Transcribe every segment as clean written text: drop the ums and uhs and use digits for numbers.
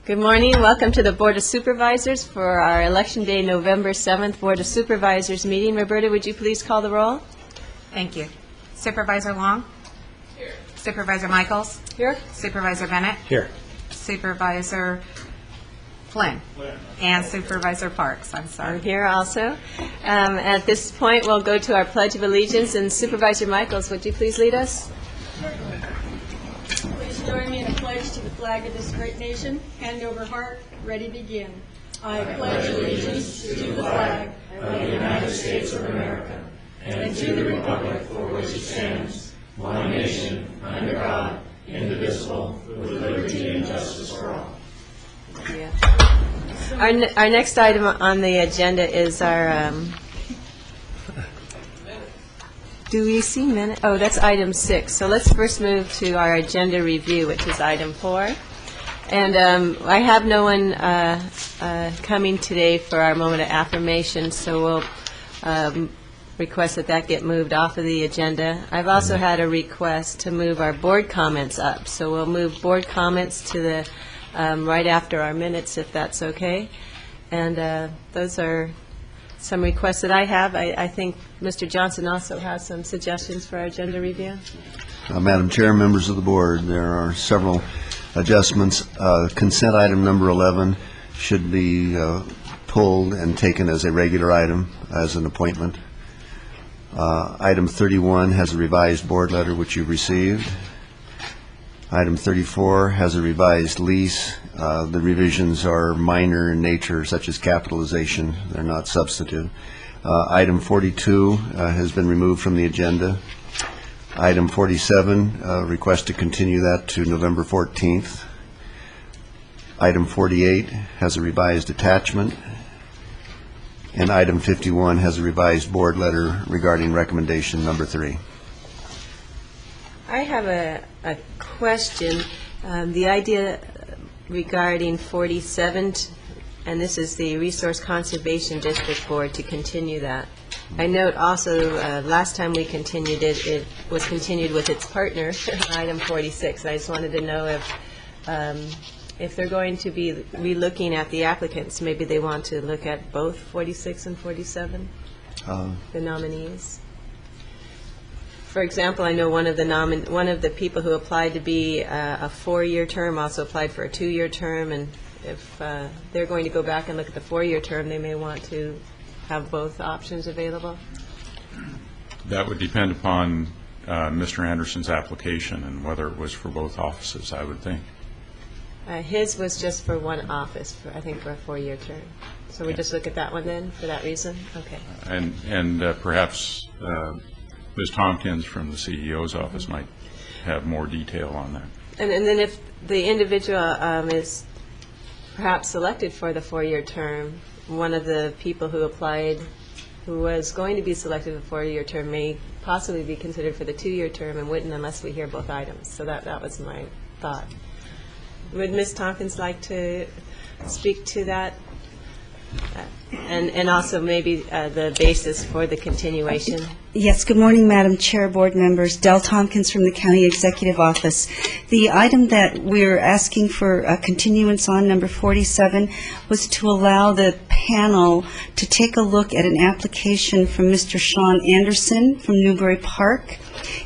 Good morning. Welcome to the Board of Supervisors for our Election Day, November 7th Board of Supervisors meeting. Roberta, would you please call the roll? Thank you. Supervisor Long? Here. Supervisor Michaels? Here. Supervisor Bennett? Here. Supervisor Flynn? And Supervisor Parks. I'm sorry. I'm here also. At this point, we'll go to our Pledge of Allegiance, and Supervisor Michaels, would you please lead us? Please join me in a pledge to the flag of this great nation. Hand over heart. Ready, begin. I pledge allegiance to the flag of the United States of America and to the republic for which it stands, one nation, under God, indivisible, with liberty and justice for all. Yeah. Our next item on the agenda is our, do we see minute? Oh, that's item 6. So let's first move to our agenda review, which is item 4. And I have no one coming today for our moment of affirmation, so we'll request that get moved off of the agenda. I've also had a request to move our board comments up, so we'll move board comments to the right after our minutes, if that's okay. And those are some requests that I have. I think Mr. Johnson also has some suggestions for our agenda review. Madam Chair, members of the board, there are several adjustments. Consent item number 11 should be pulled and taken as a regular item, as an appointment. Item 31 has a revised board letter, which you received. Item 34 has a revised lease. The revisions are minor in nature, such as capitalization. They're not substantive. Item 42 has been removed from the agenda. Item 47, request to continue that to November 14th. Item 48 has a revised attachment. And item 51 has a revised board letter regarding recommendation number 3. I have a question. The idea regarding 47, and this is the Resource Conservation District Board, to continue that. I note also last time we continued it, it was continued with its partner, item 46. I just wanted to know if they're going to be re-looking at the applicants, maybe they want to look at both 46 and 47, the nominees. For example, I know one of the people who applied to be a 4-year term also applied for a 2-year term, and if they're going to go back and look at the 4-year term, they may want to have both options available. That would depend upon Mr. Anderson's application and whether it was for both offices, I would think. His was just for one office, I think for a 4-year term. So we just look at that one then, for that reason? Okay. And perhaps Ms. Tompkins from the CEO's office might have more detail on that. And then if the individual is perhaps selected for the 4-year term, one of the people who applied who was going to be selected for the 4-year term may possibly be considered for the 2-year term and wouldn't unless we hear both items. So that was my thought. Would Ms. Tompkins like to speak to that? And also maybe the basis for the continuation. Yes, good morning, Madam Chair, board members. Dell Tompkins from the County Executive Office. The item that we're asking for a continuance on, number 47, was to allow the panel to take a look at an application from Mr. Sean Anderson from Newbury Park,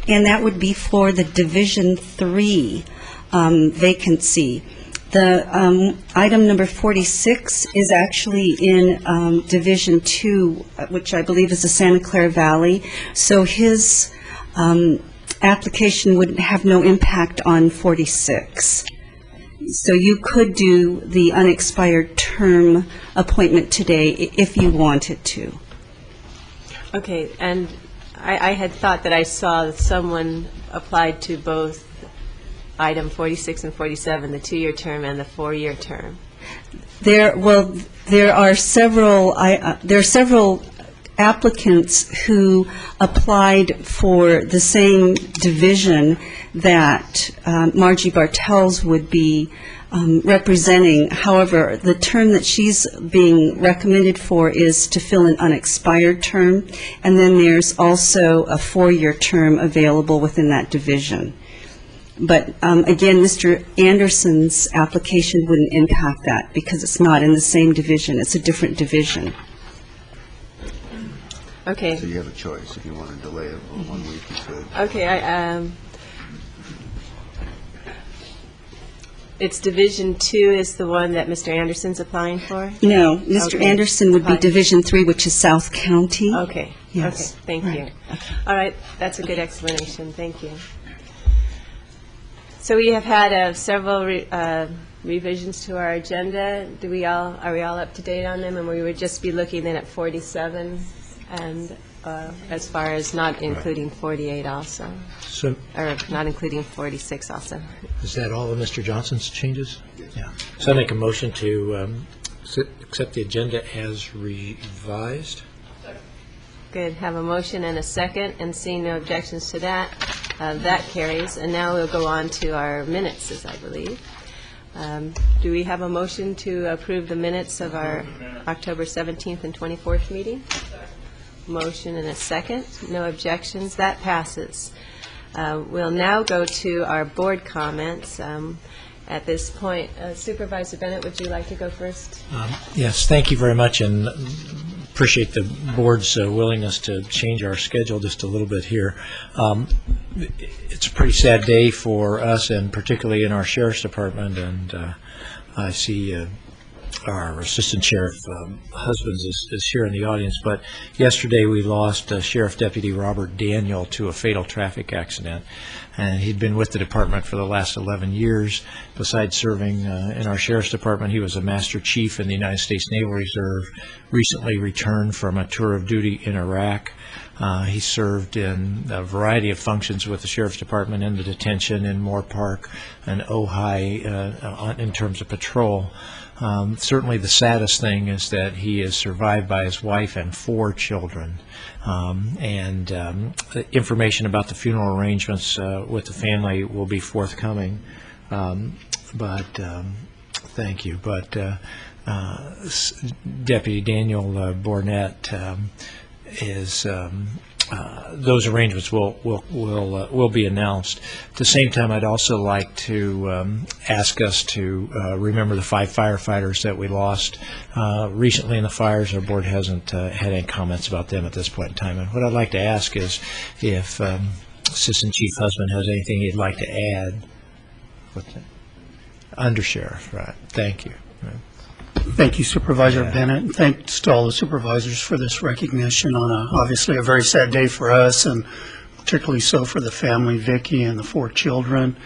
and that would be for the Division 3 vacancy. The item number 46 is actually in Division 2, which I believe is the Santa Clara Valley. So his application would have no impact on 46. So you could do the unexpired term appointment today if you wanted to. Okay, and I had thought that I saw someone applied to both item 46 and 47, the 2-year term and the 4-year term. There are several applicants who applied for the same division that Margie Bartels would be representing. However, the term that she's being recommended for is to fill an unexpired term, and then there's also a 4-year term available within that division. But again, Mr. Anderson's application wouldn't impact that because it's not in the same division. It's a different division. Okay. So you have a choice. If you want to delay it for 1 week, you could. Okay, it's Division 2 is the one that Mr. Anderson's applying for? No, Mr. Okay. Anderson would be Fine. Division 3, which is South County. Okay. Yes. Okay, thank you. All right, that's a good explanation, thank you. So we have had several revisions to our agenda. Are we all up to date on them? And we would just be looking then at 47, and as far as not including 48 also, So or not including 46 also. is that all of Mr. Johnson's changes? Yeah. So I make a motion to accept the agenda as revised. Good, have a motion and a second, and seeing no objections to that, that carries. And now we'll go on to our minutes, I believe. Do we have a motion to approve the minutes of our October 17th and 24th meeting? Motion and a second, no objections, that passes. We'll now go to our board comments. At this point, Supervisor Bennett, would you like to go first? Yes, thank you very much, and appreciate the board's willingness to change our schedule just a little bit here. It's a pretty sad day for us, and particularly in our sheriff's department, and I see our assistant sheriff husbands is here in the audience, but yesterday we lost Sheriff Deputy Robert Daniel to a fatal traffic accident, and he'd been with the department for the last 11 years. Besides serving in our sheriff's department, he was a master chief in the United States Naval Reserve, recently returned from a tour of duty in Iraq. He served in a variety of functions with the sheriff's department in the detention in Moore Park and Ojai in terms of patrol. Certainly the saddest thing is that he is survived by his wife and 4 children. Information about the funeral arrangements with the family will be forthcoming. Thank you. But Deputy Daniel Bornett is those arrangements will be announced. At the same time, I'd also like to ask us to remember the 5 firefighters that we lost recently in the fires. Our board hasn't had any comments about them at this point in time. And what I'd like to ask is if Assistant Chief Husband has anything he'd like to add. Undersheriff, right? Thank you. Thank you, Supervisor Bennett, and thanks to all the supervisors for this recognition on obviously a very sad day for us, and particularly so for the family, Vicki, and the 4 children.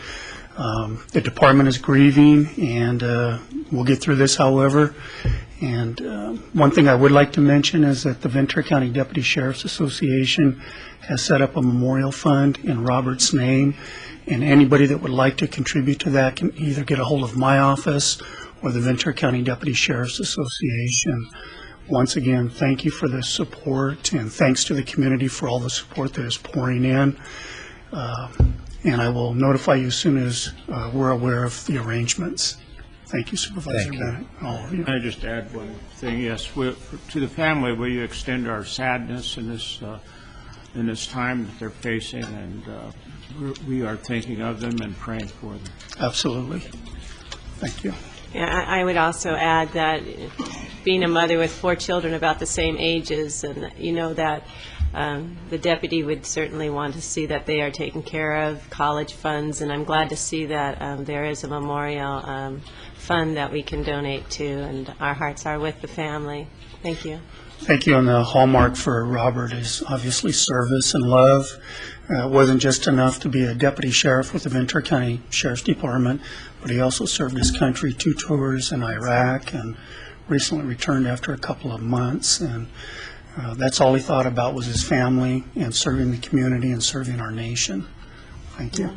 The department is grieving, and we'll get through this, however. And one thing I would like to mention is that the Ventura County Deputy Sheriff's Association has set up a memorial fund in Robert's name, and anybody that would like to contribute to that can either get a hold of my office or the Ventura County Deputy Sheriff's Association. Once again, thank you for the support, and thanks to the community for all the support that is pouring in. And I will notify you as soon as we're aware of the arrangements. Thank you, Supervisor Bennett, all of you. Can I just add one thing? Yes, to the family, will you extend our sadness in this time that they're facing, and we are thinking of them and praying for them. Absolutely. Thank you. Yeah, I would also add that being a mother with 4 children about the same ages, and you know that the deputy would certainly want to see that they are taken care of, college funds, and I'm glad to see that there is a memorial fund that we can donate to, and our hearts are with the family. Thank you. Thank you. And the hallmark for Robert is obviously service and love. It wasn't just enough to be a deputy sheriff with the Ventura County Sheriff's Department, but he also served his country 2 tours in Iraq and recently returned after a couple of months. And that's all he thought about was his family and serving the community and serving our nation. Thank you.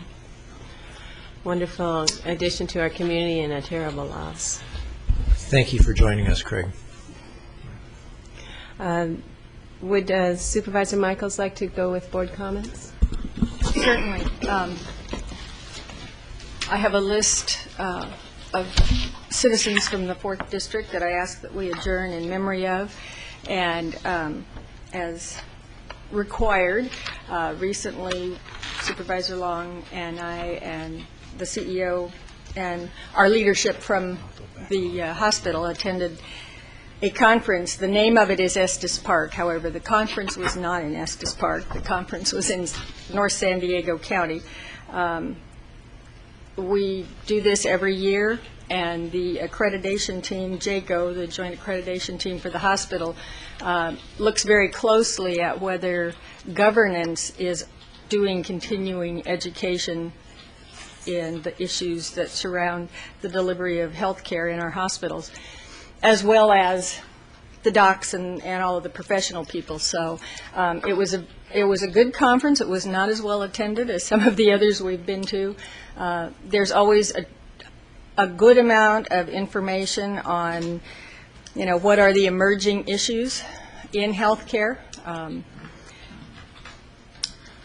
Wonderful addition to our community and a terrible loss. Thank you for joining us, Craig. Would Supervisor Michaels like to go with board comments? Certainly. I have a list of citizens from the 4th District that I ask that we adjourn in memory of. And as required, recently Supervisor Long and I and the CEO and our leadership from the hospital attended a conference. The name of it is Estes Park. However, the conference was not in Estes Park. The conference was in North San Diego County. We do this every year, and the accreditation team, JACO, the Joint Accreditation Team for the hospital, looks very closely at whether governance is doing continuing education in the issues that surround the delivery of health care in our hospitals, as well as the docs and all of the professional people. So it was a good conference. It was not as well attended as some of the others we've been to. There's always a good amount of information on, what are the emerging issues in healthcare.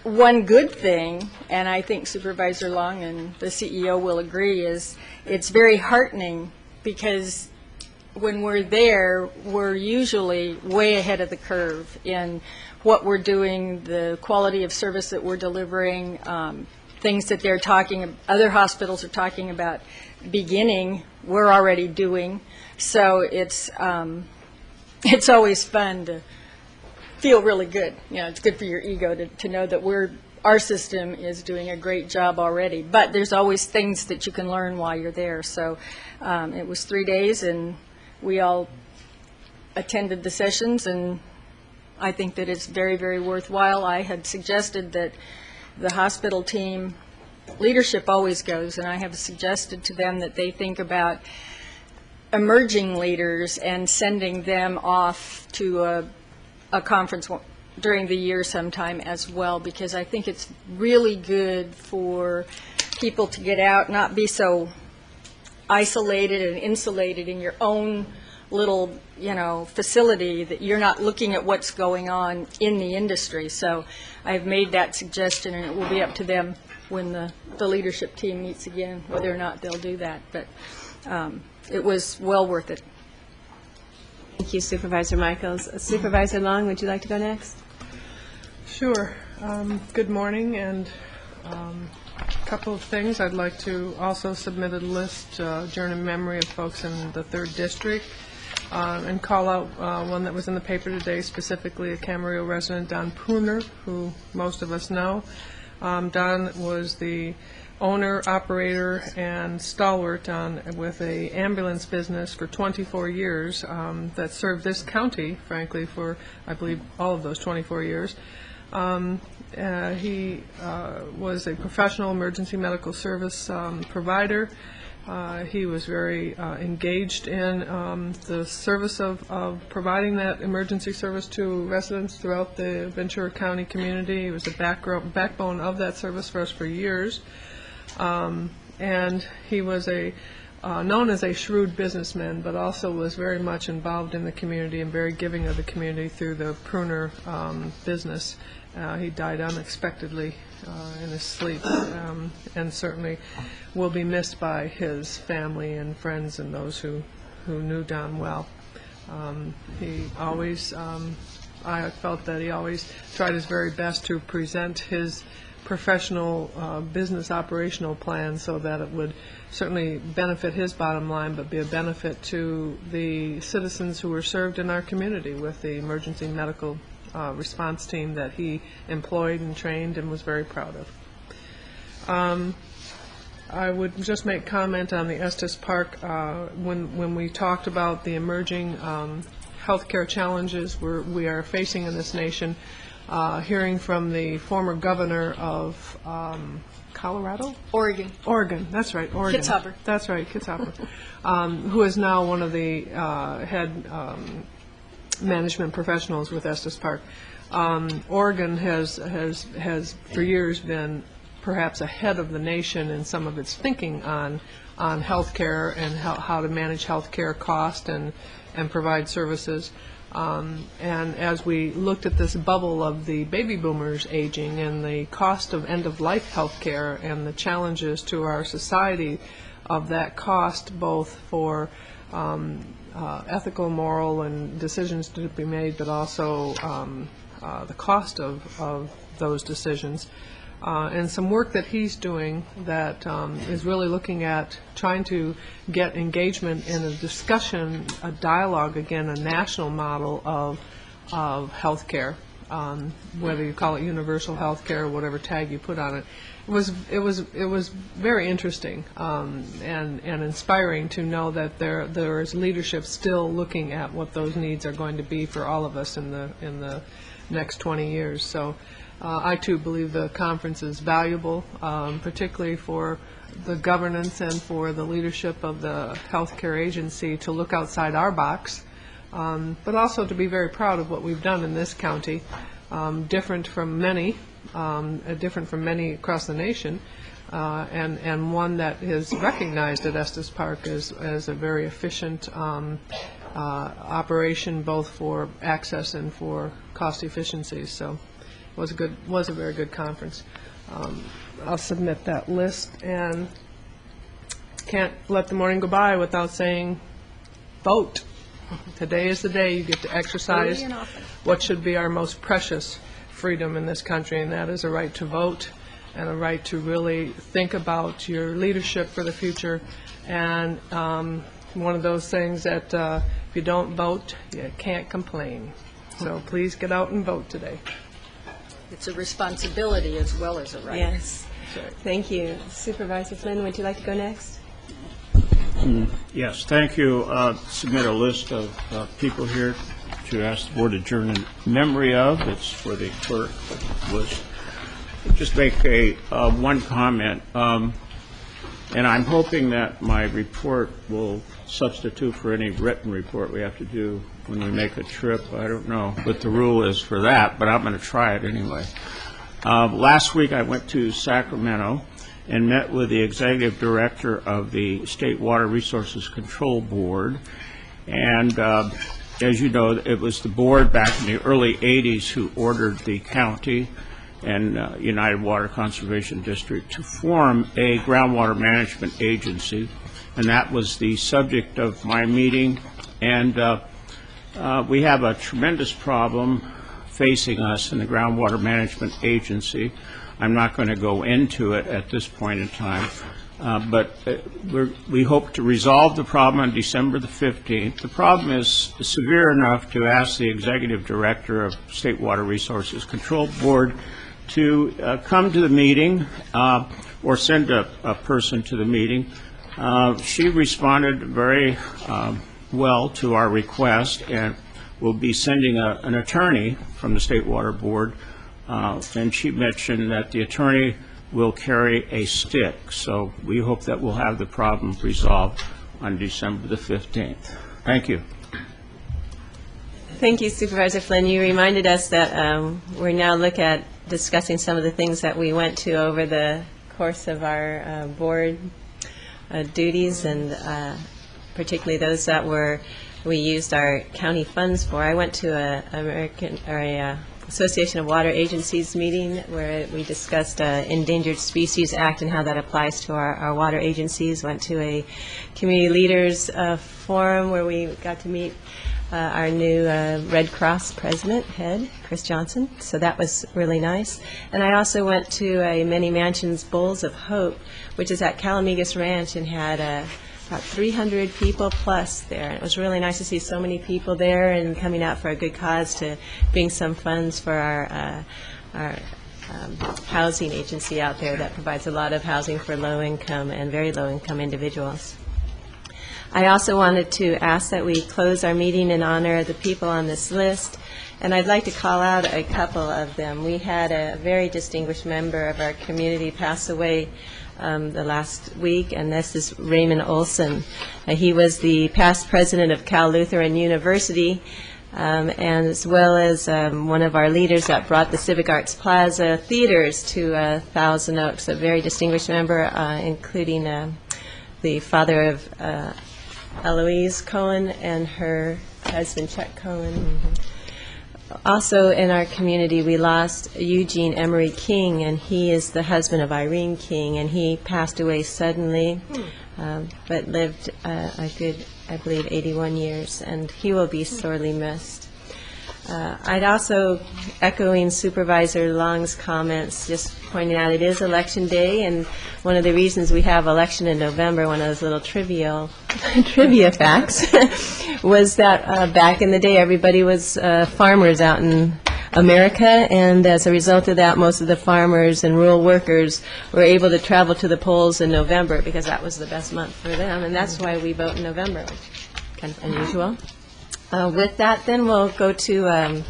One good thing, and I think Supervisor Long and the CEO will agree, is it's very heartening because when we're there, we're usually way ahead of the curve in what we're doing, the quality of service that we're delivering, things that other hospitals are talking about beginning, we're already doing. So it's always fun to feel really good. It's good for your ego to know that our system is doing a great job already. But there's always things that you can learn while you're there. So it was 3 days, and we all attended the sessions, and I think that it's very, very worthwhile. I had suggested that the hospital team leadership always goes, and I have suggested to them that they think about emerging leaders and sending them off to a conference during the year sometime as well, because I think it's really good for people to get out, not be so isolated and insulated in your own little, facility, that you're not looking at what's going on in the industry. So I've made that suggestion, and it will be up to them when the leadership team meets again, whether or not they'll do that. But it was well worth it. Thank you, Supervisor Michaels. Supervisor Long, would you like to go next? Sure. Good morning, and a couple of things. I'd like to also submit a list during in memory of folks in the 3rd District, and call out one that was in the paper today, specifically a Camarillo resident, Don Pooner, who most of us know. Don was the owner, operator, and stalwart with a ambulance business for 24 years that served this county, frankly, for, I believe, all of those 24 years. He was a professional emergency medical service provider. He was very engaged in the service of providing that emergency service to residents throughout the Ventura County community. He was the backbone of that service for us for years. And he was known as a shrewd businessman, but also was very much involved in the community and very giving of the community through the Pruner business. He died unexpectedly in his sleep, and certainly will be missed by his family and friends and those who knew Don well. He always, I felt that he always tried his very best to present his professional business operational plan so that it would certainly benefit his bottom line, but be a benefit to the citizens who were served in our community with the emergency medical response team that he employed and trained and was very proud of. I would just make comment on the Estes Park. When we talked about the emerging healthcare challenges we are facing in this nation, hearing from the former governor of Colorado? Oregon, that's right, Oregon. Kitzhaber. That's right, Kitzhaber, who is now one of the head management professionals with Estes Park. Oregon has for years been perhaps ahead of the nation in some of its thinking on health care and how to manage health care cost and provide services. And as we looked at this bubble of the baby boomers aging and the cost of end-of-life health care and the challenges to our society of that cost, both for ethical, moral, and decisions to be made, but also the cost of those decisions, and some work that he's doing that is really looking at trying to get engagement in a discussion, a dialogue, again, a national model of healthcare, whether you call it universal healthcare or whatever tag you put on it. It was very interesting and inspiring to know that there is leadership still looking at what those needs are going to be for all of us in the next 20 years. So I too believe the conference is valuable, particularly for the governance and for the leadership of the healthcare agency to look outside our box, but also to be very proud of what we've done in this county, different from many across the nation, and one that is recognized at Estes Park as a very efficient operation, both for access and for cost efficiency. So it was a very good conference. I'll submit that list, and can't let the morning go by without saying vote. Today is the day you get to exercise what should be our most precious freedom in this country, and that is a right to vote and a right to really think about your leadership for the future. And one of those things that if you don't vote, you can't complain. So please get out and vote today. It's a responsibility as well as a right. Yes. Thank you. Supervisor Flynn, would you like to go next? Yes, thank you. Submit a list of people here to ask the board to adjourn in memory of. It's for the clerk. Just make one comment, and I'm hoping that my report will substitute for any written report we have to do when we make a trip. I don't know what the rule is for that, but I'm going to try it anyway. Last week I went to Sacramento and met with the executive director of the State Water Resources Control Board. And as you know, it was the board back in the early 80s who ordered the county and United Water Conservation District to form a groundwater management agency. And that was the subject of my meeting. And we have a tremendous problem facing us in the groundwater management agency. I'm not going to go into it at this point in time, but we hope to resolve the problem on December the 15th. The problem is severe enough to ask the executive director of State Water Resources Control Board to come to the meeting or send a person to the meeting. She responded very well to our request, and will be sending an attorney from the State Water Board. And she mentioned that the attorney will carry a stick. So we hope that we'll have the problem resolved on December the 15th. Thank you. Thank you, Supervisor Flynn. You reminded us that we're now looking at discussing some of the things that we went to over the course of our board duties, and particularly those that we used our county funds for. I went to a Association of Water Agencies meeting where we discussed Endangered Species Act and how that applies to our water agencies. Went to a community leaders forum where we got to meet our new Red Cross president, head, Chris Johnson. So that was really nice. And I also went to a Many Mansions Bowls of Hope, which is at Calamegas Ranch, and had about 300 people plus there. And it was really nice to see so many people there and coming out for a good cause to bring some funds for our housing agency out there that provides a lot of housing for low-income and very low-income individuals. I also wanted to ask that we close our meeting in honor of the people on this list, and I'd like to call out a couple of them. We had a very distinguished member of our community pass away the last week, and this is Raymond Olson. He was the past president of Cal Lutheran University, and as well as one of our leaders that brought the Civic Arts Plaza theaters to Thousand Oaks, a very distinguished member, including the father of Eloise Cohen and her husband Chuck Cohen. Also in our community, we lost Eugene Emery King, and he is the husband of Irene King, and he passed away suddenly, but lived a good, I believe, 81 years, and he will be sorely missed. I'd also, echoing Supervisor Long's comments, just pointing out it is Election Day, and one of the reasons we have election in November, one of those little trivia facts, was that back in the day, everybody was farmers out in America, and as a result of that, most of the farmers and rural workers were able to travel to the polls in November because that was the best month for them, and that's why we vote in November. Kind of unusual. With that, then, we'll go to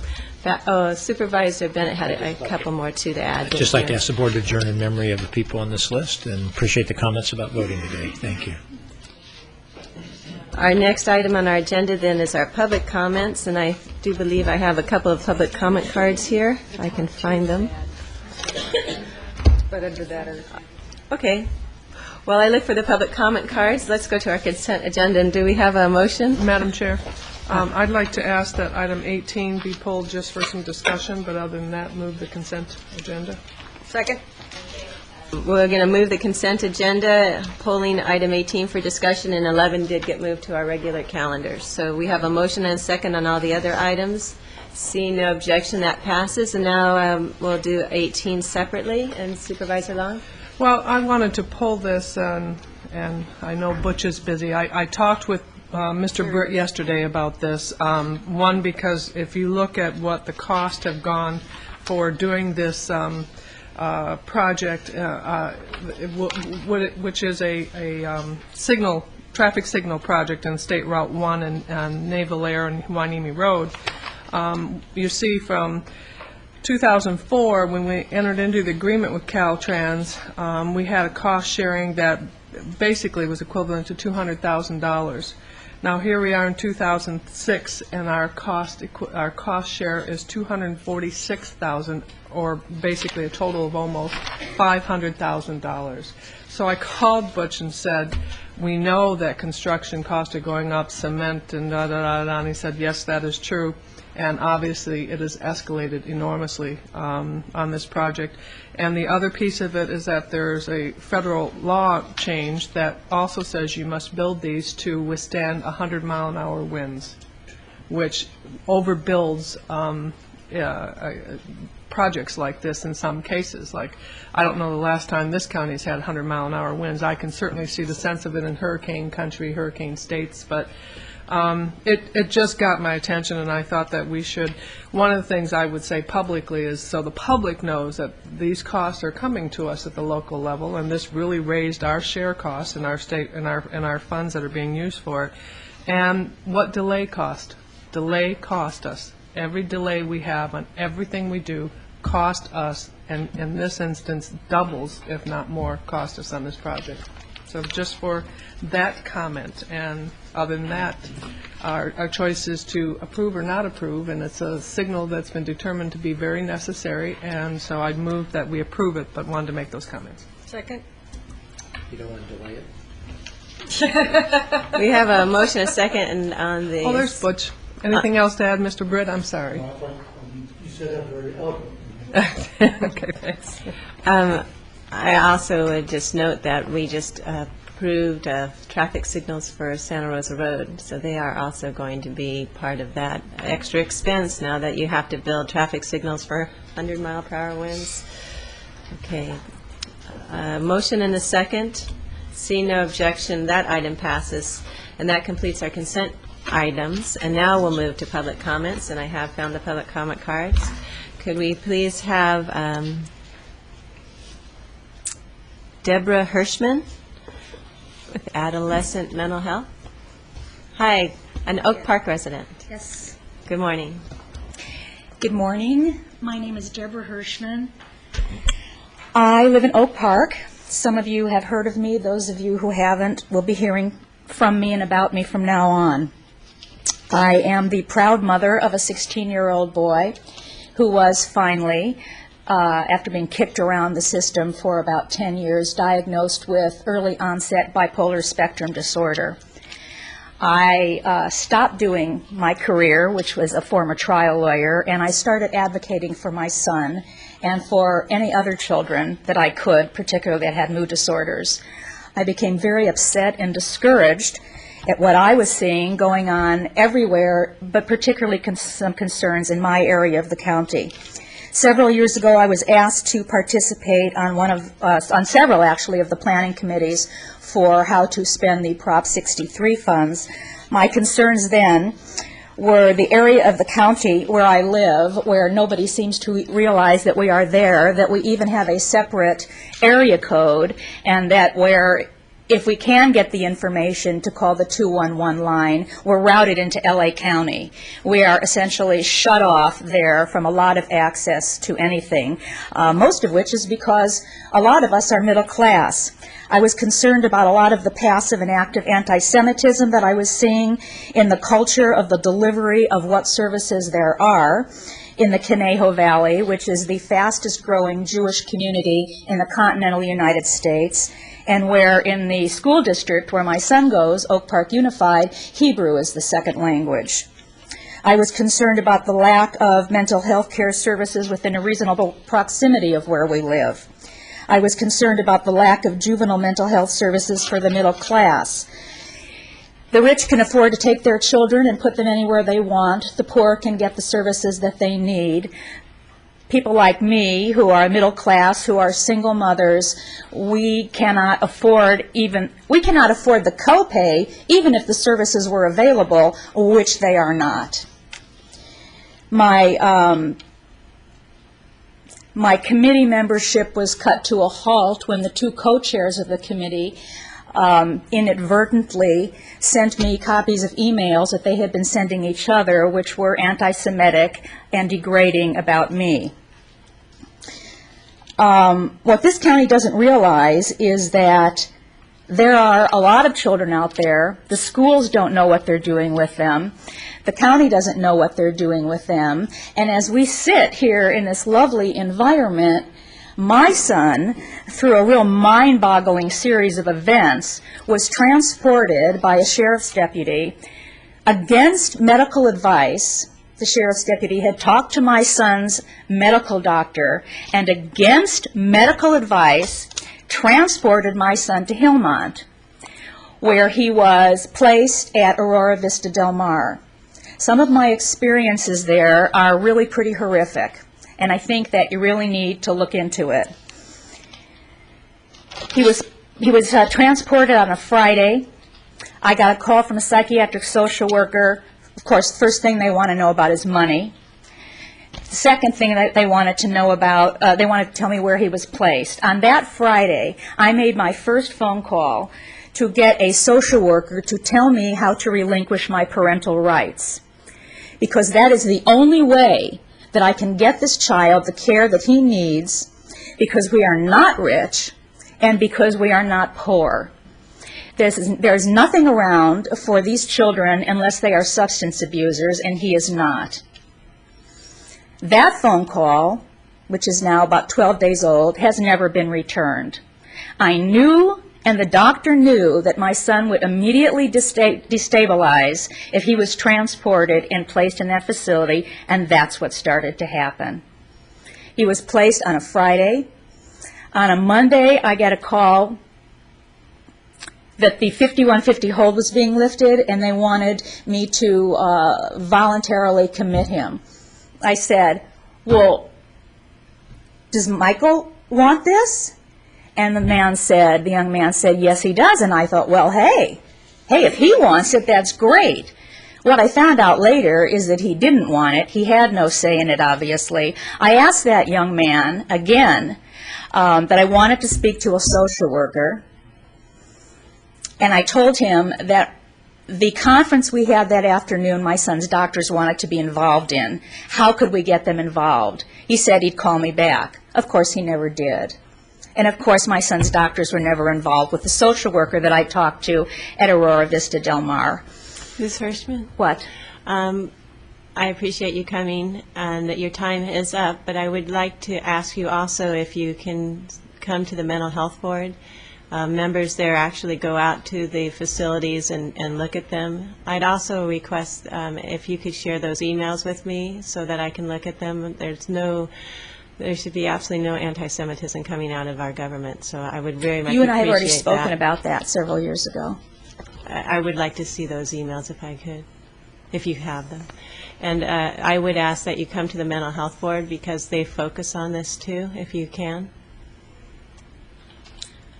Supervisor Bennett had a couple more, too, to add. I'd just like to ask the board to adjourn in memory of the people on this list, and appreciate the comments about voting today. Thank you. Our next item on our agenda, then, is our public comments, and I do believe I have a couple of public comment cards here. If I can find them. But under that are... Okay. While I look for the public comment cards, let's go to our consent agenda. And do we have a motion? Madam Chair, I'd like to ask that item 18 be pulled just for some discussion, but other than that, move the consent agenda. Second. We're going to move the consent agenda, pulling item 18 for discussion, and 11 did get moved to our regular calendar. So we have a motion and a second on all the other items. Seeing no objection, that passes. And now we'll do 18 separately. And Supervisor Long? Well, I wanted to pull this, and I know Butch is busy. I talked with Mr. Britt yesterday about this. One, because if you look at what the costs have gone for doing this project, which is a traffic signal project in State Route 1 and Naval Air and Huanimi Road, you see from 2004, when we entered into the agreement with Caltrans, we had a cost sharing that basically was equivalent to $200,000. Now here we are in 2006, and our cost share is $246,000, or basically a total of almost $500,000. So I called Butch and said, we know that construction costs are going up, cement and da-da-da-da, and he said, yes, that is true. And obviously, it has escalated enormously on this project. And the other piece of it is that there's a federal law change that also says you must build these to withstand 100-mile-an-hour winds, which overbuilds projects like this in some cases. Like, I don't know the last time this county's had 100-mile-an-hour winds. I can certainly see the sense of it in hurricane country, hurricane states, but it just got my attention, and I thought that we should, one of the things I would say publicly is so the public knows that these costs are coming to us at the local level, and this really raised our share costs in our state and our funds that are being used for it. And what delay cost? Delay cost us. Every delay we have on everything we do cost us, and in this instance doubles, if not more, cost us on this project. So just for that comment, and other than that, our choice is to approve or not approve, and it's a signal that's been determined to be very necessary, and so I'd move that we approve it, but wanted to make those comments. Second. You don't want to delay it? We have a motion, a second, and on the... Oh, there's Butch. Anything else to add, Mr. Britt? I'm sorry. You said that very eloquently. Okay, thanks. I also would just note that we just approved traffic signals for Santa Rosa Road, so they are also going to be part of that extra expense now that you have to build traffic signals for 100-mile-per-hour winds. Okay. Motion and a second. Seeing no objection, that item passes, and that completes our consent items. And now we'll move to public comments, and I have found the public comment cards. Could we please have Deborah Hirschman with Adolescent Mental Health? Hi, an Oak Park resident. Yes. Good morning. Good morning. My name is Deborah Hirschman. I live in Oak Park. Some of you have heard of me. Those of you who haven't will be hearing from me and about me from now on. I am the proud mother of a 16-year-old boy who was finally, after being kicked around the system for about 10 years, diagnosed with early onset bipolar spectrum disorder. I stopped doing my career, which was a former trial lawyer, and I started advocating for my son and for any other children that I could, particularly that had mood disorders. I became very upset and discouraged, at what I was seeing going on everywhere, but particularly some concerns in my area of the county. Several years ago, I was asked to participate on several actually of the planning committees for how to spend the Prop 63 funds. My concerns then were the area of the county where I live, where nobody seems to realize that we are there, that we even have a separate area code, and that where, if we can get the information to call the 211 line, we're routed into LA County. We are essentially shut off there from a lot of access to anything, most of which is because a lot of us are middle class. I was concerned about a lot of the passive and active anti-Semitism that I was seeing in the culture of the delivery of what services there are in the Conejo Valley, which is the fastest growing Jewish community in the continental United States, and where in the school district where my son goes, Oak Park Unified, Hebrew is the second language. I was concerned about the lack of mental health care services within a reasonable proximity of where we live. I was concerned about the lack of juvenile mental health services for the middle class. The rich can afford to take their children and put them anywhere they want. The poor can get the services that they need. People like me, who are middle class, who are single mothers, we cannot afford the copay, even if the services were available, which they are not. My committee membership was cut to a halt when the two co-chairs of the committee inadvertently sent me copies of emails that they had been sending each other, which were anti-Semitic and degrading about me. What this county doesn't realize is that there are a lot of children out there. The schools don't know what they're doing with them. The county doesn't know what they're doing with them. And as we sit here in this lovely environment, my son, through a real mind-boggling series of events, was transported by a sheriff's deputy against medical advice. The sheriff's deputy had talked to my son's medical doctor, and against medical advice, transported my son to Hillmont, where he was placed at Aurora Vista Del Mar. Some of my experiences there are really pretty horrific, and I think that you really need to look into it. He was transported on a Friday. I got a call from a psychiatric social worker. Of course, the first thing they want to know about is money. The second thing that they wanted to know about, they wanted to tell me where he was placed. On that Friday, I made my first phone call to get a social worker to tell me how to relinquish my parental rights, because that is the only way that I can get this child the care that he needs, because we are not rich and because we are not poor. There's nothing around for these children unless they are substance abusers, and he is not. That phone call, which is now about 12 days old, has never been returned. I knew, and the doctor knew, that my son would immediately destabilize if he was transported and placed in that facility, and that's what started to happen. He was placed on a Friday. On a Monday, I get a call that the 5150 hold was being lifted, and they wanted me to voluntarily commit him. I said, well, does Michael want this? And the young man said, yes, he does. And I thought, well, hey, if he wants it, that's great. What I found out later is that he didn't want it. He had no say in it, obviously. I asked that young man again that I wanted to speak to a social worker, and I told him that the conference we had that afternoon, my son's doctors wanted to be involved in. How could we get them involved? He said he'd call me back. Of course, he never did. And of course, my son's doctors were never involved with the social worker that I talked to at Aurora Vista Del Mar. Ms. Hirschman? What? I appreciate you coming, and that your time is up, but I would like to ask you also if you can come to the Mental Health Board. Members there actually go out to the facilities and look at them. I'd also request if you could share those emails with me so that I can look at them. There should be absolutely no anti-Semitism coming out of our government, so I would very much appreciate that. You and I have already spoken about that several years ago. I would like to see those emails if I could, if you have them. And I would ask that you come to the Mental Health Board because they focus on this too, if you can.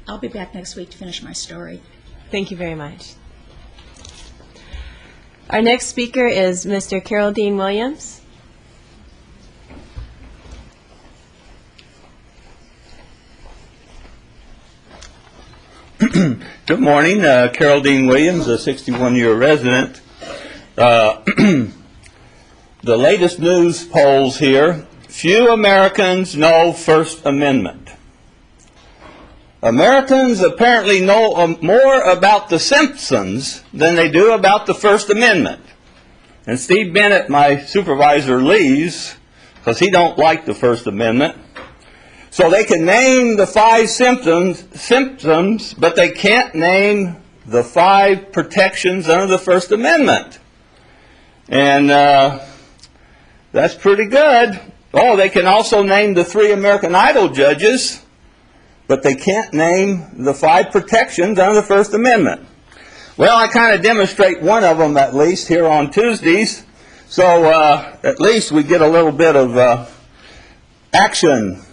I'll be back next week to finish my story. Thank you very much. Our next speaker is Mr. Carol Dean Williams. Good morning. Carol Dean Williams, a 61-year resident. The latest news polls here, few Americans know First Amendment. Americans apparently know more about the Simpsons than they do about the First Amendment. And Steve Bennett, my supervisor, leaves because he don't like the First Amendment. So they can name the 5 symptoms, but they can't name the 5 protections under the First Amendment. And that's pretty good. Oh, they can also name the 3 American Idol judges, but they can't name the 5 protections under the First Amendment. Well, I kind of demonstrate one of them at least here on Tuesdays, so at least we get a little bit of action.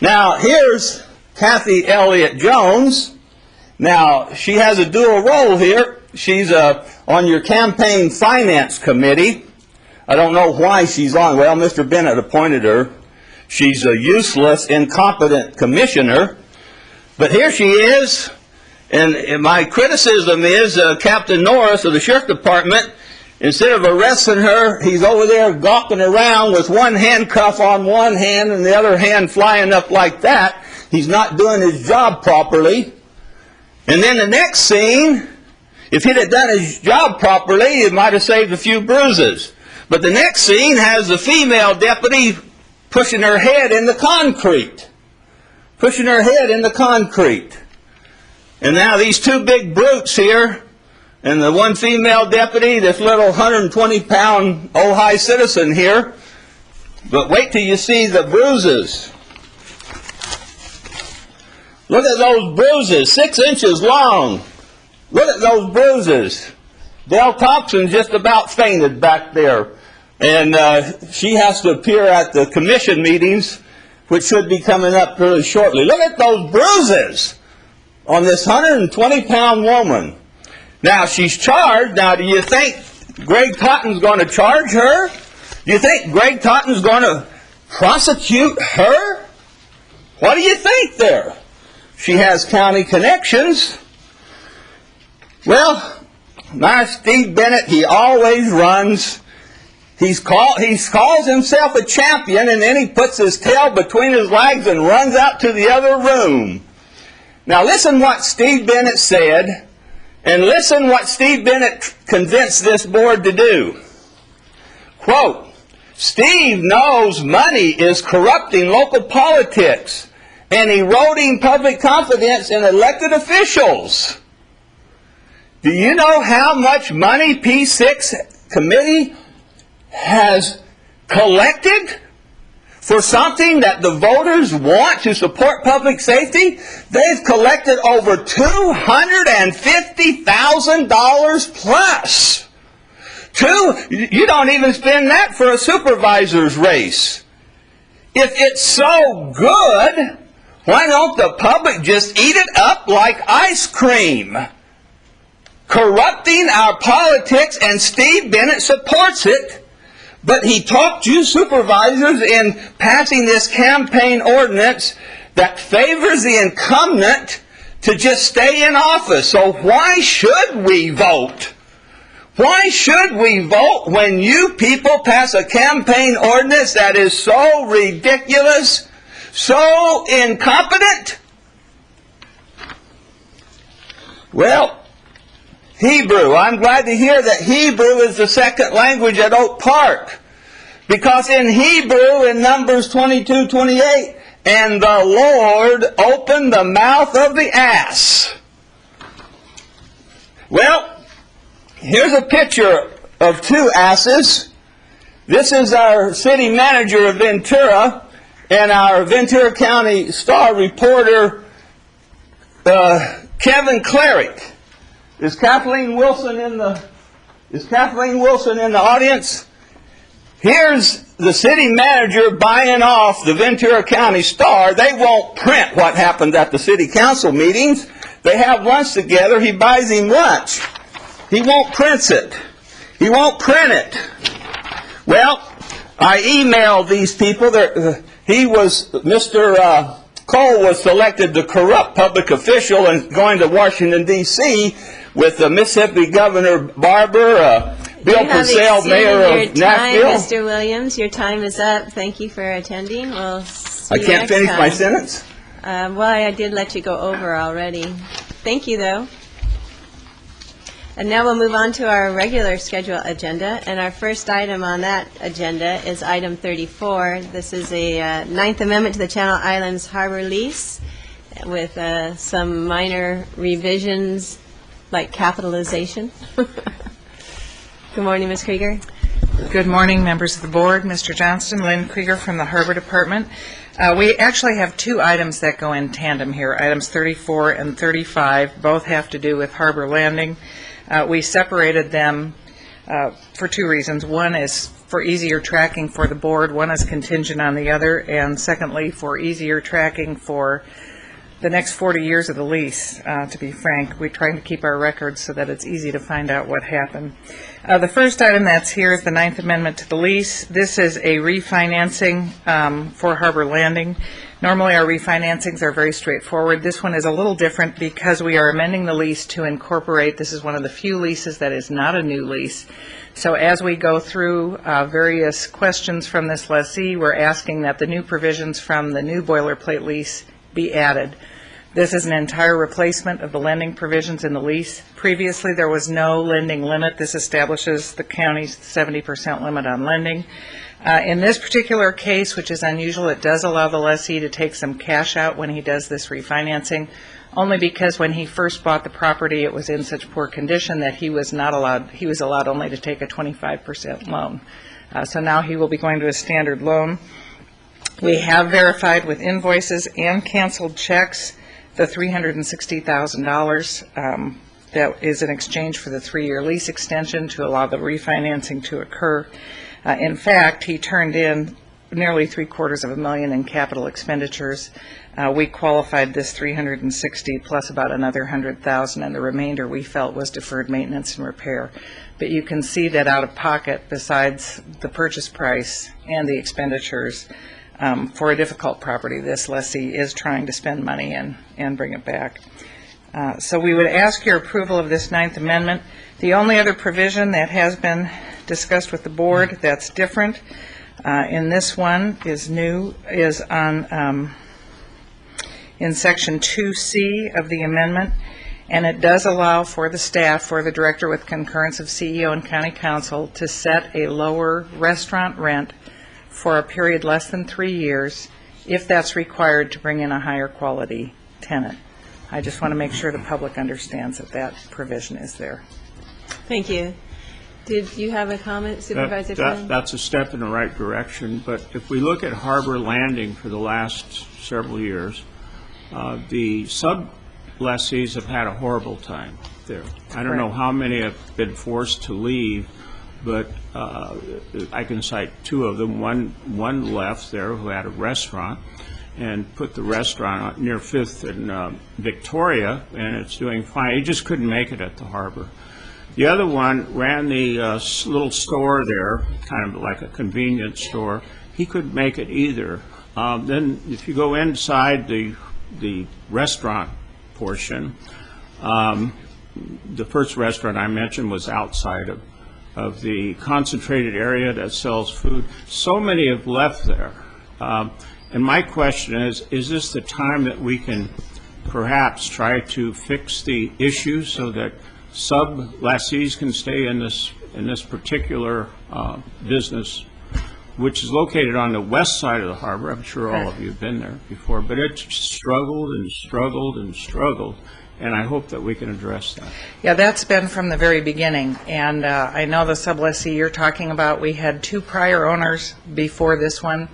Now, here's Kathy Elliott Jones. Now, she has a dual role here. She's on your campaign finance committee. I don't know why she's on. Well, Mr. Bennett appointed her. She's a useless, incompetent commissioner. But here she is. And my criticism is Captain Norris of the Sheriff's Department, instead of arresting her, he's over there gawking around with one handcuff on one hand and the other hand flying up like that. He's not doing his job properly. And then the next scene, if he'd have done his job properly, it might have saved a few bruises. But the next scene has the female deputy pushing her head in the concrete. Pushing her head in the concrete. And now these 2 big brutes here, and the one female deputy, this little 120-pound Ojai citizen here. But wait till you see the bruises. Look at those bruises, 6 inches long. Look at those bruises. Dell Thompson just about fainted back there. And she has to appear at the commission meetings, which should be coming up really shortly. Look at those bruises on this 120-pound woman. Now, she's charged. Now, do you think Greg Totten's going to charge her? Do you think Greg Totten's going to prosecute her? What do you think there? She has county connections. Well, my Steve Bennett, he always runs. He calls himself a champion, and then he puts his tail between his legs and runs out to the other room. Now, listen what Steve Bennett said. And listen what Steve Bennett convinced this board to do. Quote, Steve knows money is corrupting local politics and eroding public confidence in elected officials. Do you know how much money P6 committee has collected for something that the voters want to support public safety? They've collected over $250,000 plus. You don't even spend that for a supervisor's race. If it's so good, why don't the public just eat it up like ice cream? Corrupting our politics, and Steve Bennett supports it. But he talked you supervisors in passing this campaign ordinance that favors the incumbent to just stay in office. So why should we vote? Why should we vote when you people pass a campaign ordinance that is so ridiculous, so incompetent? Well, Hebrew. I'm glad to hear that Hebrew is the second language at Oak Park. Because in Hebrew, in Numbers 22:28, and the Lord opened the mouth of the ass. Well, here's a picture of 2 asses. This is our city manager of Ventura and our Ventura County Star reporter, Kevin Cleric. Is Kathleen Wilson in the audience? Here's the city manager buying off the Ventura County Star. They won't print what happened at the city council meetings. They have lunch together. He buys him lunch. He won't print it. He won't print it. Well, I emailed these people. Mr. Cole was selected the corrupt public official and going to Washington, D.C. with Mississippi Governor Barber, Bill Purcell, mayor of Nashville. Mr. Williams, your time is up. Thank you for attending. We'll see I you can't next finish time. my sentence? Well, I did let you go over already. Thank you, though. And now we'll move on to our regular schedule agenda, and our first item on that agenda is item 34. This is a Ninth Amendment to the Channel Islands Harbor lease with some minor revisions like capitalization. Good morning, Ms. Krieger. Good morning, members of the board. Mr. Johnston, Lynn Krieger from the Harbor Department. We actually have two items that go in tandem here. Items 34 and 35 both have to do with harbor landing. We separated them for two reasons. One is for easier tracking for the board. One is contingent on the other. And secondly, for easier tracking for the next 40 years of the lease, to be frank. We're trying to keep our records so that it's easy to find out what happened. The first item that's here is the Ninth Amendment to the lease. This is a refinancing for harbor landing. Normally our refinancings are very straightforward. This one is a little different because we are amending the lease to incorporate, this is one of the few leases that is not a new lease. So as we go through various questions from this lessee, we're asking that the new provisions from the new boilerplate lease be added. This is an entire replacement of the lending provisions in the lease. Previously, there was no lending limit. This establishes the county's 70% limit on lending. In this particular case, which is unusual, it does allow the lessee to take some cash out when he does this refinancing, only because when he first bought the property, it was in such poor condition that he was allowed only to take a 25% loan. So now he will be going to a standard loan. We have verified with invoices and canceled checks the $360,000 that is in exchange for the 3-year lease extension to allow the refinancing to occur. In fact, he turned in nearly $750,000 in capital expenditures. We qualified this $360,000 plus about another $100,000, and the remainder we felt was deferred maintenance and repair. But you can see that out of pocket, besides the purchase price and the expenditures, for a difficult property, this lessee is trying to spend money and bring it back. So we would ask your approval of this Ninth Amendment. The only other provision that has been discussed with the board that's different in this one is new, is on in Section 2C of the amendment, and it does allow for the staff, for the director with concurrence of CEO and county council, to set a lower restaurant rent for a period less than 3 years if that's required to bring in a higher quality tenant. I just want to make sure the public understands that that provision is there. Thank you. Did you have a comment, Supervisor Flynn? That's a step in the right direction, but if we look at harbor landing for the last several years, the sub-lessees have had a horrible time there. I don't know how many have been forced to leave, but I can cite two of them. One left there who had a restaurant and put the restaurant near 5th and Victoria, and it's doing fine. He just couldn't make it at the harbor. The other one ran the little store there, kind of like a convenience store. He couldn't make it either. Then if you go inside the restaurant portion, the first restaurant I mentioned was outside of the concentrated area that sells food. So many have left there. And my question is this the time that we can perhaps try to fix the issue so that sub-lessees can stay in this particular business, which is located on the west side of the harbor? I'm sure all of you have been there before, but it struggled and struggled and struggled. And I hope that we can address that. Yeah, that's been from the very beginning. And I know the sublessee you're talking about, we had two prior owners before this one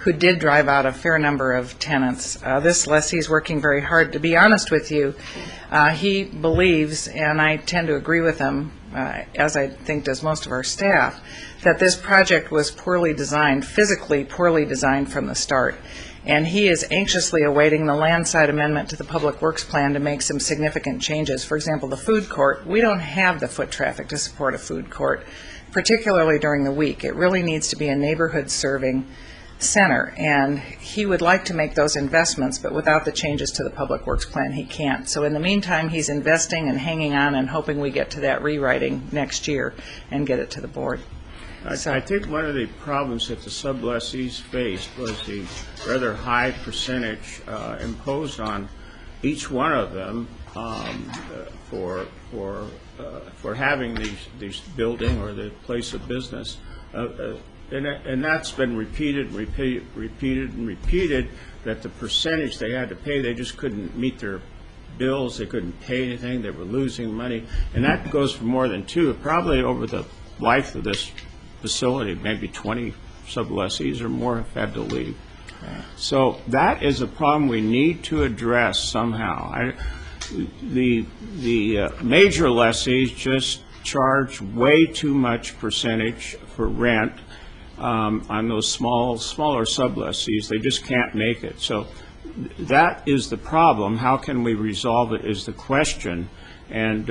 who did drive out a fair number of tenants. This lessee is working very hard. To be honest with you, he believes, and I tend to agree with him, as I think does most of our staff, that this project was poorly designed, physically poorly designed from the start. And he is anxiously awaiting the landside amendment to the Public Works Plan to make some significant changes. For example, the food court, we don't have the foot traffic to support a food court, particularly during the week. It really needs to be a neighborhood-serving center, and he would like to make those investments, but without the changes to the Public Works Plan, he can't. So in the meantime, he's investing and hanging on and hoping we get to that rewriting next year and get it to the board. I think one of the problems that the sublessees faced was the rather high percentage imposed on each one of them for having these building or the place of business, and that's been repeated, that the percentage they had to pay, they just couldn't meet their bills, they couldn't pay anything, they were losing money, and that goes for more than two, probably over the life of this facility, maybe 20 sublessees or more have had to leave. So that is a problem we need to address somehow. The major lessees just charge way too much percentage for rent on those smaller sublessees. They just can't make it. So that is the problem. How can we resolve it is the question. And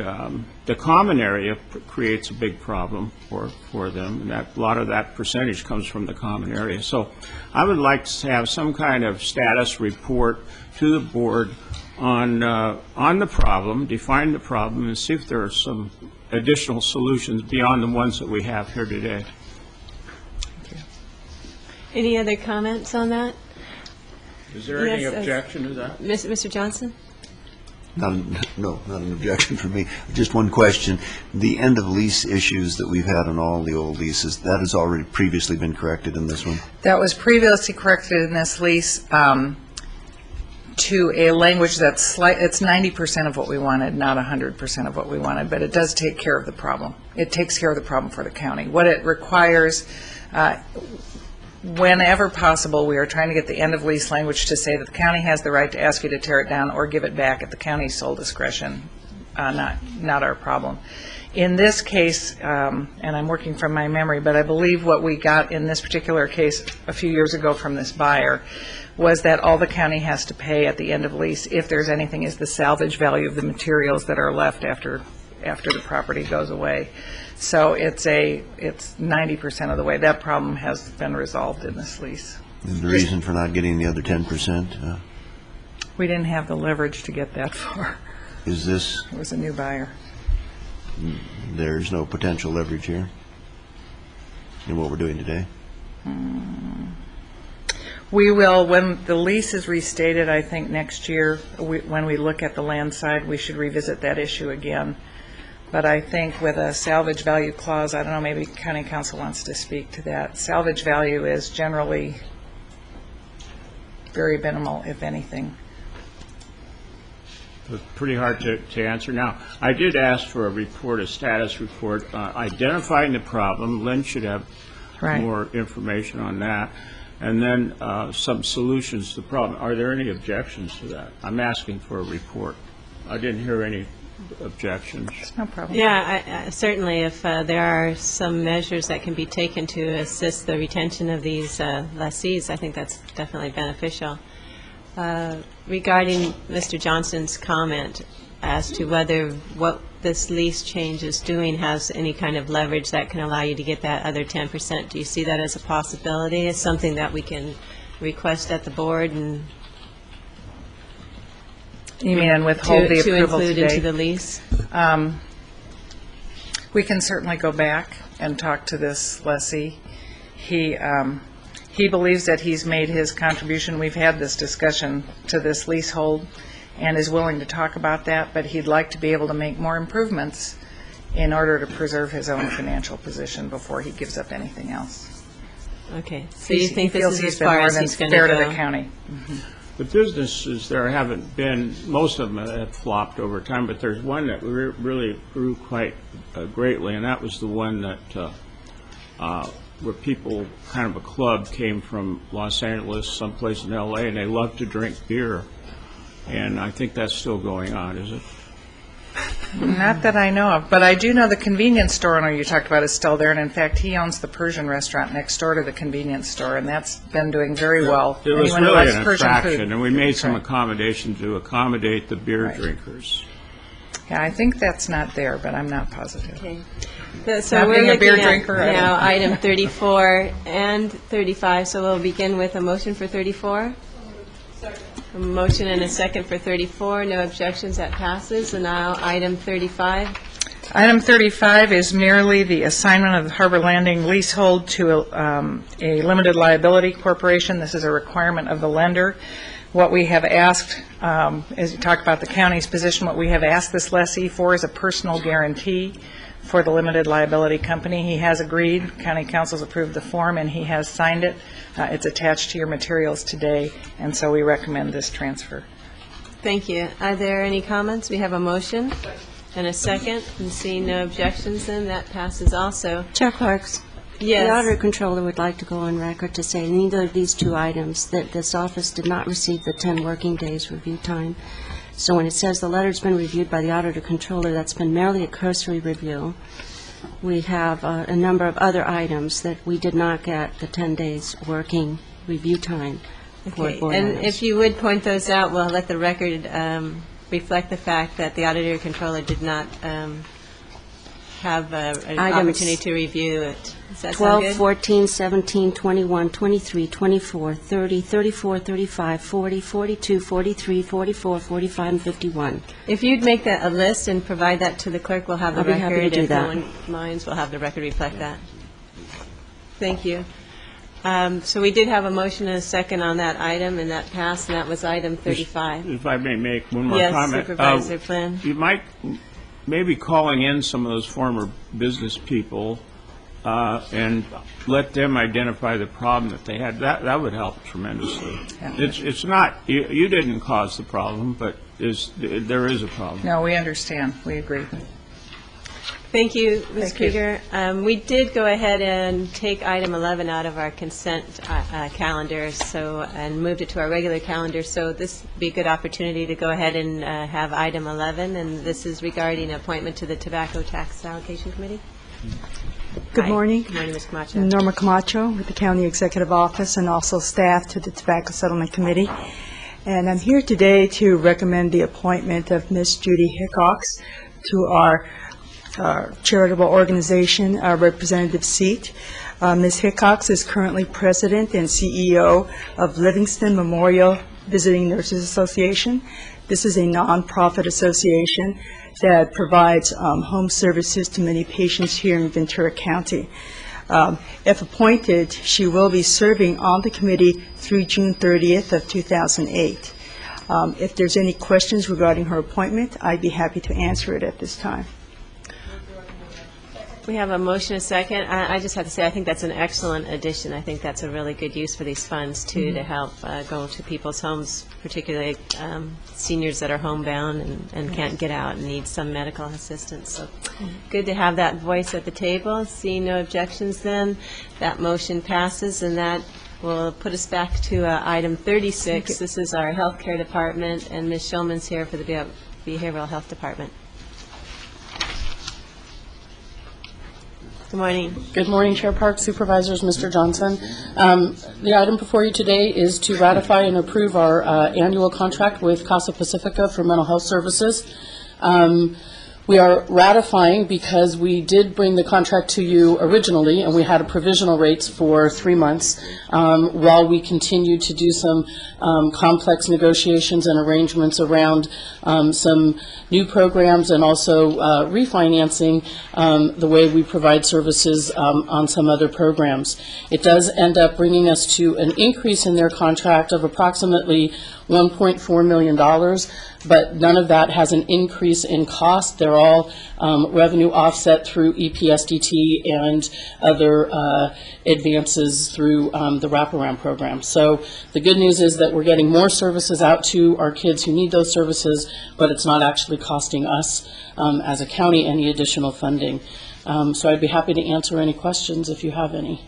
the common area creates a big problem for them, and a lot of that percentage comes from the common area. So I would like to have some kind of status report to the board on the problem, define the problem, and see if there are some additional solutions beyond the ones that we have here today. Any other comments on that? Is there any objection to that? Mr. Johnson? No, not an objection for me. Just one question. The end of lease issues that we've had on all the old leases, that has already previously been corrected in this one? That was previously corrected in this lease to a language that's it's 90% of what we wanted, not 100% of what we wanted, but it does take care of the problem. It takes care of the problem for the county. What it requires, whenever possible, we are trying to get the end of lease language to say that the county has the right to ask you to tear it down or give it back at the county's sole discretion, not our problem. In this case, and I'm working from my memory, but I believe what we got in this particular case a few years ago from this buyer was that all the county has to pay at the end of lease, if there's anything, is the salvage value of the materials that are left after the property goes away. So it's 90% of the way. That problem has been resolved in this lease. And the reason for not getting the other 10%? We didn't have the leverage to get that far. Is this? It was a new buyer. There's no potential leverage here in what we're doing today? We will, when the lease is restated, I think next year, when we look at the land side, we should revisit that issue again. But I think with a salvage value clause, I don't know, maybe county council wants to speak to that. Salvage value is generally very minimal, if anything. It's pretty hard to answer now. I did ask for a report, a status report, identifying the problem. Lynn should have more information on that. And then some solutions to the problem. Are there any objections to that? I'm asking for a report. I didn't hear any objections. No problem. Yeah, certainly if there are some measures that can be taken to assist the retention of these lessees, I think that's definitely beneficial. Regarding Mr. Johnson's comment as to whether what this lease change is doing has any kind of leverage that can allow you to get that other 10%, do you see that as a possibility, as something that we can request at the board and you mean and withhold the approval include today? Into the lease? We can certainly go back and talk to this lessee. He believes that he's made his contribution. We've had this discussion to this leasehold and is willing to talk about that, but he'd like to be able to make more improvements in order to preserve his own financial position before he gives up anything else. Okay. So you think this is as far as he's going to fair go? to the county. Mm-hmm. The businesses there haven't been, most of them have flopped over time, but there's one that really grew quite greatly, and that was the one that where people, kind of a club, came from Los Angeles, someplace in L.A., and they love to drink beer. And I think that's still going on, is it? Not that I know of, but I do know the convenience store owner you talked about is still there, and in fact, he owns the Persian restaurant next door to the convenience store, and that's been doing very well. It was Anyone who really likes an Persian attraction, food. and we made some Right. accommodation to accommodate the beer Right. drinkers. Yeah, I think that's not there, but I'm not positive. Okay. So Not we're being a beer looking at drinker, I don't now know. item 34 and 35, so we'll begin with a motion for 34. A motion and a second for 34, no objections, that passes. And now item 35. Item 35 is merely the assignment of the Harbor Landing leasehold to a limited liability corporation. This is a requirement of the lender. What we have asked, as you talk about the county's position, what we have asked this lessee for is a personal guarantee for the limited liability company. He has agreed, county council's approved the form, and he has signed it. It's attached to your materials today, and so we recommend this transfer. Thank you. Are there any comments? We have a motion and a second, and seeing no objections, then that passes also. Chair Parks, Yes. the Auditor Controller would like to go on record to say neither of these two items, that this office did not receive the 10 working days review time. So when it says the letter's been reviewed by the Auditor Controller, that's been merely a cursory review. We have a number of other items that we did not get the 10 days working review time for Okay, board and items. if you would point those out, we'll let the record reflect the fact that the Auditor Controller did not have an Items opportunity to review it. Does that sound 12, good? 14, 17, 21, 23, 24, 30, 34, 35, 40, 42, 43, 44, 45, and 51. If you'd make that a list and provide that to the clerk, we'll have the I'll be record. happy to do If no that. one minds, we'll have the record reflect that. Thank you. So we did have a motion and a second on that item, and that passed, and that was item 35. If I may make one more Yes, comment. Supervisor Flynn. You might, maybe calling in some of those former business people and let them identify the problem that they had. That would help tremendously. It's not, you didn't cause the problem, but there is a problem. No, we understand. We agree. Thank you, Ms. Thank you. Krieger. We did go ahead and take item 11 out of our consent calendar, and moved it to our regular calendar, so this would be a good opportunity to go ahead and have item 11, and this is regarding appointment to the Tobacco Tax Allocation Committee. Good Hi. morning. Good morning, Ms. Camacho. Norma Camacho with the County Executive Office and also staff to the Tobacco Settlement Committee. And I'm here today to recommend the appointment of Ms. Judy Hickox to our charitable organization representative seat. Ms. Hickox is currently president and CEO of Livingston Memorial Visiting Nurses Association. This is a nonprofit association that provides home services to many patients here in Ventura County. If appointed, she will be serving on the committee through June 30th of 2008. If there's any questions regarding her appointment, I'd be happy to answer it at this time. We have a motion, a second. I just have to say, I think that's an excellent addition. I think that's a really good use for these funds, too, to help go to people's homes, particularly seniors that are homebound and can't get out and need some medical assistance. So good to have that voice at the table. Seeing no objections, then, that motion passes, and that will put us back to item 36. This is our healthcare department, and Ms. Shulman's here for the behavioral health department. Good morning. Good morning, Chair Park, Supervisors, Mr. Johnson. The item before you today is to ratify and approve our annual contract with Casa Pacifica for mental health services. We are ratifying because we did bring the contract to you originally, and we had a provisional rates for 3 months while we continue to do some complex negotiations and arrangements around some new programs and also refinancing the way we provide services on some other programs. It does end up bringing us to an increase in their contract of approximately $1.4 million, but none of that has an increase in cost. They're all revenue offset through EPSDT and other advances through the wraparound program. So the good news is that we're getting more services out to our kids who need those services, but it's not actually costing us as a county any additional funding. So I'd be happy to answer any questions if you have any.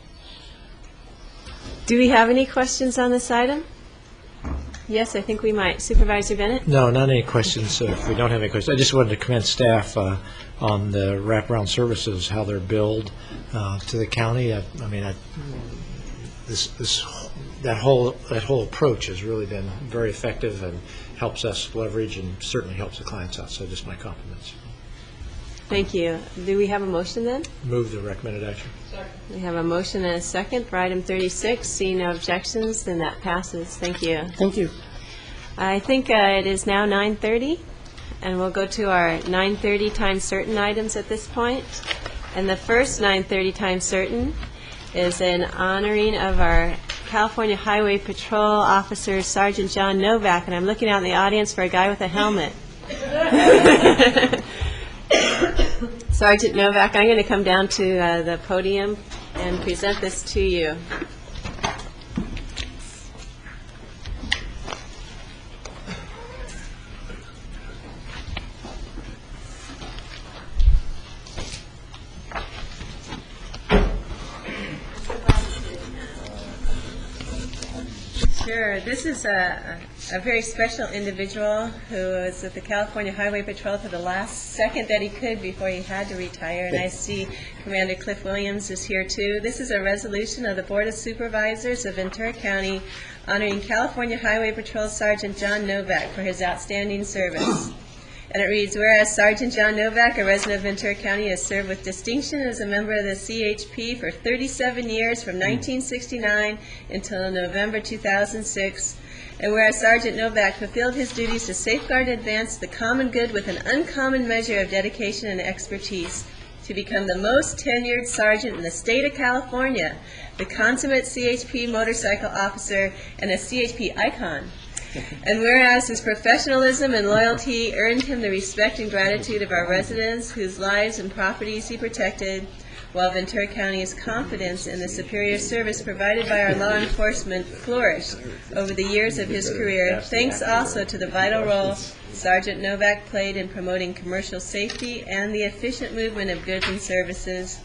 Do we have any questions on this item? Yes, I think we might. Supervisor Bennett? No, not any questions. If we don't have any questions, I just wanted to commend staff on the wraparound services, how they're billed to the county. That whole approach has really been very effective and helps us leverage and certainly helps the clients out. So just my compliments. Thank you. Do we have a motion then? Move the recommended action. We have a motion and a second for item 36. Seeing no objections, then that passes. Thank you. Thank you. I think it is now 9:30, and we'll go to our 9:30 time certain items at this point. And the first 9:30 time certain is an honoring of our California Highway Patrol officer, Sergeant John Novak, and I'm looking out in the audience for a guy with a helmet. Sergeant Novak, I'm going to come down to the podium and present this to you. Sure. This is a very special individual who was with the California Highway Patrol to the last second that he could before he had to retire. And I see Commander Cliff Williams is here too. This is a resolution of the Board of Supervisors of Ventura County honoring California Highway Patrol Sergeant John Novak for his outstanding service. And it reads, whereas Sergeant John Novak, a resident of Ventura County, has served with distinction as a member of the CHP for 37 years from 1969 until November 2006. And whereas Sergeant Novak fulfilled his duties to safeguard and advance the common good with an uncommon measure of dedication and expertise, to become the most tenured sergeant in the state of California, the consummate CHP motorcycle officer, and a CHP icon. And whereas his professionalism and loyalty earned him the respect and gratitude of our residents, whose lives and properties he protected, while Ventura County's confidence in the superior service provided by our law enforcement flourished over the years of his career, thanks also to the vital role Sergeant Novak played in promoting commercial safety and the efficient movement of goods and services.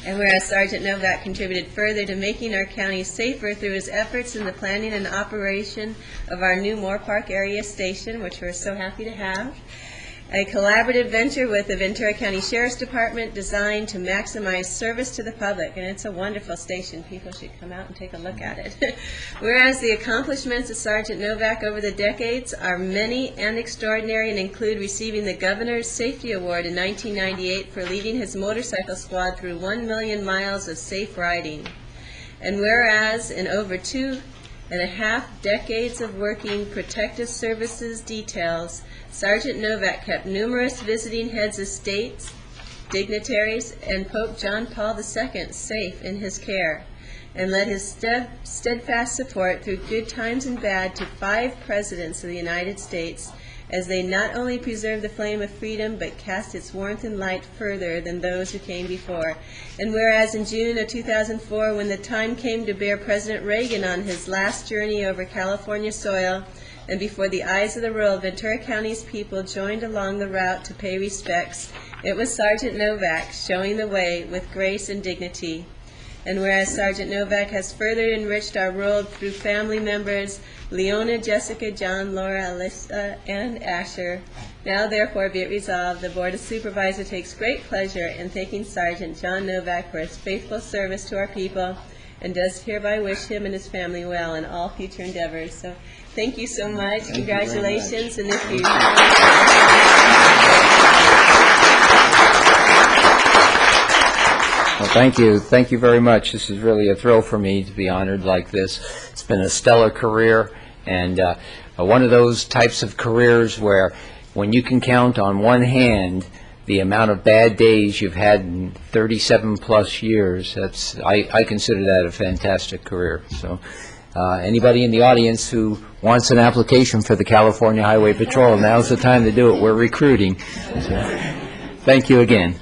And whereas Sergeant Novak contributed further to making our county safer through his efforts in the planning and operation of our new Moore Park area station, which we're so happy to have, a collaborative venture with the Ventura County Sheriff's Department designed to maximize service to the public. And it's a wonderful station. People should come out and take a look at it. Whereas the accomplishments of Sergeant Novak over the decades are many and extraordinary and include receiving the Governor's Safety Award in 1998 for leading his motorcycle squad through 1 million miles of safe riding. And whereas in over 2.5 decades of working protective services details, Sergeant Novak kept numerous visiting heads of states, dignitaries, and Pope John Paul II safe in his care, and led his steadfast support through good times and bad to 5 presidents of the United States, as they not only preserved the flame of freedom, but cast its warmth and light further than those who came before. And whereas in June of 2004, when the time came to bear President Reagan on his last journey over California soil, and before the eyes of the world, Ventura County's people joined along the route to pay respects, it was Sergeant Novak showing the way with grace and dignity. And whereas Sergeant Novak has further enriched our world through family members Leona, Jessica, John, Laura, Alyssa, and Asher, now therefore be it resolved, the Board of Supervisors takes great pleasure in thanking Sergeant John Novak for his faithful service to our people, and does hereby wish him and his family well in all future endeavors. So thank you so much. Congratulations. And if you Well, thank you. Thank you very much. This is really a thrill for me to be honored like this. It's been a stellar career, and one of those types of careers where when you can count on one hand the amount of bad days you've had in 37-plus years, I consider that a fantastic career. So anybody in the audience who wants an application for the California Highway Patrol, now's the time to do it. We're recruiting. So, thank you again.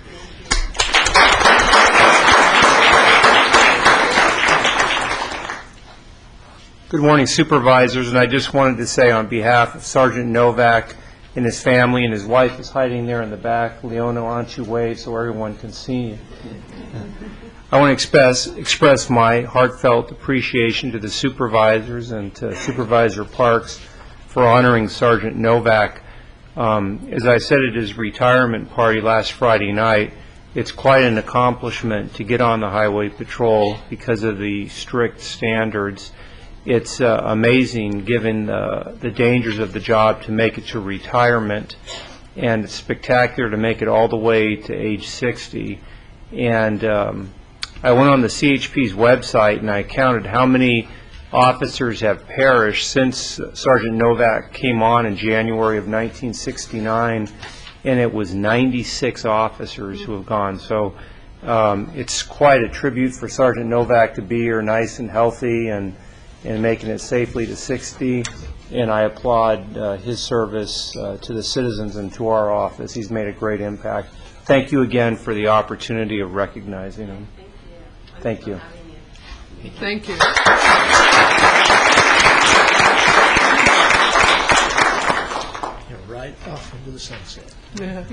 Good morning, Supervisors, and I just wanted to say on behalf of Sergeant Novak and his family, and his wife is hiding there in the back. Leona, why don't you wave so everyone can see you? I want to express my heartfelt appreciation to the supervisors and to Supervisor Parks for honoring Sergeant Novak. As I said at his retirement party last Friday night, it's quite an accomplishment to get on the highway patrol because of the strict standards. It's amazing, given the dangers of the job, to make it to retirement, and it's spectacular to make it all the way to age 60. And I went on the CHP's website and I counted how many officers have perished since Sergeant Novak came on in January of 1969, and it was 96 officers who have gone. So it's quite a tribute for Sergeant Novak to be here nice and healthy and making it safely to 60, and I applaud his service to the citizens and to our office. He's made a great impact. Thank you again for the opportunity of recognizing him. Thank you. Thank you. You're right off into the sunset. Yeah.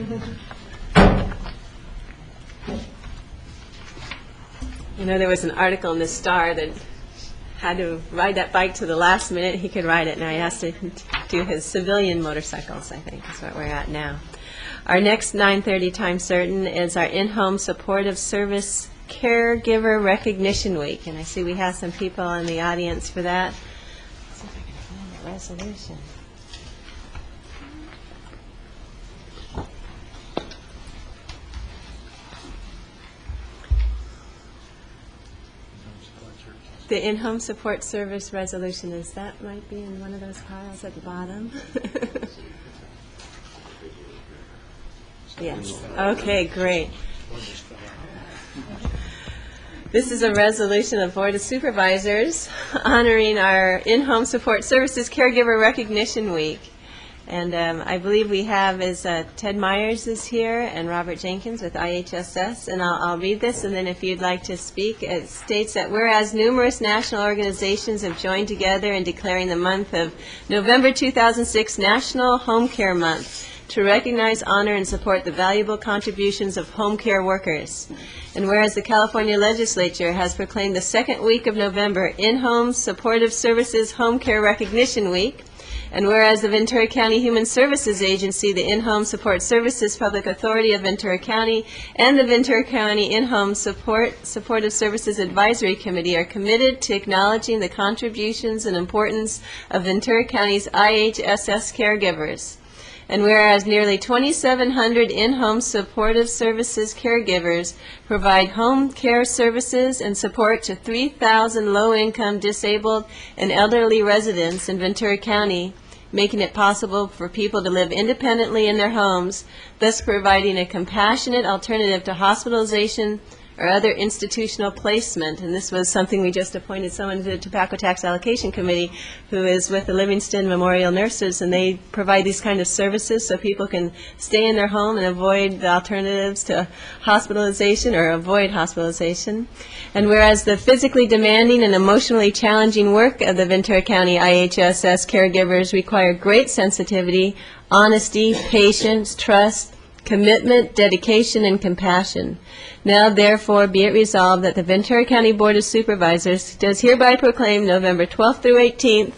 You know, there was an article in the Star that had to ride that bike to the last minute. He could ride it. Now he has to do his civilian motorcycles, I think, is what we're at now. Our next 9:30 time certain is our in-home supportive service caregiver recognition week. And I see we have some people in the audience for that. Let's see if I can find that resolution. The in-home support service resolution, is that might be in one of those piles at the bottom? Yes. Okay, great. This is a resolution of Board of Supervisors honoring our in-home support services caregiver recognition week. And I believe we have Ted Myers is here and Robert Jenkins with IHSS. And I'll read this, and then if you'd like to speak, it states that whereas numerous national organizations have joined together in declaring the month of November 2006 National Home Care Month to recognize, honor, and support the valuable contributions of home care workers. And whereas the California Legislature has proclaimed the second week of November In-Home Supportive Services Home Care Recognition Week, and whereas the Ventura County Human Services Agency, the In-Home Support Services Public Authority of Ventura County, and the Ventura County In-Home Supportive Services Advisory Committee are committed to acknowledging the contributions and importance of Ventura County's IHSS caregivers. And whereas nearly 2,700 in-home supportive services caregivers provide home care services and support to 3,000 low-income, disabled, and elderly residents in Ventura County, making it possible for people to live independently in their homes, thus providing a compassionate alternative to hospitalization or other institutional placement. And this was something we just appointed someone to the Tobacco Tax Allocation Committee who is with the Livingston Memorial Nurses, and they provide these kind of services so people can stay in their home and avoid the alternatives to hospitalization or avoid hospitalization. And whereas the physically demanding and emotionally challenging work of the Ventura County IHSS caregivers require great sensitivity, honesty, patience, trust, commitment, dedication, and compassion. Now, therefore, be it resolved that the Ventura County Board of Supervisors does hereby proclaim November 12th through 18th,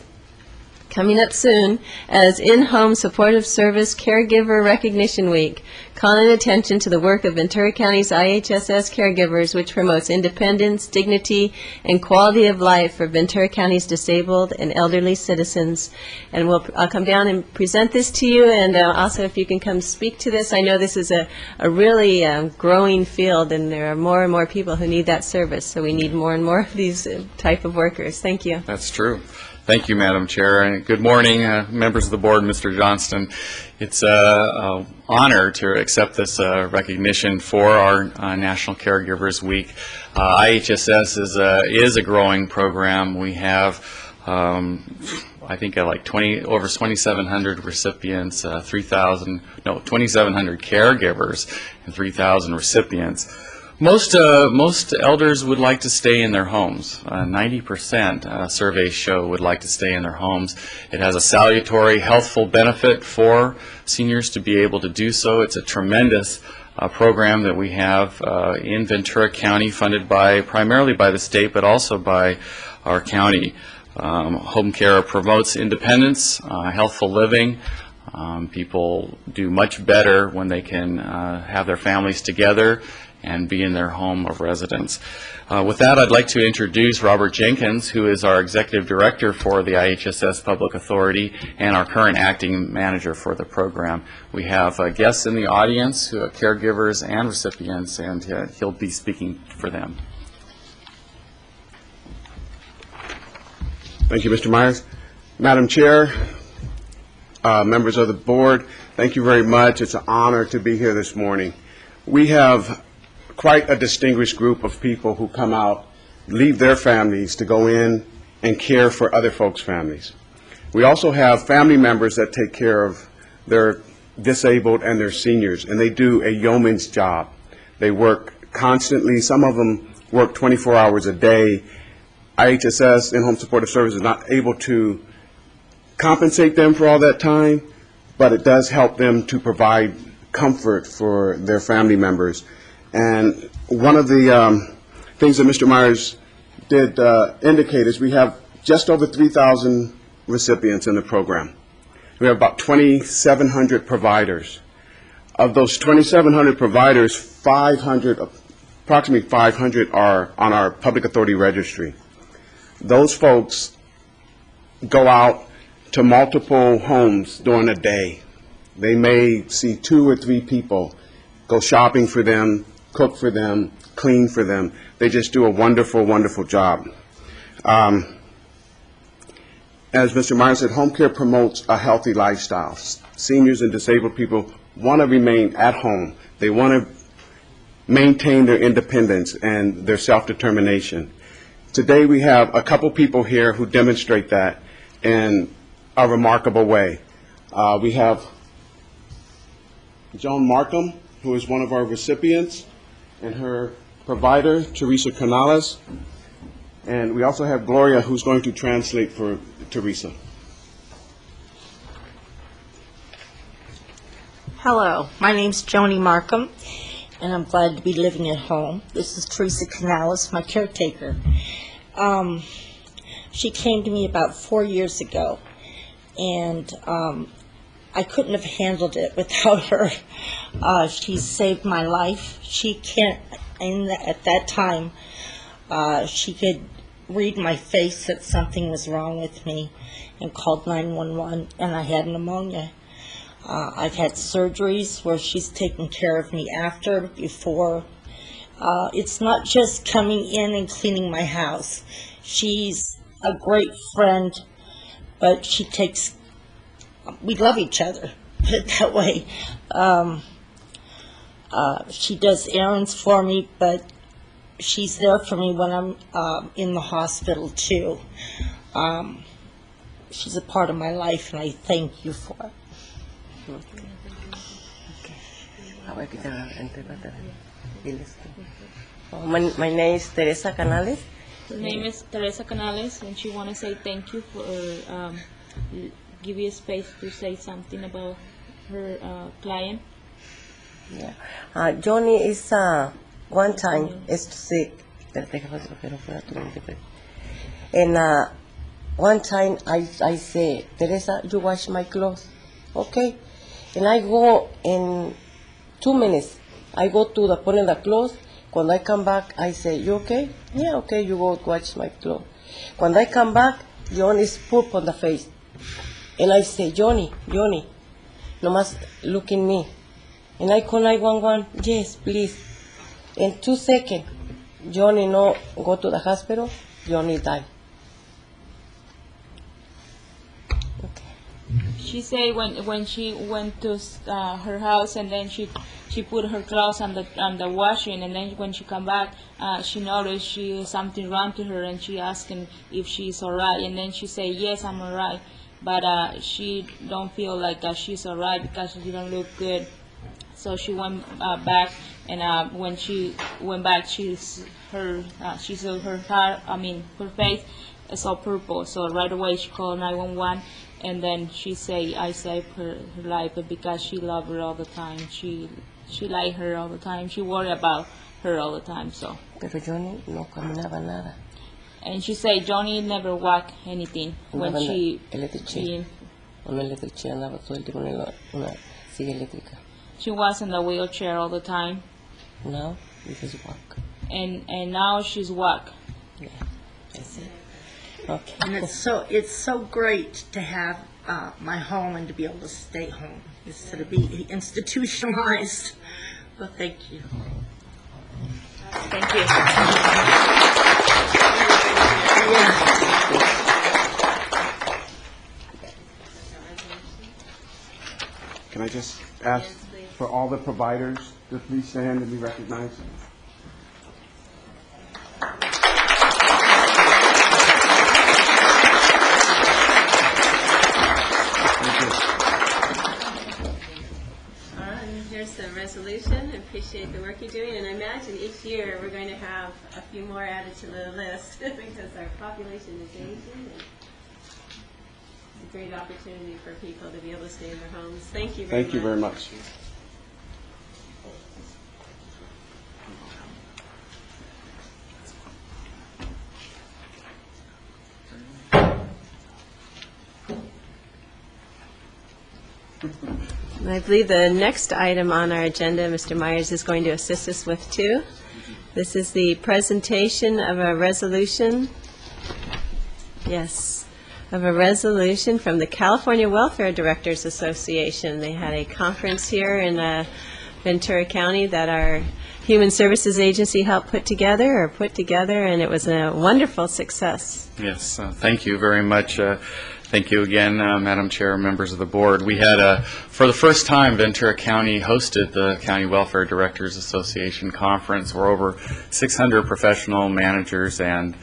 coming up soon, as In-Home Supportive Service Caregiver Recognition Week, calling attention to the work of Ventura County's IHSS caregivers, which promotes independence, dignity, and quality of life for Ventura County's disabled and elderly citizens. And I'll come down and present this to you, and also if you can come speak to this. I know this is a really growing field, and there are more and more people who need that service, so we need more and more of these type of workers. Thank you. That's true. Thank you, Madam Chair, and good morning, members of the board, Mr. Johnston. It's an honor to accept this recognition for our National Caregivers Week. IHSS is a growing program. We have, I think, like over 2,700 recipients, 2,700 caregivers, and 3,000 recipients. Most elders would like to stay in their homes. 90% surveys show would like to stay in their homes. It has a salutary, healthful benefit for seniors to be able to do so. It's a tremendous program that we have in Ventura County, funded primarily by the state, but also by our county. Home care promotes independence, healthful living. People do much better when they can have their families together and be in their home of residence. With that, I'd like to introduce Robert Jenkins, who is our Executive Director for the IHSS Public Authority and our current Acting Manager for the program. We have guests in the audience, caregivers and recipients, and he'll be speaking for them. Thank you, Mr. Myers. Madam Chair, members of the board, thank you very much. It's an honor to be here this morning. We have quite a distinguished group of people who come out, leave their families to go in and care for other folks' families. We also have family members that take care of their disabled and their seniors, and they do a yeoman's job. They work constantly. Some of them work 24 hours a day. IHSS, In-Home Supportive Services, is not able to compensate them for all that time, but it does help them to provide comfort for their family members. And one of the things that Mr. Myers did indicate is we have just over 3,000 recipients in the program. We have about 2,700 providers. Of those 2,700 providers, approximately 500 are on our public authority registry. Those folks go out to multiple homes during a day. They may see 2 or 3 people, go shopping for them, cook for them, clean for them. They just do a wonderful, wonderful job. As Mr. Myers said, home care promotes a healthy lifestyle. Seniors and disabled people want to remain at home. They want to maintain their independence and their self-determination. Today we have a couple people here who demonstrate that in a remarkable way. We have Joan Markham, who is one of our recipients, and her provider, Teresa Canales. And we also have Gloria, who's going to translate for Teresa. Hello, my name's Joni Markham, and I'm glad to be living at home. This is Teresa Canales, my caretaker. She came to me about 4 years ago, and I couldn't have handled it without her. She saved my life. She can't, at that time, she could read my face that something was wrong with me and called 911, and I had pneumonia. I've had surgeries where she's taken care of me after, before. It's not just coming in and cleaning my house. She's a great friend, but she takes, we love each other, put it that way. She does errands for me, but she's there for me when I'm in the hospital too. She's a part of my life, and I thank you for it. My name is Teresa Canales. Her name is Teresa Canales, and she want to say thank you for give you space to say something about her client. Yeah. Johnny is one time is sick, and one time I say, Teresa, you wash my clothes, okay? And I go in 2 minutes. I go to put in the clothes. When I come back, I say, you okay? Yeah, okay, you go wash my clothes. When I come back, Johnny is poop on the face. And I say, Johnny, no más look in me. And I call 911, yes, please. In 2 seconds, Johnny no go to the hospital, Johnny die. She say when she went to her house, and then she put her clothes on the washing, and then when she come back, she noticed something wrong to her, and she asked him if she's alright, and then she say, yes, I'm alright, but she don't feel like she's alright because she don't look good. So she went back, and when she went back, she saw her face is all purple. So right away she called 911, and then she say I saved her life because she loved her all the time. She she liked her all the time. She worried about her all the time. So. Pero Johnny no caminaba nada. And she said Johnny never walked anything when she. She was in the wheelchair all the time. Now you just walk. And now she's walk. Yeah, that's it. Okay. And it's so great to have my home and to be able to stay home instead of be institutionalized. Well, thank you. Thank you. Can I just ask for all the providers to please stand and be recognized? Here's the resolution. I appreciate the work you're doing, and I imagine each year we're going to have a few more added to the list because our population is aging. And it's a great opportunity for people to be able to stay in their homes. Thank you very much. Thank you very much. And I believe the next item on our agenda, Mr. Myers is going to assist us with too. This is the presentation of a resolution. Yes, of a resolution from the California Welfare Directors Association. They had a conference here in Ventura County that our Human Services Agency helped put together, and it was a wonderful success. Yes, thank you very much. Thank you again, Madam Chair, members of the board. We had, for the first time, Ventura County hosted the County Welfare Directors Association Conference, where over 600 professional managers and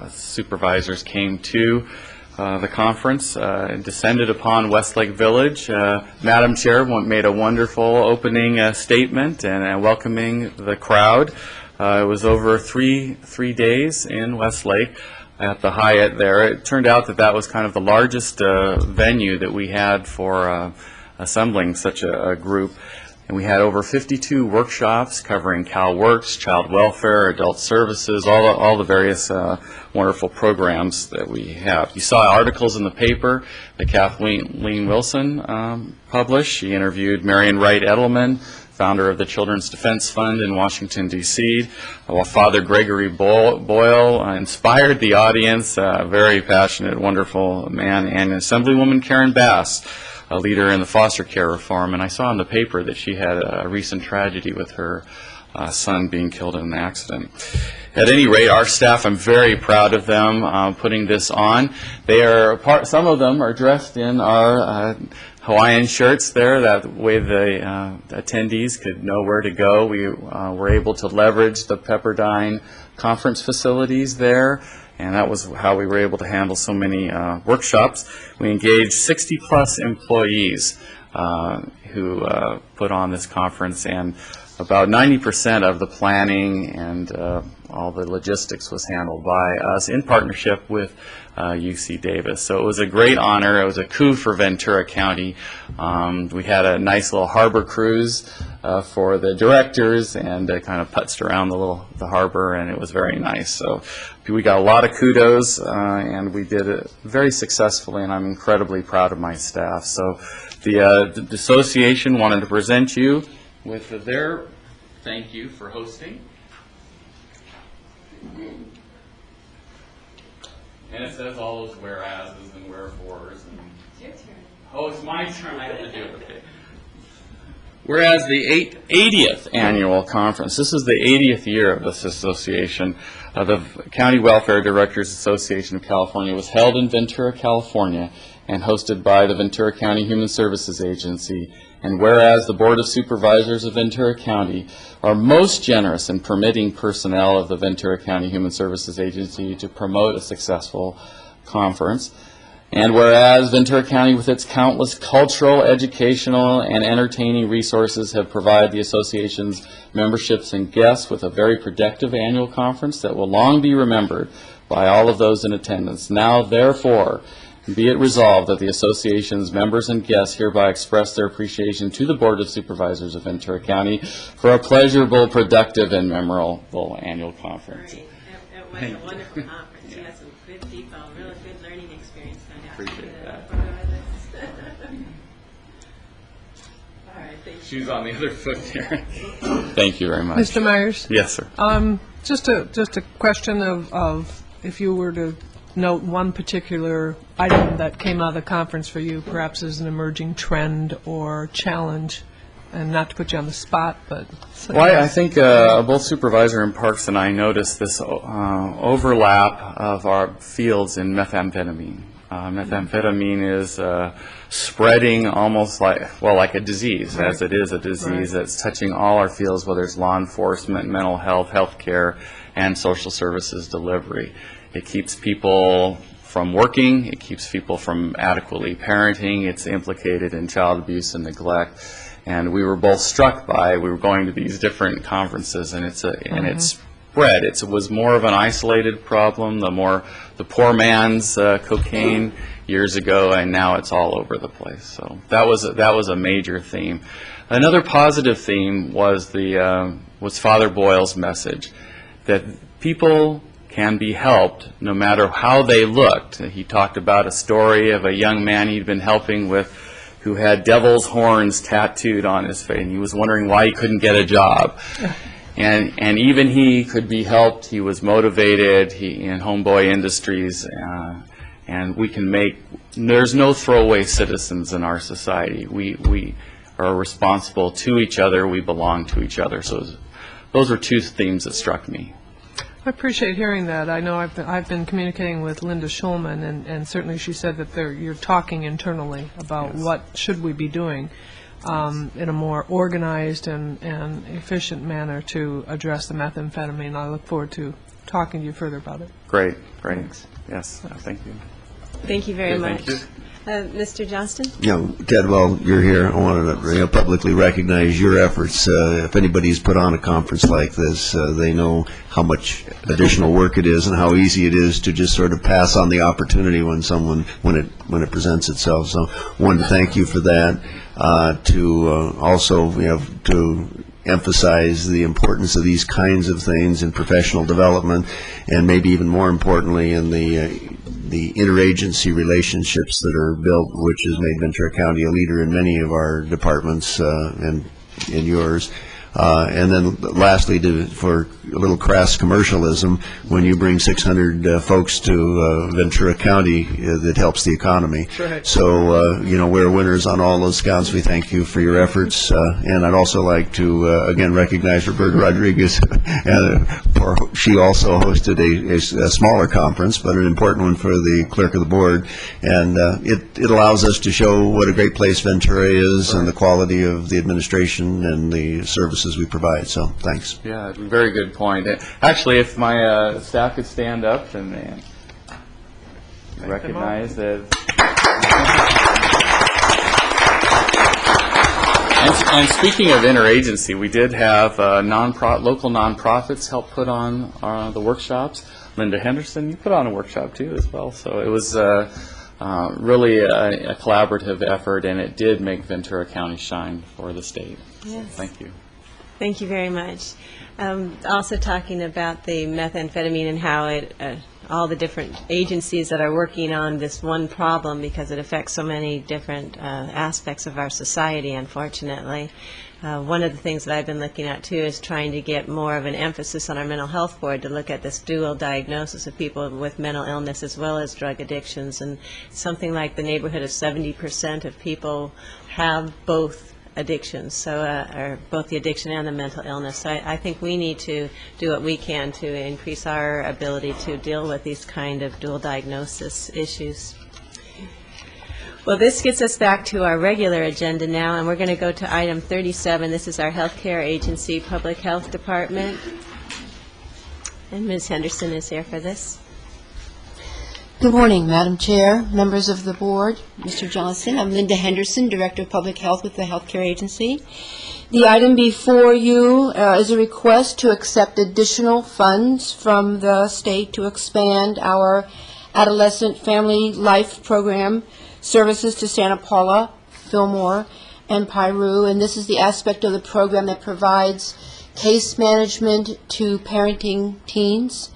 supervisors came to the conference. It descended upon Westlake Village. Madam Chair made a wonderful opening statement and welcoming the crowd. It was over three days in Westlake at the Hyatt there. It turned out that was kind of the largest venue that we had for assembling such a group. And we had over 52 workshops covering CalWorks, child welfare, adult services, all the various wonderful programs that we have. You saw articles in the paper that Kathleen Wilson published. She interviewed Marion Wright Edelman, founder of the Children's Defense Fund in Washington, D.C., while Father Gregory Boyle inspired the audience, a very passionate, wonderful man, and Assemblywoman Karen Bass, a leader in the foster care reform. And I saw in the paper that she had a recent tragedy with her son being killed in an accident. At any rate, our staff, I'm very proud of them putting this on. They are some of them are dressed in our Hawaiian shirts there. That way the attendees could know where to go. We were able to leverage the Pepperdine conference facilities there, and that was how we were able to handle so many workshops. We engaged 60-plus employees who put on this conference, and about 90% of the planning and all the logistics was handled by us in partnership with UC Davis. So it was a great honor. It was a coup for Ventura County. We had a nice little harbor cruise for the directors, and kind of putzed around the harbor, and it was very nice. So we got a lot of kudos, and we did it very successfully, and I'm incredibly proud of my staff. So the association wanted to present you with their thank you for hosting. And it says all those whereases and wherefores. And it's your turn. Oh, it's my turn. I have to do it. Okay. Whereas the 80th annual conference, this is the 80th year of this association, the County Welfare Directors Association of California, was held in Ventura, California, and hosted by the Ventura County Human Services Agency. And whereas the Board of Supervisors of Ventura County are most generous in permitting personnel of the Ventura County Human Services Agency to promote a successful conference, and whereas Ventura County, with its countless cultural, educational, and entertaining resources, have provided the association's memberships and guests with a very productive annual conference that will long be remembered by all of those in attendance. Now, therefore, Be it resolved that the association's members and guests hereby express their appreciation to the Board of Supervisors of Ventura County for a pleasurable, productive, and memorable annual conference. Great. It was a wonderful conference. You had some good people, really good learning experience. Appreciate that. All right, thank you. Shoes on the other foot here. Thank you very much. Mr. Myers? Yes, sir. Just a question of if you were to note one particular item that came out of the conference for you, perhaps as an emerging trend or challenge, and not to put you on the spot, but... Well, I think both Supervisor in Parks and I noticed this overlap of our fields in methamphetamine. Methamphetamine is spreading almost like a disease, as it is a disease that's touching all our fields, whether it's law enforcement, mental health, healthcare, and social services delivery. It keeps people from working, it keeps people from adequately parenting, it's implicated in child abuse and neglect. And we were both struck by, we were going to these different conferences, and it's spread. It was more of an isolated problem, the poor man's cocaine years ago, and now it's all over the place. So that was a major theme. Another positive theme was Father Boyle's message that people can be helped no matter how they looked. He talked about a story of a young man he'd been helping who had devil's horns tattooed on his face, and he was wondering why he couldn't get a job. And even he could be helped. He was motivated in Homeboy Industries, and there's no throwaway citizens in our society. We are responsible to each other. We belong to each other. So those are two themes that struck me. I appreciate hearing that. I know I've been communicating with Linda Schulman, and certainly she said that you're talking internally about what should we be doing in a more organized and efficient manner to address the methamphetamine. I look forward to talking to you further about it. Great. Yes, thank you. Thank you very much. Thank you. Mr. Johnston? Ted, while you're here, I wanted to publicly recognize your efforts. If anybody's put on a conference like this, they know how much additional work it is and how easy it is to just sort of pass on the opportunity when it presents itself. So I wanted to thank you for that. To emphasize the importance of these kinds of things in professional development, and maybe even more importantly in the interagency relationships that are built, which has made Ventura County a leader in many of our departments and in yours. And then lastly, for a little crass commercialism, when you bring 600 folks to Ventura County, that helps the economy. Right. So, we're winners on all those counts. We thank you for your efforts. And I'd also like to, again, recognize Roberta Rodriguez. She also hosted a smaller conference, but an important one for the clerk of the board. And it allows us to show what a great place Ventura is and the quality of the administration and the services we provide. So thanks. Yeah, very good point. Actually, if my staff could stand up and recognize that. And speaking of interagency, we did have local nonprofits help put on the workshops. Linda Henderson, you put on a workshop too as well. So it was really a collaborative effort, and it did make Ventura County shine for the state. Yes. Thank you. Thank you very much. Also talking about the methamphetamine and how all the different agencies that are working on this one problem, because it affects so many different aspects of our society, unfortunately. One of the things that I've been looking at, too, is trying to get more of an emphasis on our mental health board to look at this dual diagnosis of people with mental illness as well as drug addictions. And something like the neighborhood of 70% of people have both addictions, or both the addiction and the mental illness. So I think we need to do what we can to increase our ability to deal with these kind of dual diagnosis issues. Well, this gets us back to our regular agenda now, and we're going to go to item 37. This is our healthcare agency, Public Health Department. And Ms. Henderson is here for this. Good morning, Madam Chair, members of the board, Mr. Johnson. I'm Linda Henderson, Director of Public Health with the Healthcare Agency. The item before you is a request to accept additional funds from the state to expand our Adolescent Family Life Program services to Santa Paula, Fillmore, and Piru, and this is the aspect of the program that provides case management to parenting teens.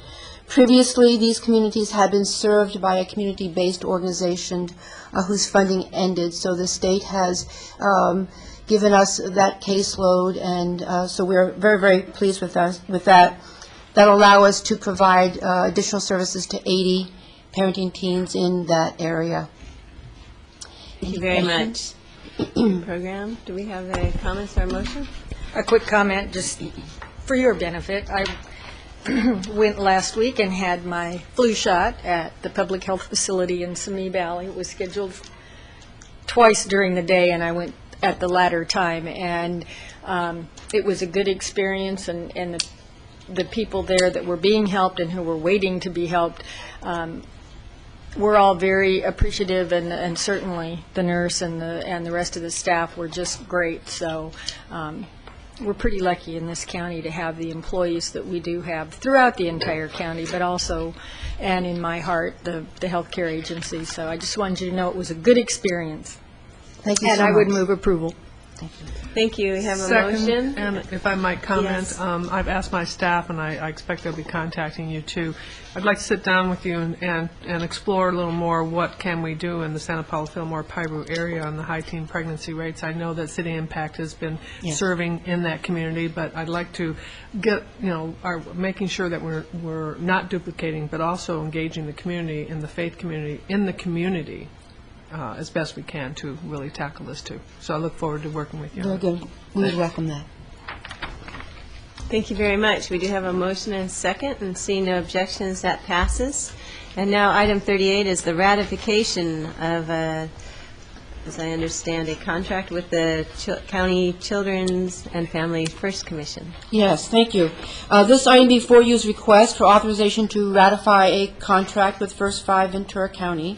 Previously, these communities had been served by a community-based organization whose funding ended, so the state has given us that caseload, and so we're very, very pleased with that. That'll allow us to provide additional services to 80 parenting teens in that area. Thank you very much. Program, do we have a comments or motion? A quick comment, just for your benefit. I went last week and had my flu shot at the public health facility in Simi Valley. It was scheduled twice during the day, and I went at the latter time. And it was a good experience, and the people there that were being helped and who were waiting to be helped, we're all very appreciative, and certainly the nurse and the rest of the staff were just great. So we're pretty lucky in this county to have the employees that we do have throughout the entire county, but also, and in my heart, the healthcare agency. So I just wanted you to know it was a good experience. Thank you and so I would much. move approval. Thank you. We have a Second, motion. and if I might comment, Yes. I've asked my staff, and I expect they'll be contacting you too. I'd like to sit down with you and explore a little more what can we do in the Santa Paula, Fillmore, Piru area on the high teen pregnancy rates. I know that City Impact has been Yes. serving in that community, but I'd like to get, making sure that we're not duplicating, but also engaging the community and the faith community in the community as best we can to really tackle this too. So I look forward to working with you. Very good. We would welcome that. Thank you very much. We do have a motion and a second, and seeing no objections, that passes. And now, item 38 is the ratification of, as I understand, a contract with the County Children's and Family First Commission. Yes, thank you. This item before you is request for authorization to ratify a contract with First Five Ventura County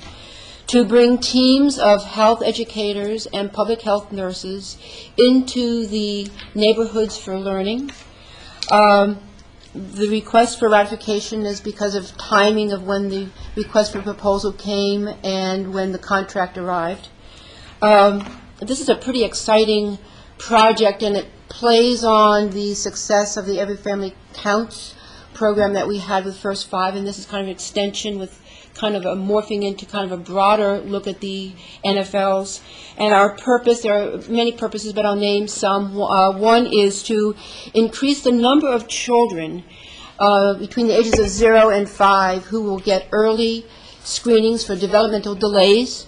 to bring teams of health educators and public health nurses into the neighborhoods for learning. The request for ratification is because of timing of when the request for proposal came and when the contract arrived. This is a pretty exciting project, and it plays on the success of the Every Family Counts program that we had with First Five, and this is kind of an extension with kind of a morphing into kind of a broader look at the NFLs. And our purpose, there are many purposes, but I'll name some. One is to increase the number of children between the ages of 0 and 5 who will get early screenings for developmental delays,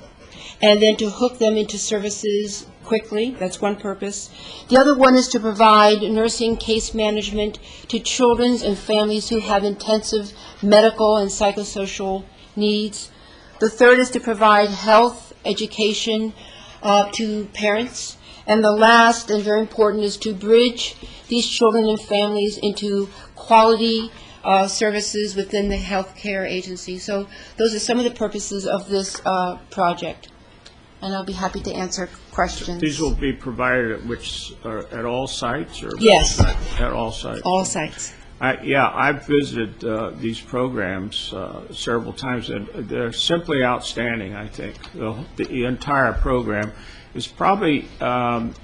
and then to hook them into services quickly. That's one purpose. The other one is to provide nursing case management to children and families who have intensive medical and psychosocial needs. The third is to provide health education to parents. And the last, and very important, is to bridge these children and families into quality services within the healthcare agency. So those are some of the purposes of this project. And I'll be happy to answer questions. These will be provided at all sites? Or Yes. At all sites? All sites. Yeah, I've visited these programs several times, and they're simply outstanding, I think. The entire program is probably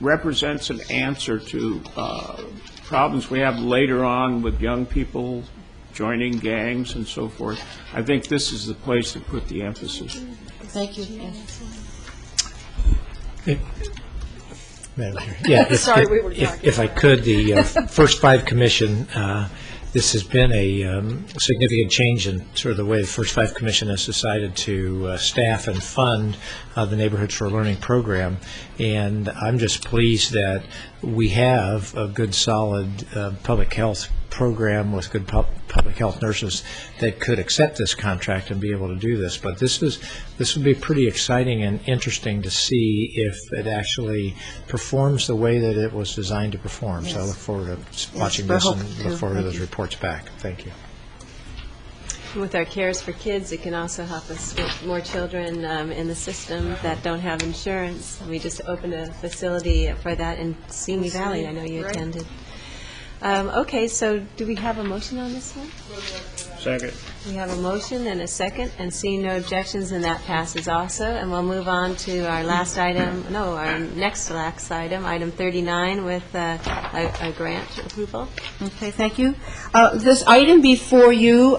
represents an answer to problems we have later on with young people joining gangs and so forth. I think this is the place to put the emphasis. Thank you. Madam Chair. Yeah, Sorry, we were talking. if I could, the First Five Commission, this has been a significant change in sort of the way the First Five Commission has decided to staff and fund the Neighborhoods for Learning program, and I'm just pleased that we have a good, solid public health program with good public health nurses that could accept this contract and be able to do this. But this would be pretty exciting and interesting to see if it actually performs the way that it was designed to perform. Yes. So I look forward to watching this and look forward to those reports back. Thank you. With our Cares for Kids, it can also help us with more children in the system that don't have insurance. We just opened a facility for that in Simi Valley. I know you attended. Okay, so do we have a motion on this one? Second. We have a motion and a second, and seeing no objections, and that passes also. And we'll move on to our last item, no, our next to last item, item 39, with a grant approval. Okay, thank you. This item before you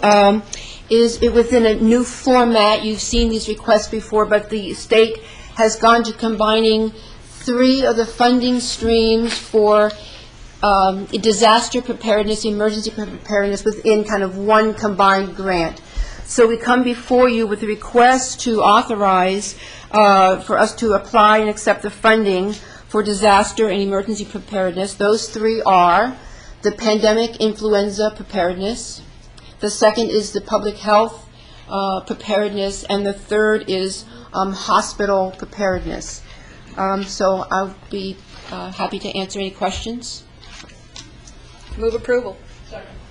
is within a new format. You've seen these requests before, but the state has gone to combining 3 of the funding streams for disaster preparedness, emergency preparedness within kind of one combined grant. So we come before you with a request to authorize for us to apply and accept the funding for disaster and emergency preparedness. Those 3 are the pandemic influenza preparedness, the second is the public health preparedness, and the third is hospital preparedness. So I'll be happy to answer any questions. Move approval.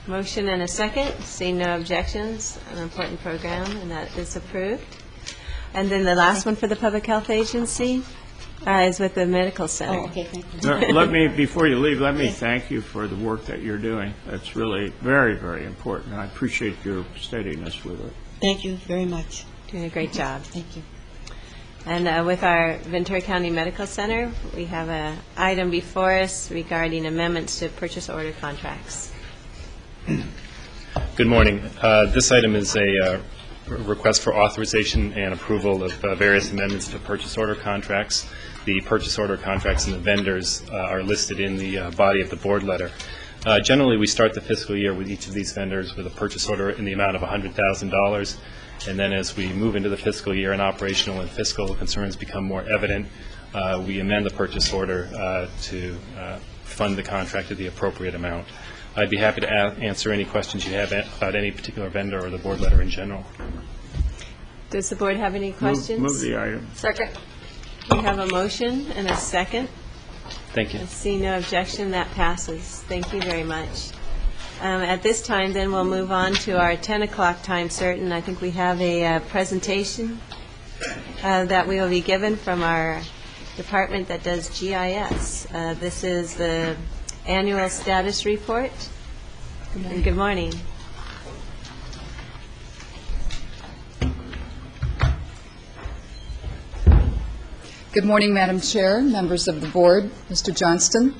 Motion and a second, seeing no objections, an important program, and that is approved. And then the last one for the Public Health Agency is with the Medical Center. Oh, okay, thank you. Let me, before you leave, let me thank you for the work that you're doing. It's really very, very important. I appreciate your steadiness with it. Thank you very much. Doing a great job. Thank you. And with our Ventura County Medical Center, we have an item before us regarding amendments to purchase order contracts. Good morning. This item is a request for authorization and approval of various amendments to purchase order contracts. The purchase order contracts and the vendors are listed in the body of the board letter. Generally, we start the fiscal year with each of these vendors with a purchase order in the amount of $100,000. And then as we move into the fiscal year and operational and fiscal concerns become more evident, we amend the purchase order to fund the contract to the appropriate amount. I'd be happy to answer any questions you have about any particular vendor or the board letter in general. Does the board have any questions? Move the item. Second. We have a motion and a second. Thank you. I see no objection. That passes. Thank you very much. At this time, then, we'll move on to our 10 o'clock time certain. I think we have a presentation that we will be given from our department that does GIS. This is the annual status report. And good morning. Good morning, Madam Chair, members of the board, Mr. Johnston.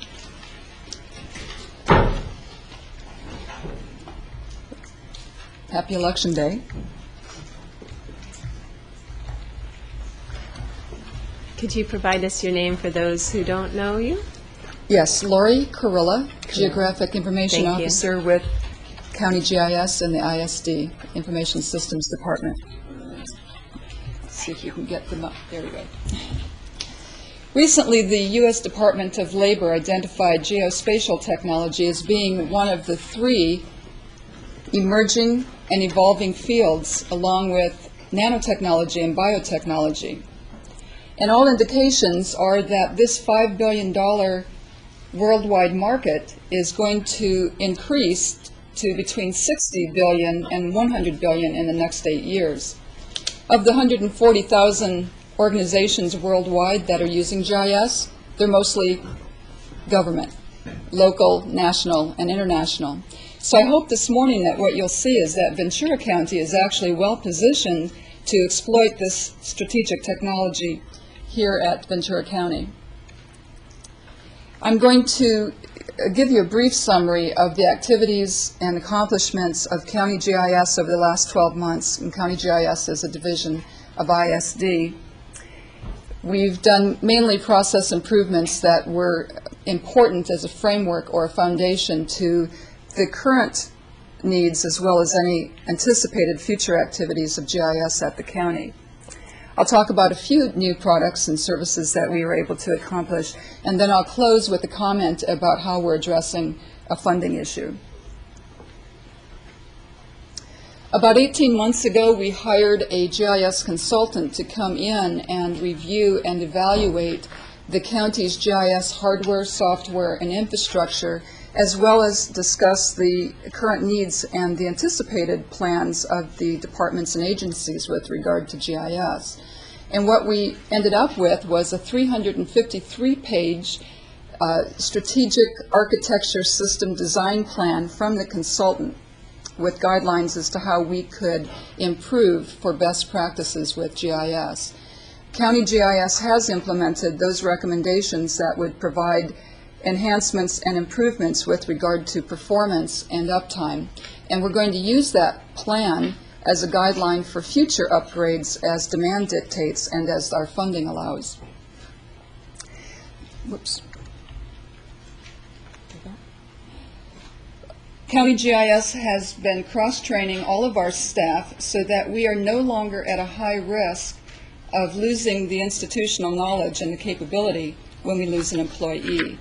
Happy Election Day. Could you provide us your name for those who don't know you? Yes, Lori Carilla, Geographic Information Thank you. Officer with County GIS and the ISD, Information Systems Department. Let's see if you can get them up. There we go. Recently, the U.S. Department of Labor identified geospatial technology as being one of the 3 emerging and evolving fields, along with nanotechnology and biotechnology. And all indications are that this $5 billion worldwide market is going to increase to between $60 billion and $100 billion in the next 8 years. Of the 140,000 organizations worldwide that are using GIS, they're mostly government, local, national, and international. So I hope this morning that what you'll see is that Ventura County is actually well positioned to exploit this strategic technology here at Ventura County. I'm going to give you a brief summary of the activities and accomplishments of County GIS over the last 12 months, and County GIS is a division of ISD. We've done mainly process improvements that were important as a framework or a foundation to the current needs as well as any anticipated future activities of GIS at the county. I'll talk about a few new products and services that we were able to accomplish, and then I'll close with a comment about how we're addressing a funding issue. About 18 months ago, we hired a GIS consultant to come in and review and evaluate the county's GIS hardware, software, and infrastructure, as well as discuss the current needs and the anticipated plans of the departments and agencies with regard to GIS. And what we ended up with was a 353-page strategic architecture system design plan from the consultant. with guidelines as to how we could improve for best practices with GIS. County GIS has implemented those recommendations that would provide enhancements and improvements with regard to performance and uptime. And we're going to use that plan as a guideline for future upgrades as demand dictates and as our funding allows. Whoops. County GIS has been cross-training all of our staff so that we are no longer at a high risk of losing the institutional knowledge and the capability when we lose an employee.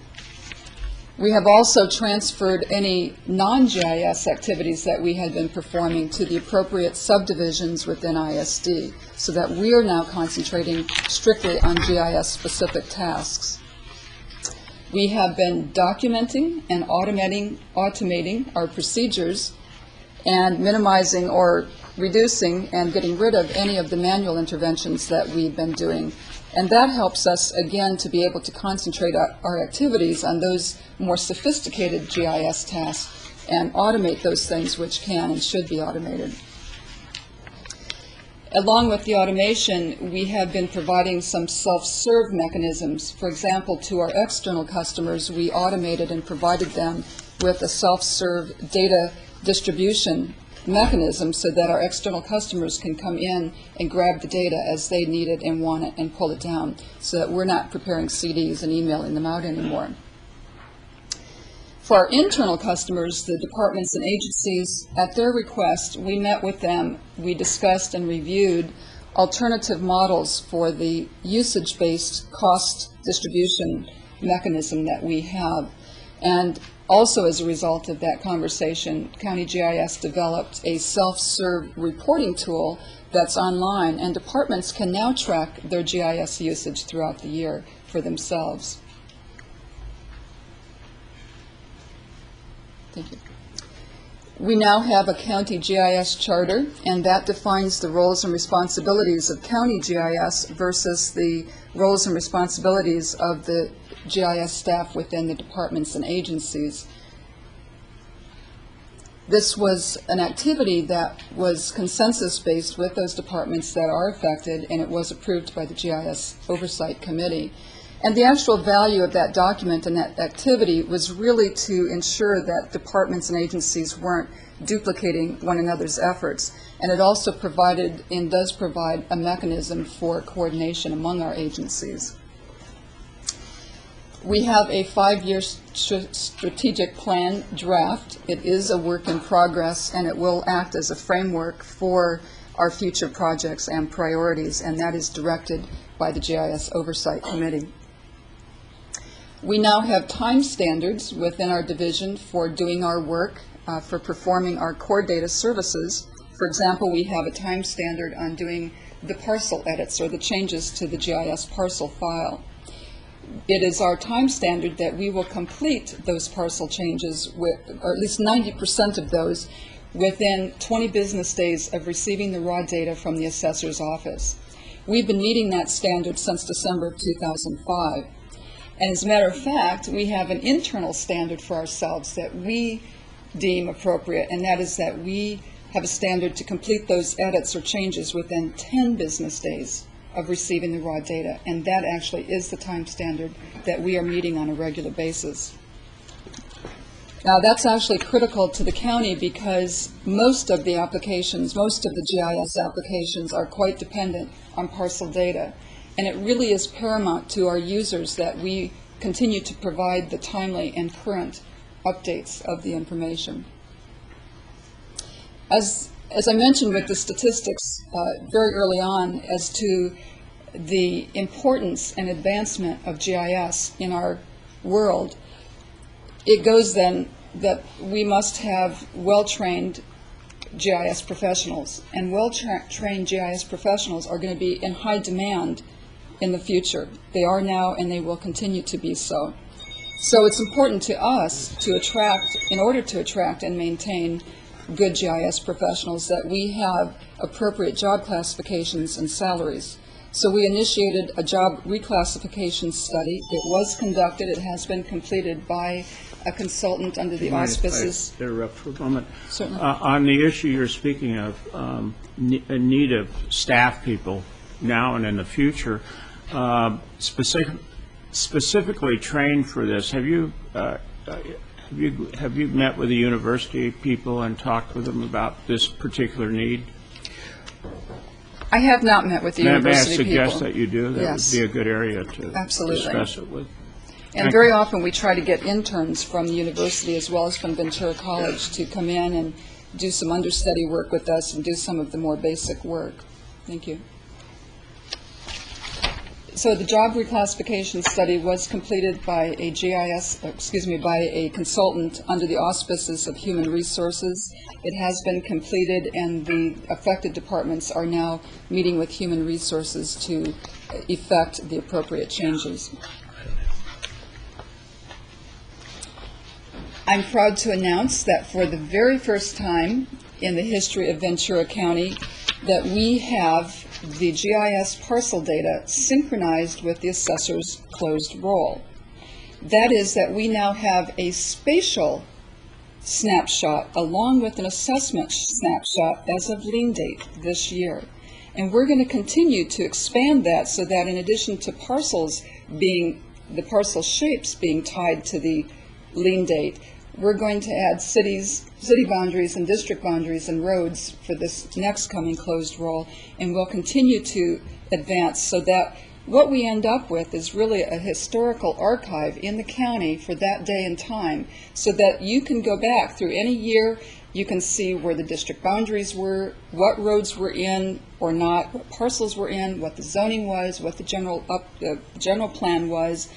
We have also transferred any non-GIS activities that we had been performing to the appropriate subdivisions within ISD so that we are now concentrating strictly on GIS-specific tasks. We have been documenting and automating our procedures and minimizing or reducing and getting rid of any of the manual interventions that we've been doing. And that helps us, again, to be able to concentrate our activities on those more sophisticated GIS tasks and automate those things which can and should be automated. Along with the automation, we have been providing some self-serve mechanisms. For example, to our external customers, we automated and provided them with a self-serve data distribution mechanism so that our external customers can come in and grab the data as they need it and want it and pull it down so that we're not preparing CDs and emailing them out anymore. For our internal customers, the departments and agencies, at their request, we met with them, we discussed and reviewed alternative models for the usage-based cost distribution mechanism that we have. And also as a result of that conversation, County GIS developed a self-serve reporting tool that's online, and departments can now track their GIS usage throughout the year for themselves. Thank you. We now have a county GIS charter, and that defines the roles and responsibilities of county GIS versus the roles and responsibilities of the GIS staff within the departments and agencies. This was an activity that was consensus-based with those departments that are affected, and it was approved by the GIS Oversight Committee. And the actual value of that document and that activity was really to ensure that departments and agencies weren't duplicating one another's efforts. And it also provided and does provide a mechanism for coordination among our agencies. We have a 5-year strategic plan draft. It is a work in progress, and it will act as a framework for our future projects and priorities, and that is directed by the GIS Oversight Committee. We now have time standards within our division for doing our work, for performing our core data services. For example, we have a time standard on doing the parcel edits or the changes to the GIS parcel file. It is our time standard that we will complete those parcel changes, or at least 90% of those, within 20 business days of receiving the raw data from the assessor's office. We've been meeting that standard since December of 2005. And as a matter of fact, we have an internal standard for ourselves that we deem appropriate, and that is that we have a standard to complete those edits or changes within 10 business days of receiving the raw data. And that actually is the time standard that we are meeting on a regular basis. Now, that's actually critical to the county because most of the applications, most of the GIS applications are quite dependent on parcel data. And it really is paramount to our users that we continue to provide the timely and current updates of the information. As I mentioned with the statistics very early on as to the importance and advancement of GIS in our world, it goes then that we must have well-trained GIS professionals, and well-trained GIS professionals are going to be in high demand in the future. They are now, and they will continue to be so. So it's important to us to attract, in order to attract and maintain good GIS professionals, that we have appropriate job classifications and salaries. So we initiated a job reclassification study. It was conducted. It has been completed by a consultant under the auspices. Mind if I interrupt for a moment? Certainly. On the issue you're speaking of, a need of staff people now and in the future, specifically trained for this, have you met with the university people and talked with them about this particular need? I have not met with the university people. May I suggest that you do? That Yes. would be a good area to Absolutely. discuss it with. And very often we try to get interns from the university as well as from Ventura College to come in and do some understudy work with us and do some of the more basic work. Thank you. So the job reclassification study was completed by a by a consultant under the auspices of Human Resources. It has been completed, and the affected departments are now meeting with Human Resources to effect the appropriate changes. I'm proud to announce that for the very first time in the history of Ventura County, that we have the GIS parcel data synchronized with the assessor's closed roll. That is that we now have a spatial snapshot along with an assessment snapshot as of lien date this year. And we're going to continue to expand that so that in addition to parcels being, the parcel shapes being tied to the lien date, we're going to add city boundaries and district boundaries and roads for this next coming closed roll, and we'll continue to advance so that what we end up with is really a historical archive in the county for that day and time, so that you can go back through any year, you can see where the district boundaries were, what roads were in or not, what parcels were in, what the zoning was, what the general plan was,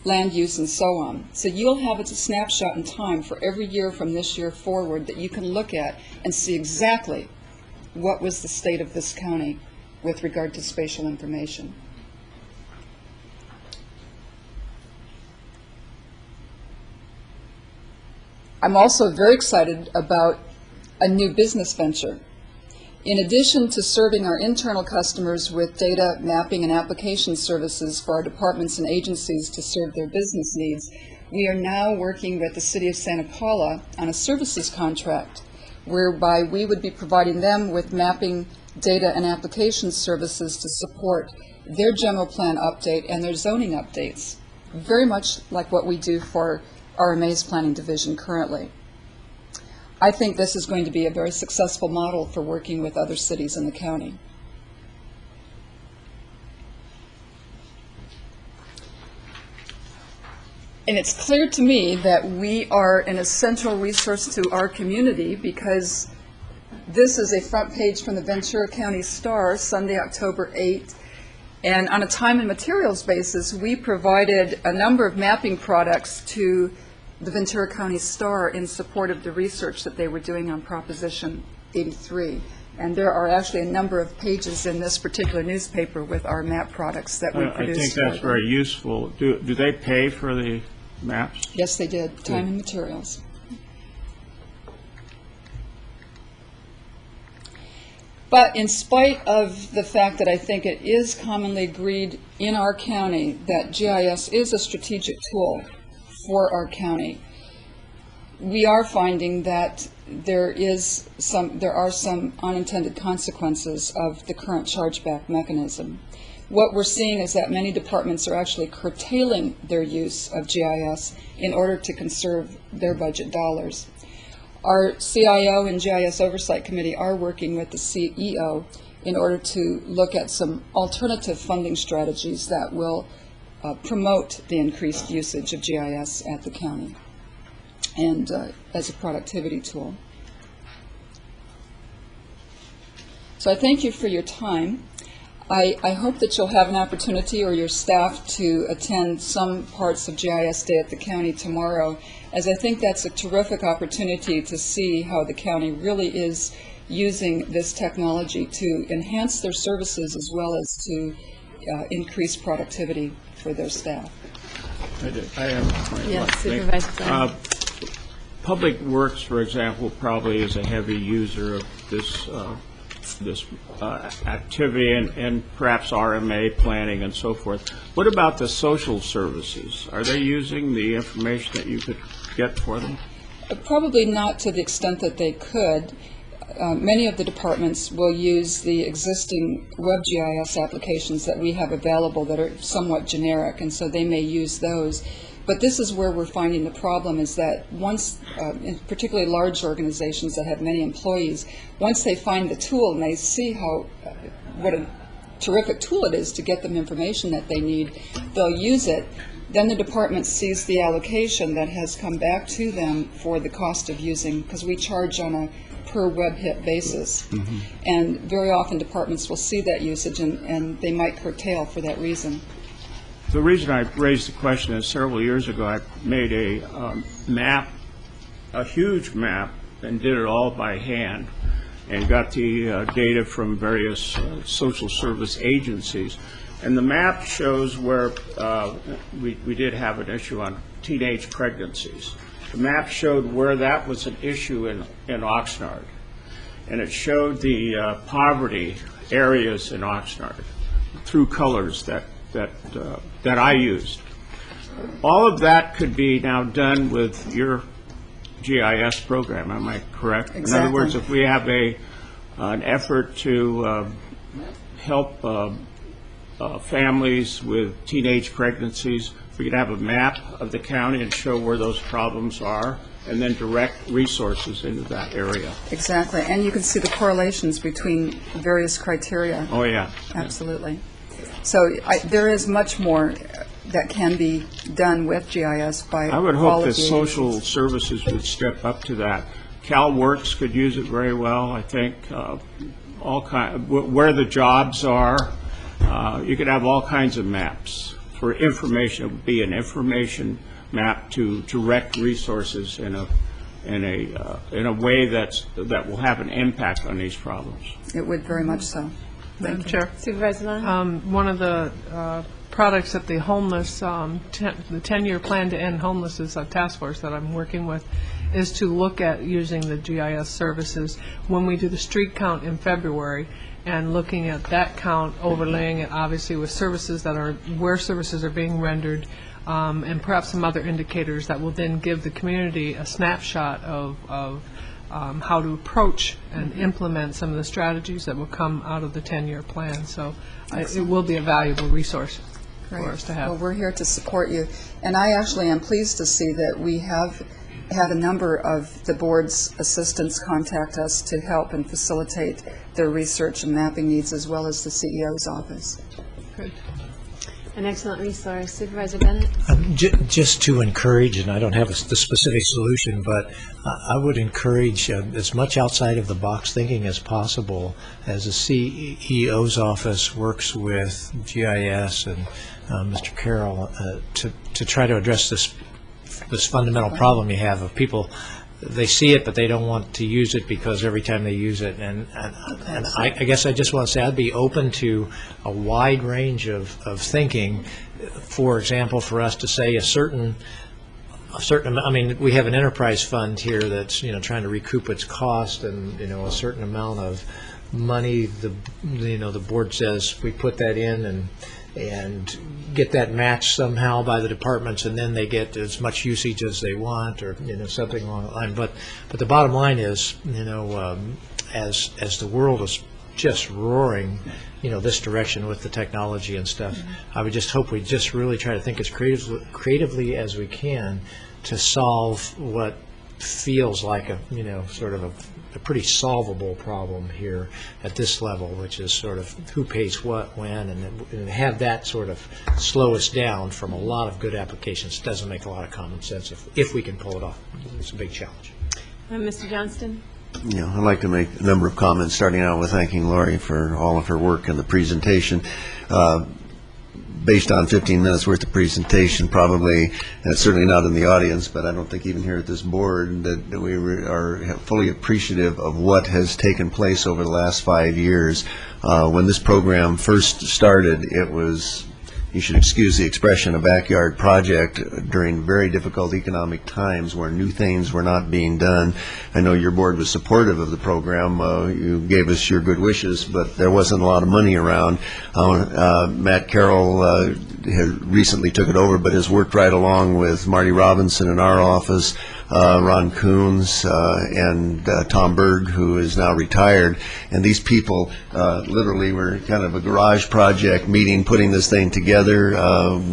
land use, and so on. So you'll have a snapshot in time for every year from this year forward that you can look at and see exactly what was the state of this county with regard to spatial information. I'm also very excited about a new business venture. In addition to serving our internal customers with data mapping and application services for our departments and agencies to serve their business needs, we are now working with the City of Santa Paula on a services contract whereby we would be providing them with mapping data and application services to support their general plan update and their zoning updates, very much like what we do for RMA's planning division currently. I think this is going to be a very successful model for working with other cities in the county. And it's clear to me that we are an essential resource to our community because this is a front page from the Ventura County Star, Sunday, October 8th. And on a time and materials basis, we provided a number of mapping products to the Ventura County Star in support of the research that they were doing on Proposition 83. And there are actually a number of pages in this particular newspaper with our map products that we produced. I think that's very useful. Do they pay for the maps? Yes, they did, time and materials. But in spite of the fact that I think it is commonly agreed in our county that GIS is a strategic tool for our county, we are finding that there are some unintended consequences of the current chargeback mechanism. What we're seeing is that many departments are actually curtailing their use of GIS in order to conserve their budget dollars. Our CIO and GIS Oversight Committee are working with the CEO in order to look at some alternative funding strategies that will promote the increased usage of GIS at the county and as a productivity tool. So I thank you for your time. I hope that you'll have an opportunity or your staff to attend some parts of GIS Day at the county tomorrow, as I think that's a terrific opportunity to see how the county really is using this technology to enhance their services as well as to increase productivity for their staff. I have a point. Yes, Supervisor. Public Works, for example, probably is a heavy user of this this activity and perhaps RMA planning and so forth. What about the social services? Are they using the information that you could get for them? Probably not to the extent that they could. Many of the departments will use the existing WebGIS applications that we have available that are somewhat generic, and so they may use those. But this is where we're finding the problem, is that once, in particularly large organizations that have many employees, once they find the tool and they see what a terrific tool it is to get them information that they need, they'll use it. Then the department sees the allocation that has come back to them for the cost of using, because we charge on a per web hit basis. Mm-hmm. And very often departments will see that usage and they might curtail for that reason. The reason I raised the question is several years ago I made a map, a huge map, and did it all by hand and got the data from various social service agencies. And the map shows where we did have an issue on teenage pregnancies. The map showed where that was an issue in Oxnard. And it showed the poverty areas in Oxnard through colors that I used. All of that could be now done with your GIS program, am I correct? Exactly. In other words, if we have an effort to help families with teenage pregnancies, we could have a map of the county and show where those problems are, and then direct resources into that area. Exactly, and you can see the correlations between various criteria. Oh, yeah. Absolutely. So there is much more that can be done with GIS by I would all hope of that the social agencies. services would step up to that. CalWorks could use it very well, I think. Where the jobs are, you could have all kinds of maps for information. It would be an information map to direct resources in a way that will have an impact on these problems. It would very much so. Madam Chair. Supervisor Lund? One of the products that the homeless, the 10-year plan to end homelessness task force that I'm working with is to look at using the GIS services when we do the street count in February, and looking at that count, overlaying it obviously with services that are, where services are being rendered, and perhaps some other indicators that will then give the community a snapshot of how to approach and implement some of the strategies that will come out of the 10-year plan. So it will be a valuable resource for us to have. Well, we're here to support you. And I actually am pleased to see that we have had a number of the board's assistants contact us to help and facilitate their research and mapping needs, as well as the CEO's office. Good. An excellent resource. Supervisor Bennett? Just to encourage, and I don't have the specific solution, but I would encourage as much outside of the box thinking as possible as the CEO's office works with GIS and Mr. Carroll to try to address this fundamental problem you have of people. They see it, but they don't want to use it because every time they use it, and I guess I just want to say I'd be open to a wide range of thinking. For example, for us to say a certain, I mean, we have an enterprise fund here that's trying to recoup its cost, and a certain amount of money. The board says we put that in and get that matched somehow by the departments, and then they get as much usage as they want, or something along the line. But the bottom line is, as the world is just roaring, this direction with the technology and stuff, I would just hope we just really try to think as creatively as we can to solve what feels like a sort of a pretty solvable problem here at this level, which is sort of who pays what when, and have that sort of slow us down from a lot of good applications. Doesn't make a lot of common sense if we can pull it off. It's a big challenge. Mr. Johnston? I'd like to make a number of comments, starting out with thanking Lori for all of her work in the presentation. Based on 15 minutes worth of presentation, probably, and it's certainly not in the audience, but I don't think even here at this board that we are fully appreciative of what has taken place over the last 5 years. When this program first started, it was you should excuse the expression, a backyard project during very difficult economic times where new things were not being done. I know your board was supportive of the program. You gave us your good wishes, but there wasn't a lot of money around. Matt Carroll recently took it over, but has worked right along with Marty Robinson in our office, Ron Coons, and Tom Berg, who is now retired. And these people literally were kind of a garage project meeting, putting this thing together.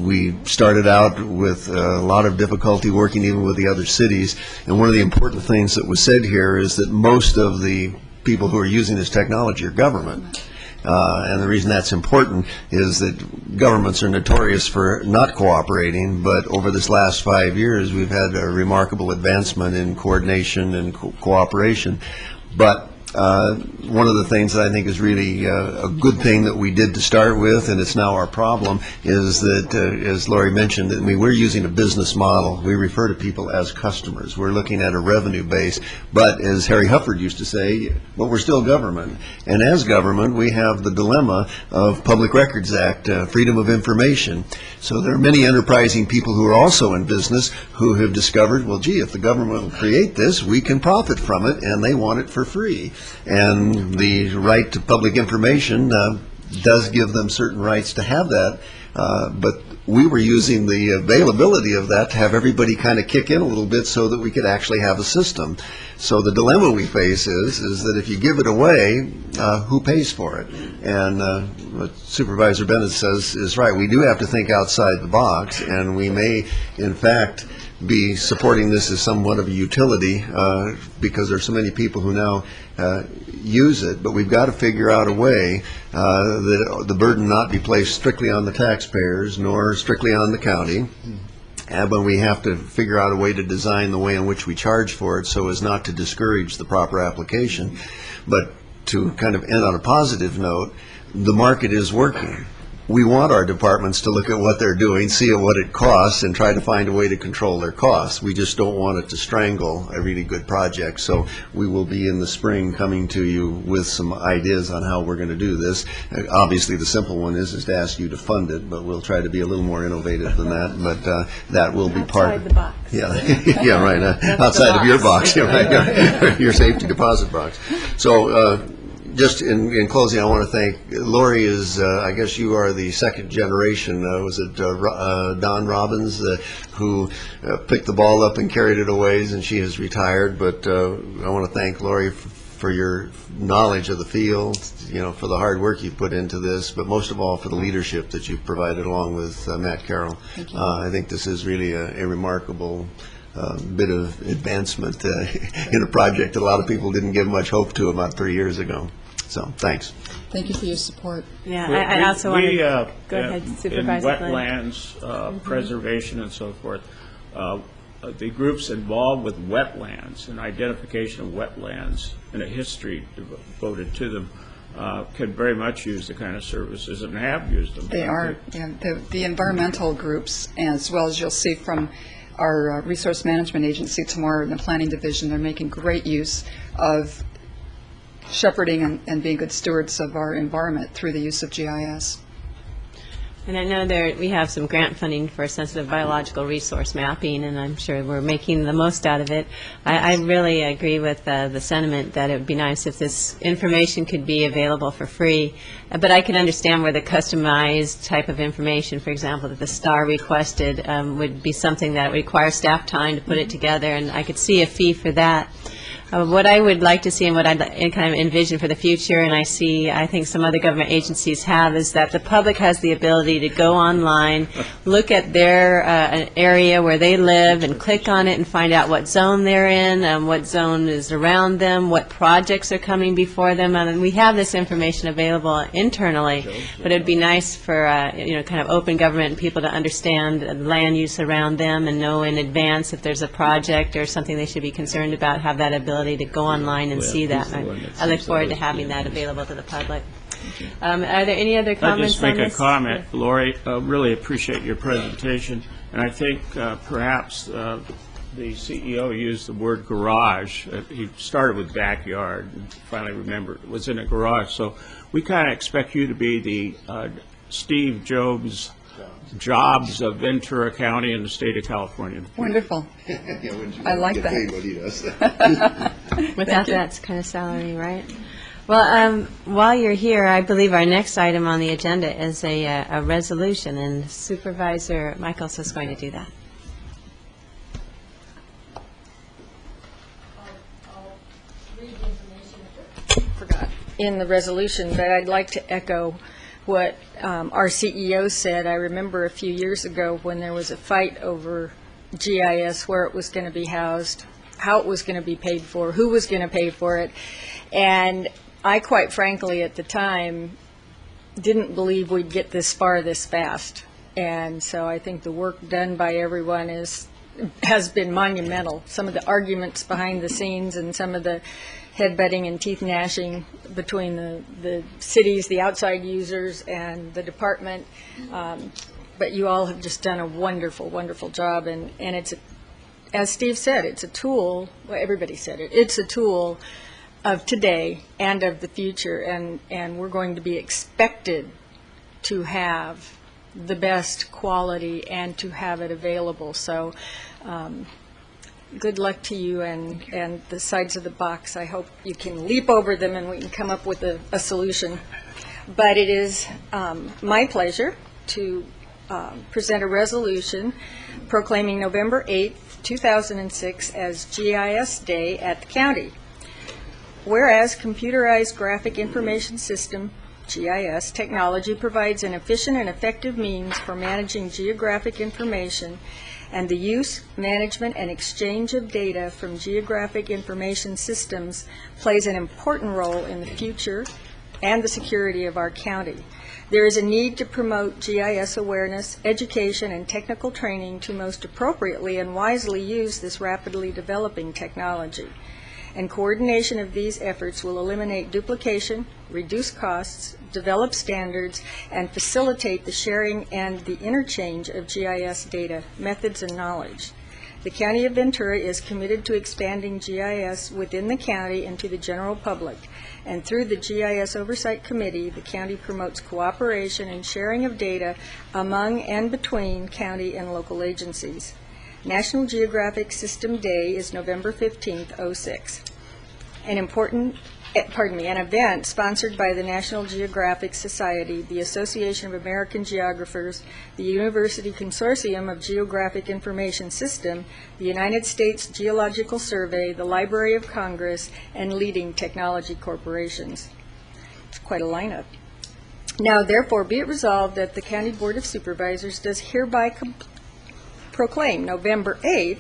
We started out with a lot of difficulty working even with the other cities. And one of the important things that was said here is that most of the people who are using this technology are government. And the reason that's important is that governments are notorious for not cooperating, but over this last 5 years, we've had a remarkable advancement in coordination and cooperation. But one of the things that I think is really a good thing that we did to start with, and it's now our problem, is that, as Lori mentioned, I mean, we're using a business model. We refer to people as customers. We're looking at a revenue base. But as Harry Hufford used to say, but we're still government. And as government, we have the dilemma of Public Records Act, freedom of information. So there are many enterprising people who are also in business who have discovered, well, gee, if the government will create this, we can profit from it, and they want it for free. And the right to public information does give them certain rights to have that, but we were using the availability of that to have everybody kind of kick in a little bit so that we could actually have a system. So the dilemma we face is that if you give it away, who pays for it? And what Supervisor Bennett says is right. We do have to think outside the box, and we may, in fact, be supporting this as somewhat of a utility because there's so many people who now use it, but we've got to figure out a way that the burden not be placed strictly on the taxpayers nor strictly on the county. But we have to figure out a way to design the way in which we charge for it so as not to discourage the proper application. But to kind of end on a positive note, the market is working. We want our departments to look at what they're doing, see what it costs, and try to find a way to control their costs. We just don't want it to strangle a really good project. So we will be in the spring coming to you with some ideas on how we're going to do this. Obviously, the simple one is to ask you to fund it, but we'll try to be a little more innovative than that. But that will be part of the box. Yeah, yeah, right. Outside of your box, right, your safety deposit box. So. Just in closing, I want to thank Lori. I guess you are the second generation. Was it Don Robbins who picked the ball up and carried it away, and she has retired. But I want to thank Lori for your knowledge of the field, for the hard work you put into this, but most of all for the leadership that you've provided along with Matt Carroll. I think this is really a remarkable bit of advancement in a project that a lot of people didn't give much hope to about 3 years ago. So, thanks. Thank you for your support. Yeah, I also want to go ahead, Supervisor In wetlands preservation and so forth, the groups involved with wetlands and identification of wetlands and a history devoted to them can very much use the kind of services and have used them. They are. Yeah, the environmental groups, as well as you'll see from our resource management agency tomorrow in the planning division, they're making great use of shepherding and being good stewards of our environment through the use of GIS. And I know we have some grant funding for sensitive biological resource mapping, and I'm sure we're making the most out of it. I really agree with the sentiment that it would be nice if this information could be available for free. But I can understand where the customized type of information, for example, that the STAR requested, would be something that requires staff time to put it together, and I could see a fee for that. What I would like to see and what I'd kind of envision for the future, and I think some other government agencies have, is that the public has the ability to go online, look at their area where they live and click on it and find out what zone they're in, what zone is around them, what projects are coming before them. And we have this information available internally, but it would be nice for kind of open government and people to understand the land use around them and know in advance if there's a project or something they should be concerned about, have that ability to go online and see that. I look forward to having that available to the public. Are there any other comments on this? I'll just make a comment, Lori. Really appreciate your presentation, and I think perhaps the CEO used the word garage. He started with backyard and finally remembered it was in a garage. So we kind of expect you to be the Steve Jobs jobs of Ventura County and the state of California. Wonderful. I like that. Without that kind of salary, right? Well, while you're here, I believe our next item on the agenda is a resolution, and Supervisor Michaels is going to do that. Forgot in the resolution, but I'd like to echo what our CEO said. I remember a few years ago when there was a fight over GIS, where it was going to be housed, how it was going to be paid for, who was going to pay for it, and I quite frankly at the time didn't believe we'd get this far this fast. And so I think the work done by everyone has been monumental. Some of the arguments behind the scenes and some of the headbutting and teeth gnashing between the cities, the outside users, and the department. But you all have just done a wonderful, wonderful job. And it's, as Steve said, it's a tool. Well, everybody said it. It's a tool of today and of the future. And we're going to be expected to have the best quality and to have it available. So good luck to you and the sides of the box. I hope you can leap over them and we can come up with a solution. But it is my pleasure to present a resolution proclaiming November 8th, 2006 as GIS Day at the county. Whereas computerized graphic information system, GIS, technology provides an efficient and effective means for managing geographic information, and the use, management, and exchange of data from geographic information systems plays an important role in the future and the security of our county. There is a need to promote GIS awareness, education, and technical training to most appropriately and wisely use this rapidly developing technology. And coordination of these efforts will eliminate duplication, reduce costs, develop standards, and facilitate the sharing and the interchange of GIS data, methods, and knowledge. The County of Ventura is committed to expanding GIS within the county and to the general public. And through the GIS Oversight Committee, the county promotes cooperation and sharing of data among and between county and local agencies. National Geographic System Day is November 15th, 06. An event sponsored by the National Geographic Society, the Association of American Geographers, the University Consortium of Geographic Information System, the United States Geological Survey, the Library of Congress, and leading technology corporations. It's quite a lineup. Now, therefore, be it resolved that the County Board of Supervisors does hereby proclaim November 8th,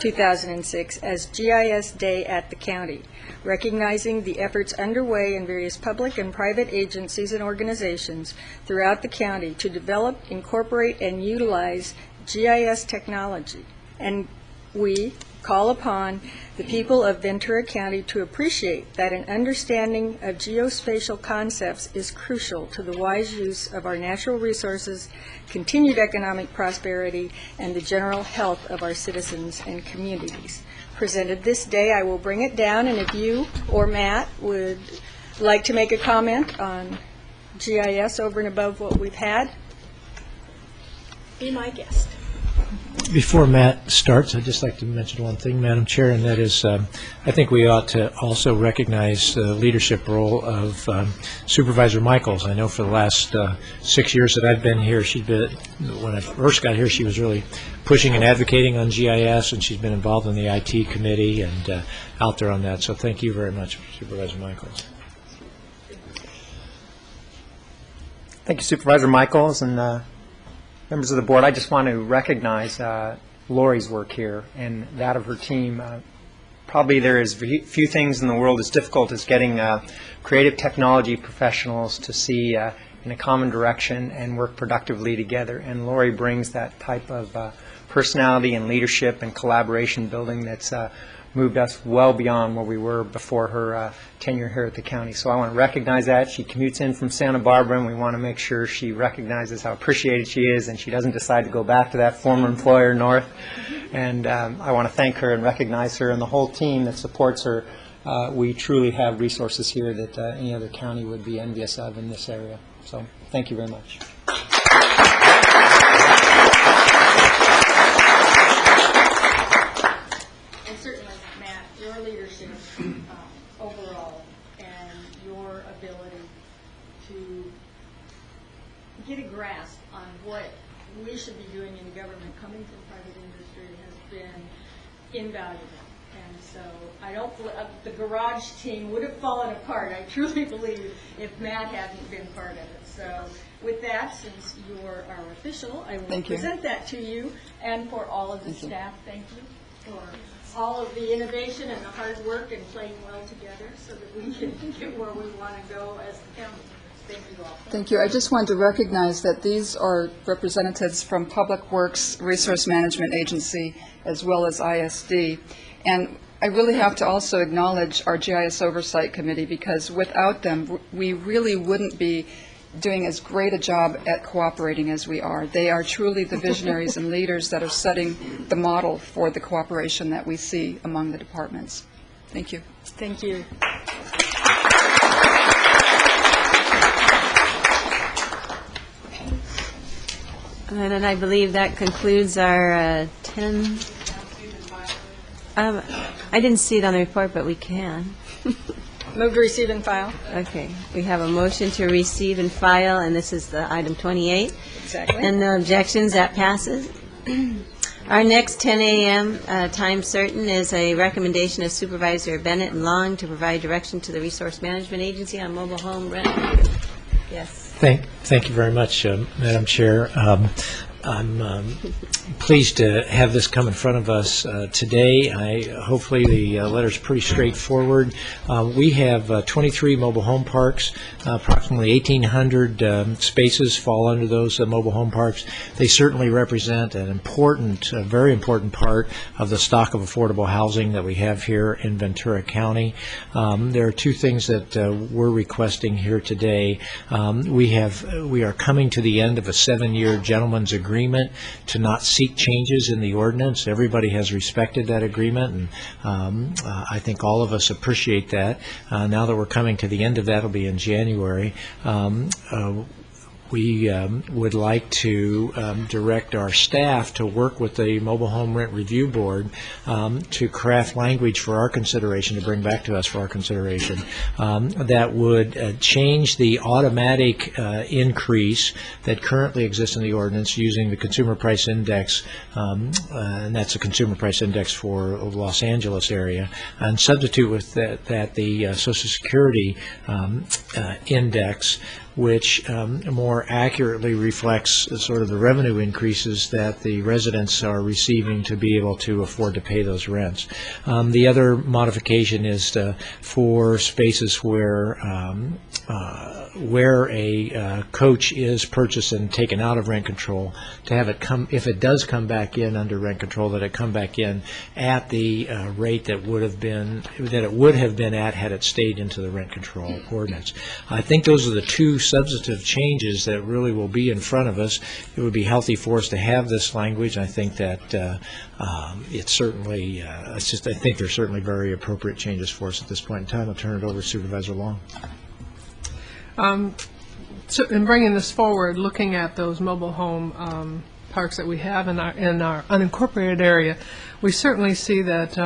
2006 as GIS Day at the county, recognizing the efforts underway in various public and private agencies and organizations throughout the county to develop, incorporate, and utilize GIS technology. And we call upon the people of Ventura County to appreciate that an understanding of geospatial concepts is crucial to the wise use of our natural resources, continued economic prosperity, and the general health of our citizens and communities. Presented this day, I will bring it down, and if you or Matt would like to make a comment on GIS over and above what we've had, be my guest. Before Matt starts, I'd just like to mention one thing, Madam Chair, and that is I think we ought to also recognize the leadership role of Supervisor Michaels. I know for the last 6 years that I've been here, when I first got here, she was really pushing and advocating on GIS, and she's been involved in the IT committee and out there on that. So thank you very much, Supervisor Michaels. Thank you, Supervisor Michaels, and members of the board. I just want to recognize Lori's work here and that of her team. Probably there is few things in the world as difficult as getting creative technology professionals to see in a common direction and work productively together. And Lori brings that type of personality and leadership and collaboration building that's moved us well beyond where we were before her tenure here at the county. So I want to recognize that. She commutes in from Santa Barbara, and we want to make sure she recognizes how appreciated she is and she doesn't decide to go back to that former employer north. And I want to thank her and recognize her and the whole team that supports her. We truly have resources here that any other county would be envious of in this area. So thank you very much. funding from private industry has been invaluable. And so I don't, the garage team would have fallen apart, I truly believe, if Matt hadn't been part of it. So with that, since you're our official, I will Thank you. present that to you. And for all of the staff, thank you for all of the innovation and the hard work and playing well together so that we can get where we want to go as the county. Thank you all. Thank you. I just wanted to recognize that these are representatives from Public Works Resource Management Agency as well as ISD. And I really have to also acknowledge our GIS Oversight Committee, because without them, we really wouldn't be doing as great a job at cooperating as we are. They are truly the visionaries and leaders that are setting the model for the cooperation that we see among the departments. Thank you. Thank you. And then I believe that concludes our 10. I didn't see it on the report, but we can. Move to receive and file. Okay. We have a motion to receive and file, and this is the item 28. Exactly. And no objections, that passes. Our next 10 a.m. Time certain is a recommendation of Supervisor Bennett and Long to provide direction to the Resource Management Agency on mobile home rent. Yes. Thank you very much, Madam Chair. I'm pleased to have this come in front of us today. Hopefully the letter's pretty straightforward. We have 23 mobile home parks. Approximately 1,800 spaces fall under those mobile home parks. They certainly represent an important, very important part of the stock of affordable housing that we have here in Ventura County. There are two things that we're requesting here today. We are coming to the end of a 7-year gentleman's agreement to not seek changes in the ordinance. Everybody has respected that agreement, and I think all of us appreciate that. Now that we're coming to the end of that, it'll be in January. We would like to direct our staff to work with the Mobile Home Rent Review Board to craft language for our consideration, to bring back to us for our consideration, that would change the automatic increase that currently exists in the ordinance using the Consumer Price Index, and that's a Consumer Price Index for the Los Angeles area, and substitute with that the Social Security index, which more accurately reflects sort of the revenue increases that the residents are receiving to be able to afford to pay those rents. The other modification is for spaces where a coach is purchased and taken out of rent control, to have it come, if it does come back in under rent control, that it come back in at the rate that it would have been at had it stayed into the rent control ordinance. I think those are the two substantive changes that really will be in front of us. It would be healthy for us to have this language. I think that it's certainly, I think they're certainly very appropriate changes for us at this point in time. I'll turn it over to Supervisor Long. So in bringing this forward, looking at those mobile home parks that we have in our unincorporated area, we certainly see that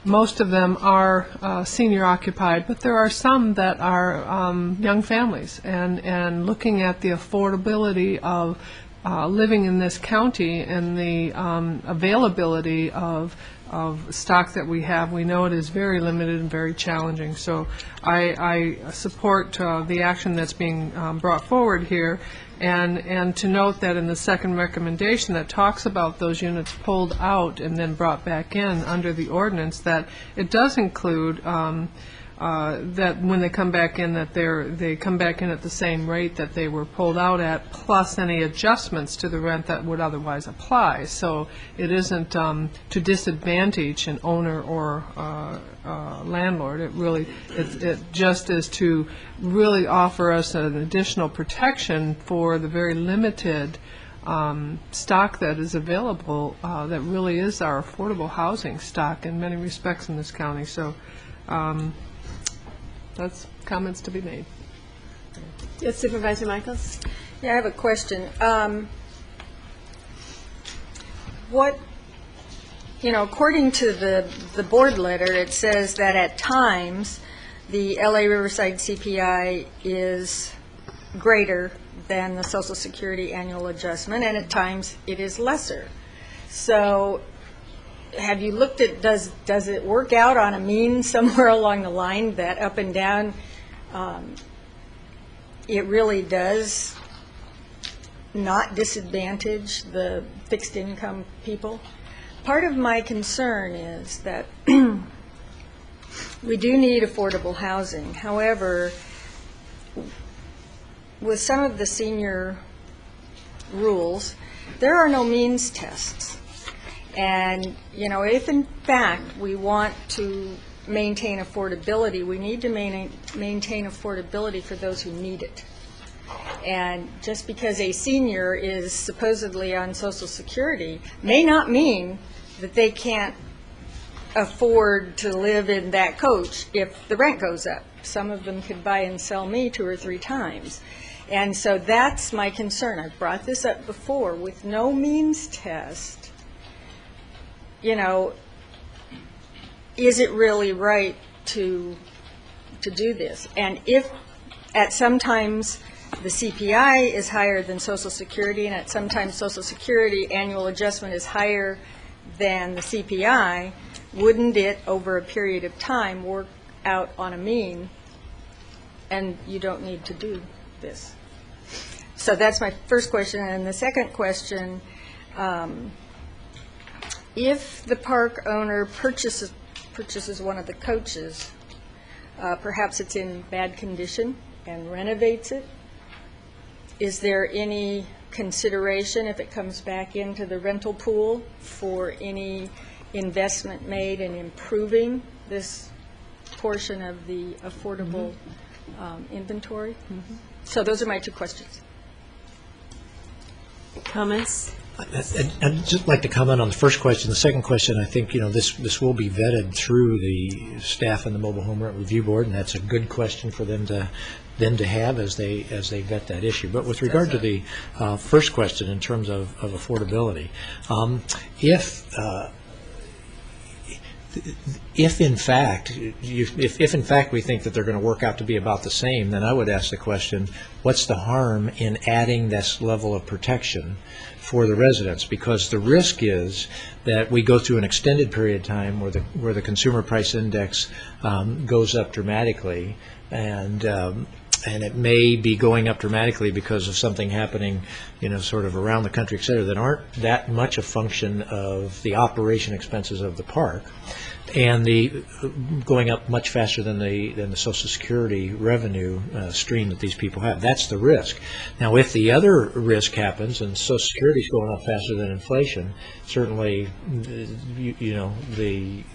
most of them are senior occupied, but there are some that are young families. And looking at the affordability of living in this county and the availability of stock that we have, we know it is very limited and very challenging. So I support the action that's being brought forward here, and to note that in the second recommendation that talks about those units pulled out and then brought back in under the ordinance, that it does include that when they come back in, that they come back in at the same rate that they were pulled out at, plus any adjustments to the rent that would otherwise apply. So it isn't to disadvantage an owner or landlord. It just is to really offer us an additional protection for the very limited stock that is available, that really is our affordable housing stock in many respects in this county. So that's comments to be made. Yes, Supervisor Michaels? Yeah, I have a question. According to the board letter, it says that at times the LA Riverside CPI is greater than the Social Security annual adjustment, and at times it is lesser. So have you looked at, does it work out on a mean somewhere along the line that up and down, it really does not disadvantage the fixed income people? Part of my concern is that we do need affordable housing. However, with some of the senior rules, there are no means tests. And, you know, if in fact we want to maintain affordability, we need to maintain affordability for those who need it. And just because a senior is supposedly on Social Security may not mean that they can't afford to live in that coach if the rent goes up. Some of them could buy and sell me 2 or 3 times. And so that's my concern. I've brought this up before. With no means test, you know, is it really right to do this? And if at sometimes the CPI is higher than Social Security, and at sometimes Social Security annual adjustment is higher than the CPI, wouldn't it, over a period of time, work out on a mean, and you don't need to do this? So that's my first question. And the second question, if the park owner purchases one of the coaches, perhaps it's in bad condition, and renovates it, is there any consideration, if it comes back into the rental pool, for any investment made in improving this portion of the affordable inventory? So those are my 2 questions. Comments? I'd just like to comment on the first question. The second question, I think, you know, this will be vetted through the staff and the Mobile Home Rent Review Board, and that's a good question for them to have as they vet that issue. But with regard to the first question in terms of affordability, if in fact we think that they're going to work out to be about the same, then I would ask the question, what's the harm in adding this level of protection for the residents? Because the risk is that we go through an extended period of time where the consumer price index goes up dramatically, and it may be going up dramatically because of something happening, you know, sort of around the country, et cetera, that aren't that much a function of the operation expenses of the park, and the going up much faster than the Social Security revenue stream that these people have. That's the risk. Now, if the other risk happens and Social Security is going up faster than inflation, certainly, you know, the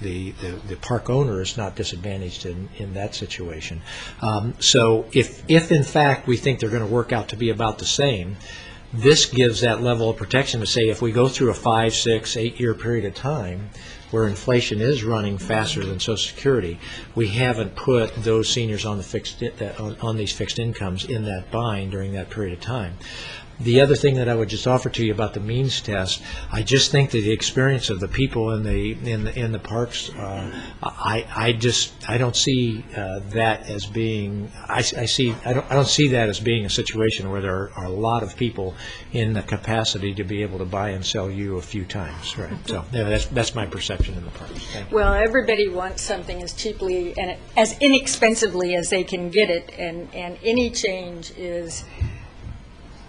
park owner is not disadvantaged in that situation. So if in fact we think they're going to work out to be about the same, this gives that level of protection to say if we go through a 5, 6, 8 year period of time where inflation is running faster than Social Security, we haven't put those seniors on these fixed incomes in that bind during that period of time. The other thing that I would just offer to you about the means test, I just think that the experience of the people in the parks, I don't see that as being. I don't see that as being a situation where there are a lot of people in the capacity to be able to buy and sell you a few times, right? So yeah, that's my perception in the parks. Thank you. Well, everybody wants something as cheaply and as inexpensively as they can get it, and any change is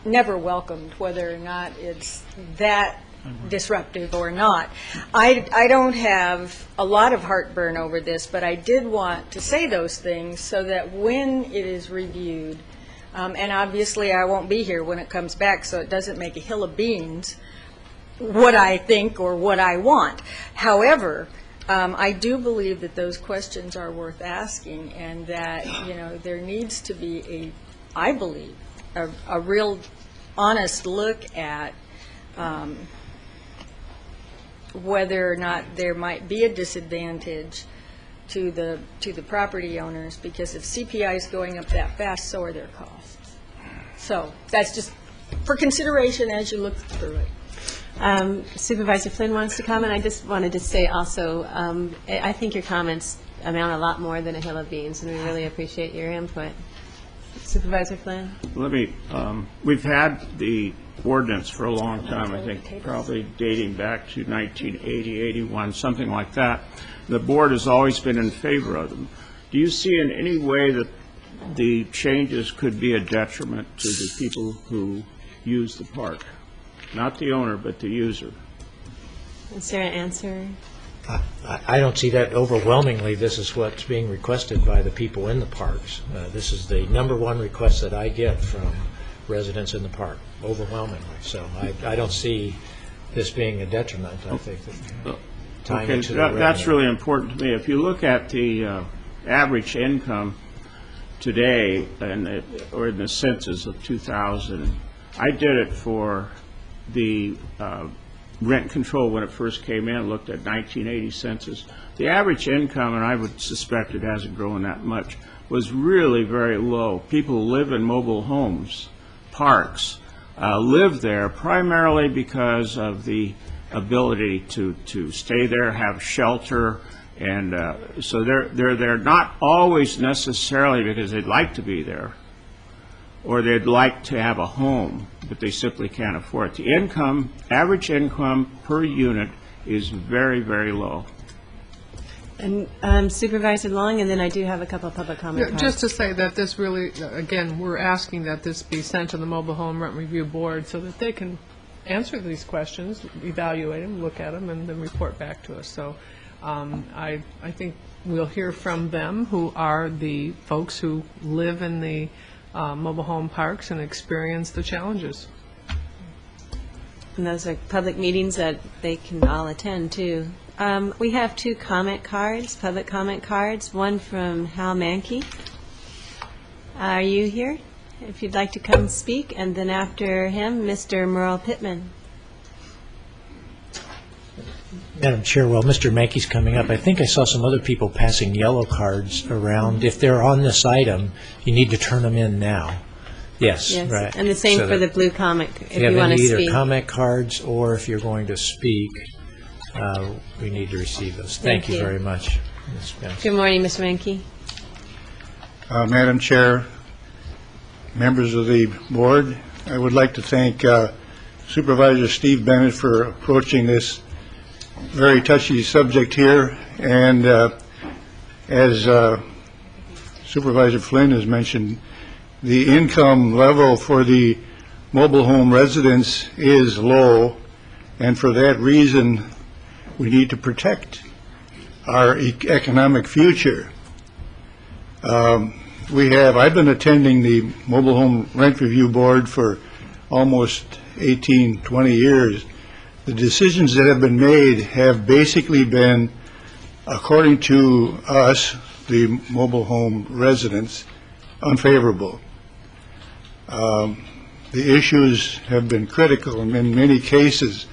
never welcomed, whether or not it's that disruptive or not. I don't have a lot of heartburn over this, but I did want to say those things so that when it is reviewed, and obviously I won't be here when it comes back, so it doesn't make a hill of beans what I think or what I want. However, I do believe that those questions are worth asking, and that, you know, there needs to be I believe, a real honest look at whether or not there might be a disadvantage to the property owners, because if CPI is going up that fast, so are their costs. So that's just for consideration as you look through it. Supervisor Flynn wants to comment. I just wanted to say also, I think your comments amount a lot more than a hill of beans, and we really appreciate your input. Supervisor Flynn? Let me, we've had the ordinance for a long time, I think probably dating back to 1980, 81, something like that. The board has always been in favor of them. Do you see in any way that the changes could be a detriment to the people who use the park? Not the owner, but the user. Is there an answer? I don't see that overwhelmingly. This is what's being requested by the people in the parks. This is the number one request that I get from residents in the park, overwhelmingly. So I don't see this being a detriment. I think that tying it to the revenue. That's really important to me. If you look at the average income today, or in the census of 2000, I did it for the rent control when it first came in, looked at 1980 census. The average income, and I would suspect it hasn't grown that much, was really very low. People who live in mobile homes, parks, live there primarily because of the ability to stay there, have shelter, and so they're there not always necessarily because they'd like to be there or they'd like to have a home, but they simply can't afford it. The income, average income per unit is very, very low. And Supervisor Long, and then I do have a couple of public comment cards. Just to say that this really, again, we're asking that this be sent to the Mobile Home Rent Review Board so that they can answer these questions, evaluate them, look at them, and then report back to us. So I think we'll hear from them, who are the folks who live in the mobile home parks and experience the challenges. And those are public meetings that they can all attend, too. We have two comment cards, public comment cards, one from Hal Mankey. Are you here? If you'd like to come speak, and then after him, Mr. Merle Pittman. Madam Chair, while Mr. Mankey's coming up, I think I saw some other people passing yellow cards around. If they're on this item, you need to turn them in now. Yes, right. And the same So for the that blue comment, if you you want to have speak. either comment cards or if you're going to speak, we need to receive those. Thank you very much, Ms. Benson. Good morning, Mr. Mankey. Madam Chair, members of the board, I would like to thank Supervisor Steve Bennett for approaching this very touchy subject here, and as Supervisor Flynn has mentioned, the income level for the mobile home residents is low, and for that reason we need to protect our economic future. I've been attending the Mobile Home Rent Review Board for almost 18, 20 years. The decisions that have been made have basically been, according to us, the mobile home residents, unfavorable. The issues have been critical in many cases.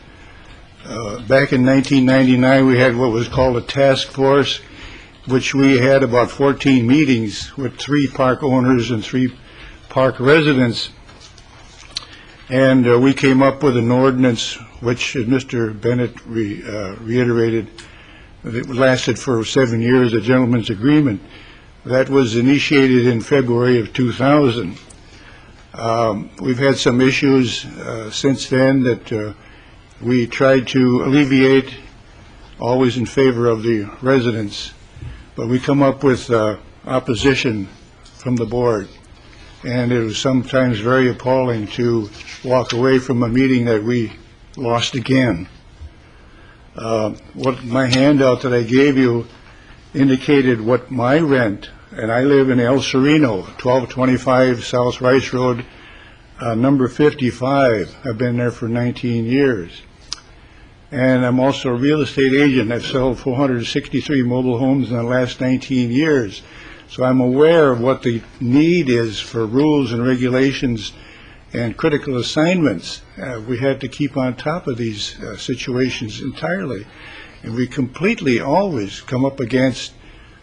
Back in 1999, we had what was called a task force, which we had about 14 meetings with 3 park owners and 3 park residents. And we came up with an ordinance which, as Mr. Bennett reiterated, it lasted for 7 years, a gentleman's agreement. That was initiated in February of 2000. We've had some issues since then that we tried to alleviate, always in favor of the residents, but we come up with opposition from the board. And it was sometimes very appalling to walk away from a meeting that we lost again. What my handout that I gave you indicated what my rent, and I live in El Sereno, 1225 South Rice Road, number 55. I've been there for 19 years. And I'm also a real estate agent. I've sold 463 mobile homes in the last 19 years. So I'm aware of what the need is for rules and regulations and critical assignments. We had to keep on top of these situations entirely. And we completely always come up against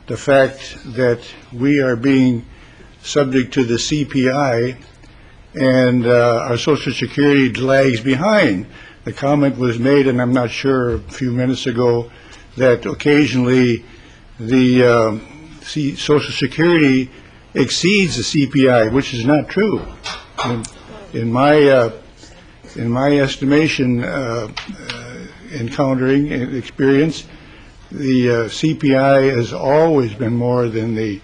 the fact that we are being subject to the CPI and our Social Security lags behind. The comment was made, and I'm not sure, a few minutes ago, that occasionally the Social Security exceeds the CPI, which is not true. In my in my estimation, encountering experience, the CPI has always been more than the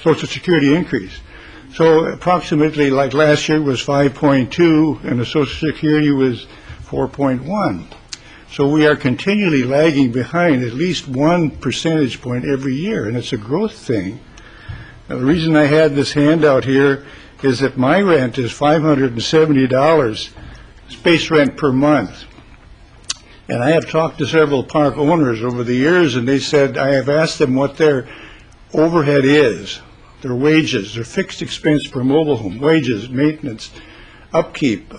Social Security increase. So approximately, like last year was 5.2, and the Social Security was 4.1. So we are continually lagging behind at least 1 percentage point every year, and it's a growth thing. Now, the reason I had this handout here is that my rent is $570 space rent per month. And I have talked to several park owners over the years, and they said, I have asked them what their overhead is, their wages, their fixed expense per mobile home, wages, maintenance, upkeep,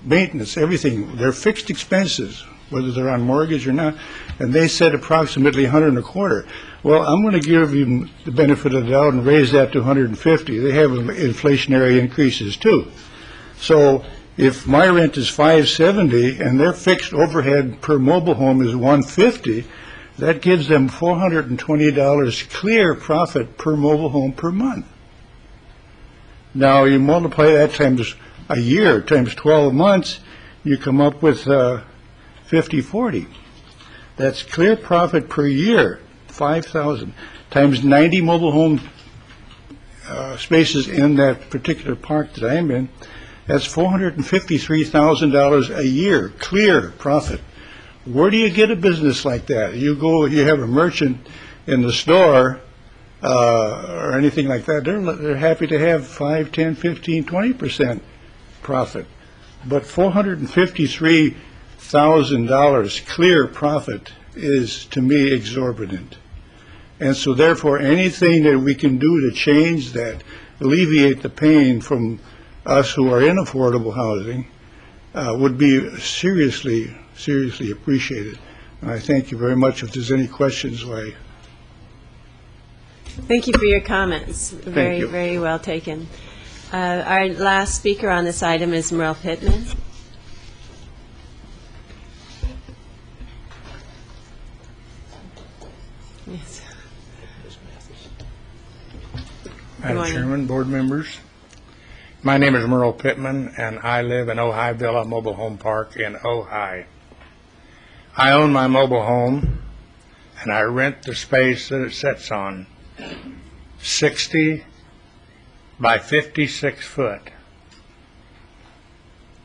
maintenance, everything, their fixed expenses, whether they're on mortgage or not, and they said approximately 125. Well, I'm going to give you the benefit of the doubt and raise that to 150. They have inflationary increases too. So if my rent is $570 and their fixed overhead per mobile home is $150, that gives them $420 clear profit per mobile home per month. Now you multiply that times a year, times 12 months, you come up with $50-40. That's clear profit per year, $5,000 times 90 mobile home spaces in that particular park that I'm in. That's $453,000 a year, clear profit. Where do you get a business like that? You have a merchant in the store or anything like that. They're happy to have 5, 10, 15, 20% profit. But $453,000 clear profit is, to me, exorbitant. And so therefore, anything that we can do to change that, alleviate the pain from us who are in affordable housing, would be seriously appreciated. And I thank you very much. If there's any questions, why. Thank you for your comments. Very, you. very well taken. Our last speaker on this item is Merle Pittman. Yes. Madam Chairman, board members, my name is Merle Pittman, and I live in Ojai Villa Mobile Home Park in Ojai. I own my mobile home, and I rent the space that it sits on, 60 by 56 foot,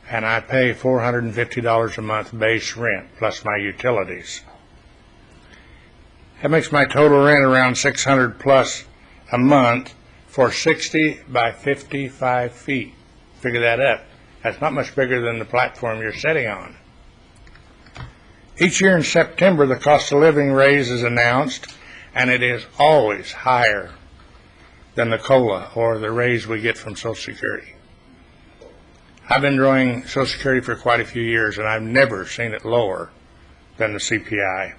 and I pay $450 a month base rent plus my utilities. That makes my total rent around $600 plus a month for 60 by 55 feet. Figure that up. That's not much bigger than the platform you're sitting on. Each year in September, the cost of living raise is announced, and it is always higher than the COLA or the raise we get from Social Security. I've been drawing Social Security for quite a few years, and I've never seen it lower than the CPI.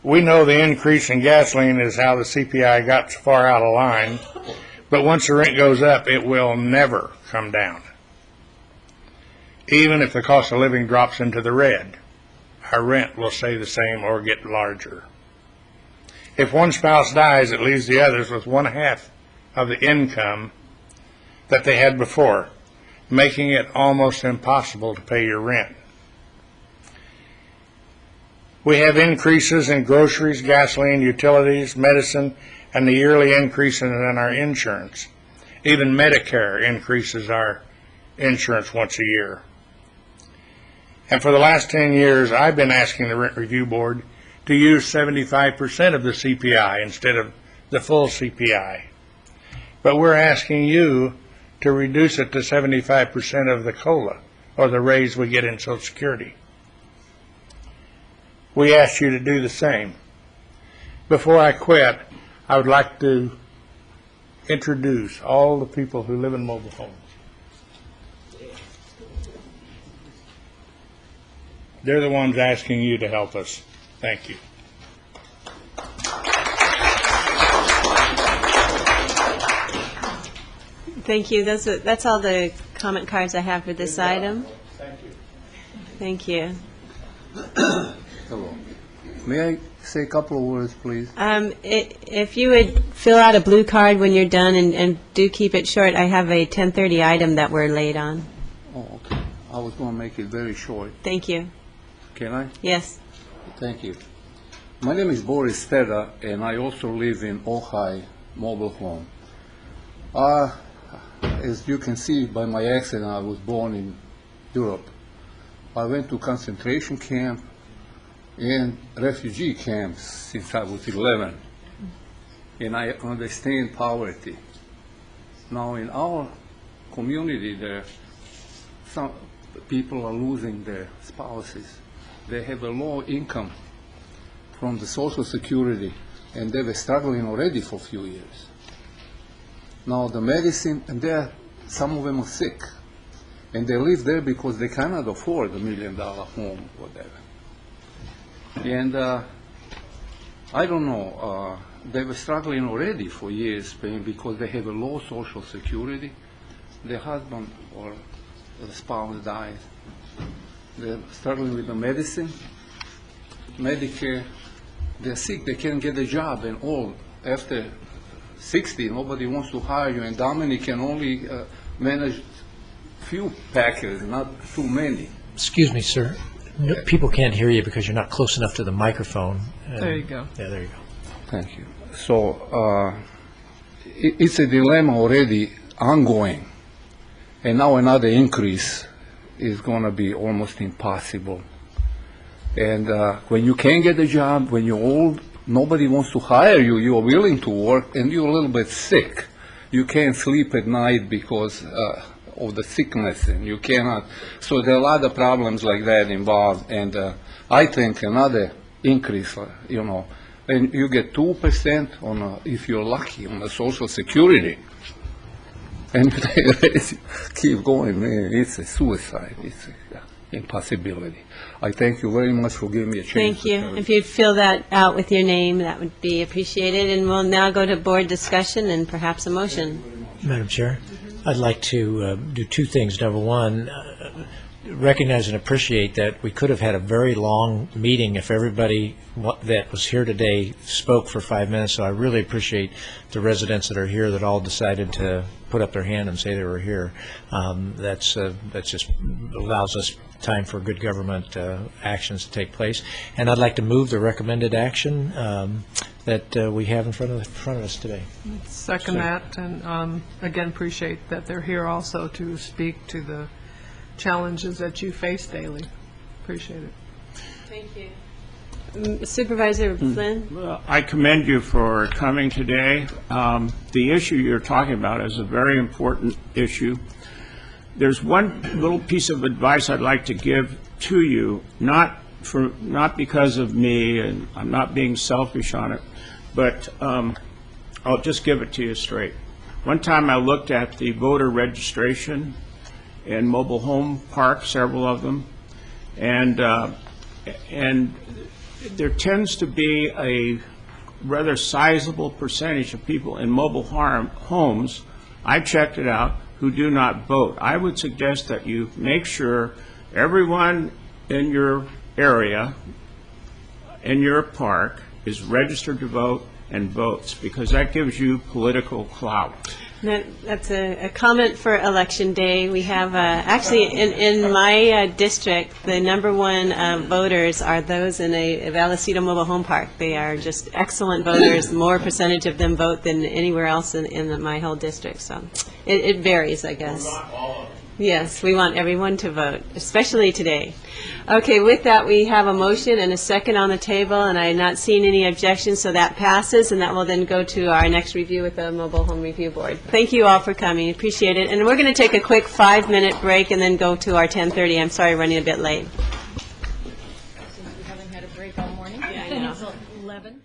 We know the increase in gasoline is how the CPI got so far out of line, but once the rent goes up, it will never come down. Even if the cost of living drops into the red, our rent will stay the same or get larger. If one spouse dies, it leaves the others with 1/2 of the income that they had before, making it almost impossible to pay your rent. We have increases in groceries, gasoline, utilities, medicine, and the yearly increase in our insurance. Even Medicare increases our insurance once a year. And for the last 10 years, I've been asking the Rent Review Board to use 75% of the CPI instead of the full CPI. But we're asking you to reduce it to 75% of the COLA, or the raise we get in Social Security. We ask you to do the same. Before I quit, I would like to introduce all the people who live in mobile homes. They're the ones asking you to help us. Thank you. Thank you. That's all the comment cards I have for this item. Thank you. Thank you. Hello. May I say a couple of words, please. If you would fill out a blue card when you're done, and do keep it short, I have a 10:30 item that we're late on. Oh, okay. I was going to make it very short. Thank you. Can I? Yes. Thank you. My name is Boris Steda, and I also live in Ojai mobile home. As you can see by my accent, I was born in Europe. I went to concentration camp and refugee camps since I was 11, and I understand poverty. Now, in our community, there some people are losing their spouses. They have a low income from the Social Security, and they were struggling already for a few years. Now, the medicine, and some of them are sick, and they live there because they cannot afford $1 million home, whatever. And I don't know, they were struggling already for years because they have a low Social Security. Their husband or the spouse died. They're struggling with the medicine, Medicare. They're sick, they can't get a job, and all. After 60, nobody wants to hire you, and Dominic can only manage few packers, not too many. Excuse me, sir. No, people can't hear you because you're not close enough to the microphone. There you go. Yeah, there you go. Thank you. So it's a dilemma already ongoing, and now another increase is going to be almost impossible. And when you can't get a job, when you're old, nobody wants to hire you. You're willing to work, and you're a little bit sick. You can't sleep at night because of the sickness, and you cannot. So there are a lot of problems like that involved, and I think another increase, and you get 2% on, if you're lucky, on the Social Security, and keep going, man, it's a suicide. It's an impossibility. I thank you very much for giving me a chance. Thank you. If you'd fill that out with your name, that would be appreciated. And we'll now go to board discussion and perhaps a motion. Madam Chair, I'd like to do two things. Number one, recognize and appreciate that we could have had a very long meeting if everybody that was here today spoke for 5 minutes. So I really appreciate the residents that are here that all decided to put up their hand and say they were here. That's just allows us time for good government actions to take place. And I'd like to move the recommended action that we have in front of us today. Second that, and again, appreciate that they're here also to speak to the challenges that you face daily. Appreciate it. Thank you. Supervisor Flynn? Well, I commend you for coming today. The issue you're talking about is a very important issue. There's one little piece of advice I'd like to give to you, not because of me, and I'm not being selfish on it, but I'll just give it to you straight. One time I looked at the voter registration in mobile home parks, several of them, and there tends to be a rather sizable percentage of people in mobile homes, I checked it out, who do not vote. I would suggest that you make sure everyone in your area, in your park, is registered to vote and votes, because that gives you political clout. That's a comment for Election Day. We have, actually, in my district, the number one voters are those in a Vallecito Mobile Home Park. They are just excellent voters. More percentage of them vote than anywhere else in my whole district. So it varies, I guess. Yes, we want everyone to vote, especially today. Okay, with that, we have a motion and a second on the table, and I have not seen any objections, so that passes, and that will then go to our next review with the Mobile Home Review Board. Thank you all for coming. Appreciate it. And we're going to take a quick 5-minute break and then go to our 10:30. I'm sorry, running a bit late. Since we haven't had a break all morning. Yeah, I know. It's 11.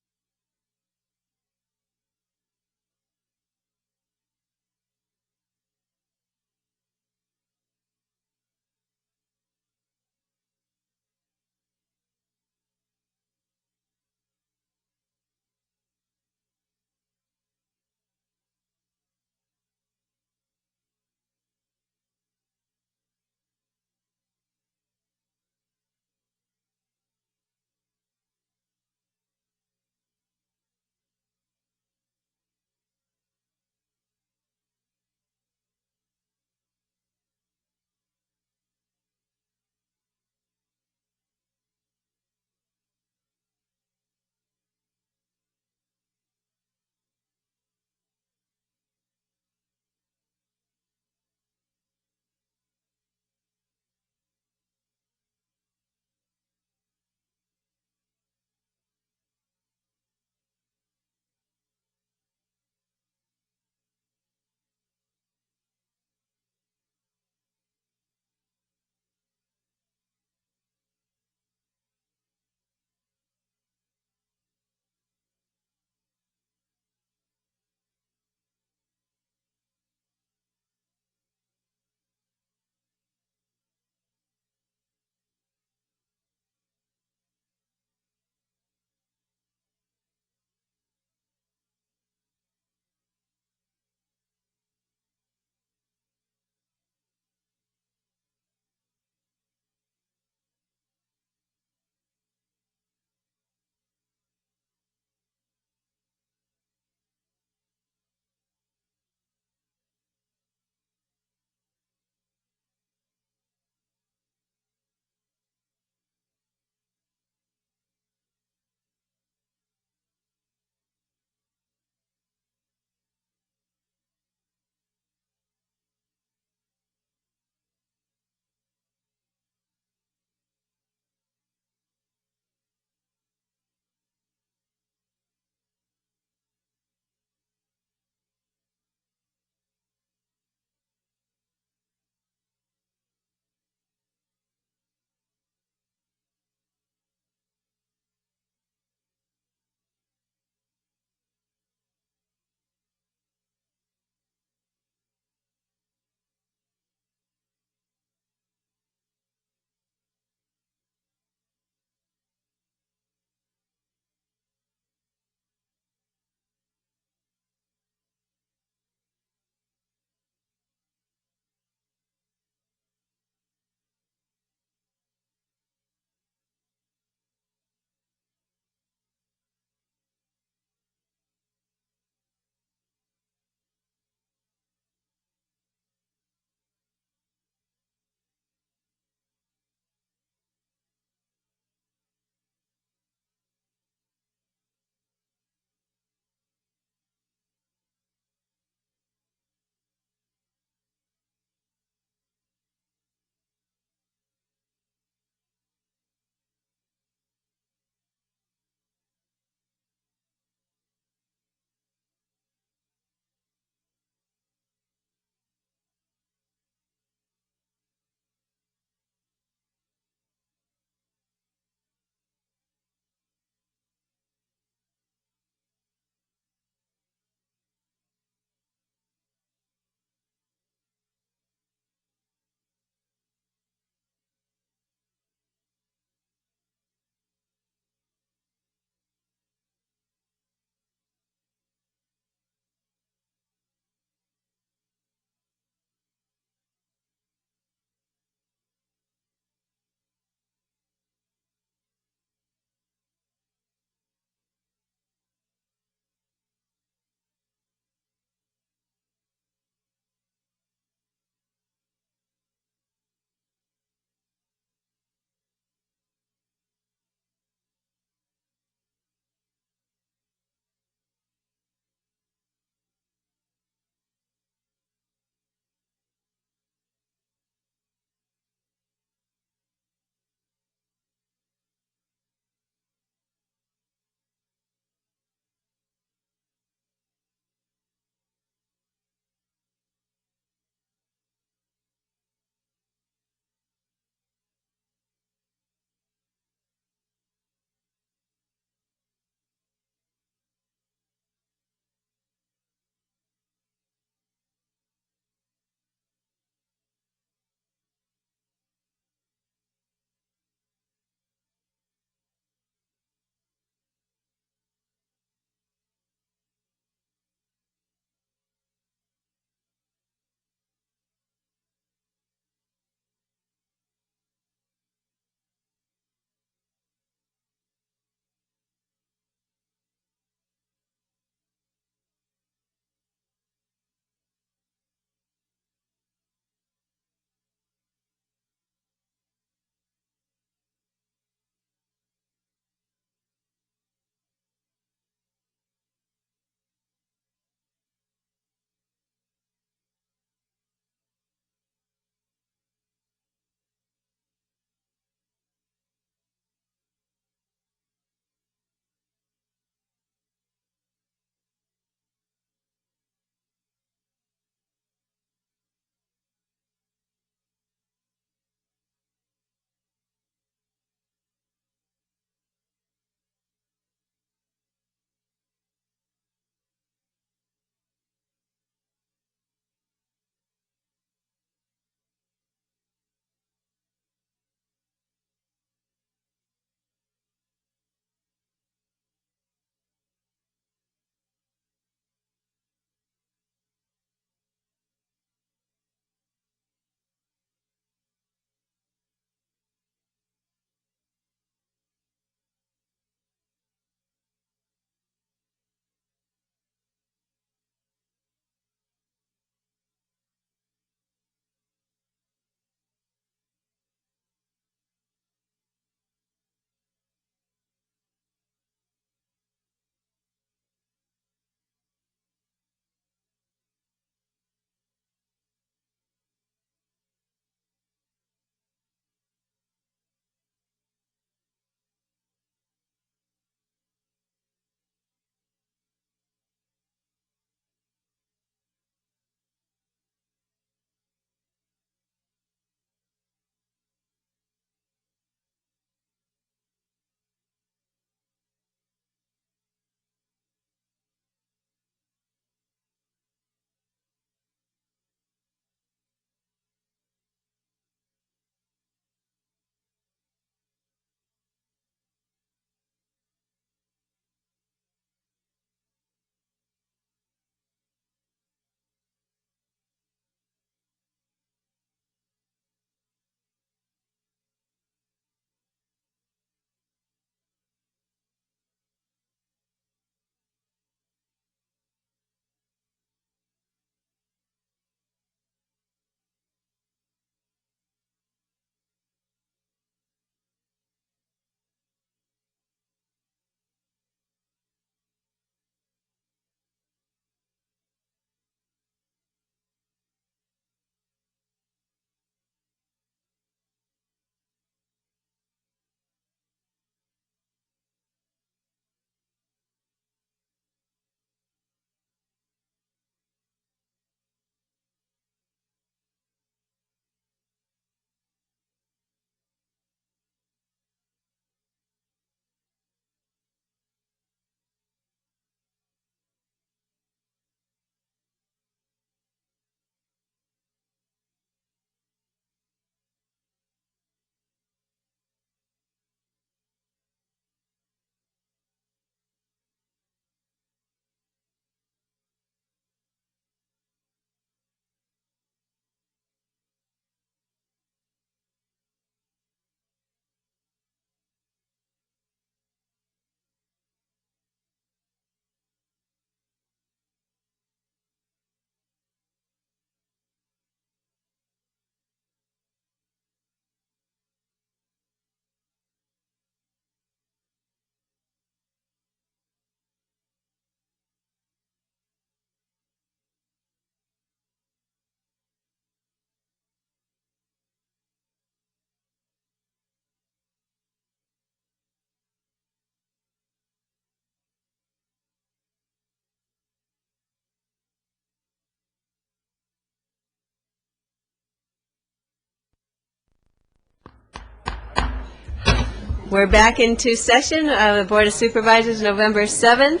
We're back into session of the Board of Supervisors, November 7th,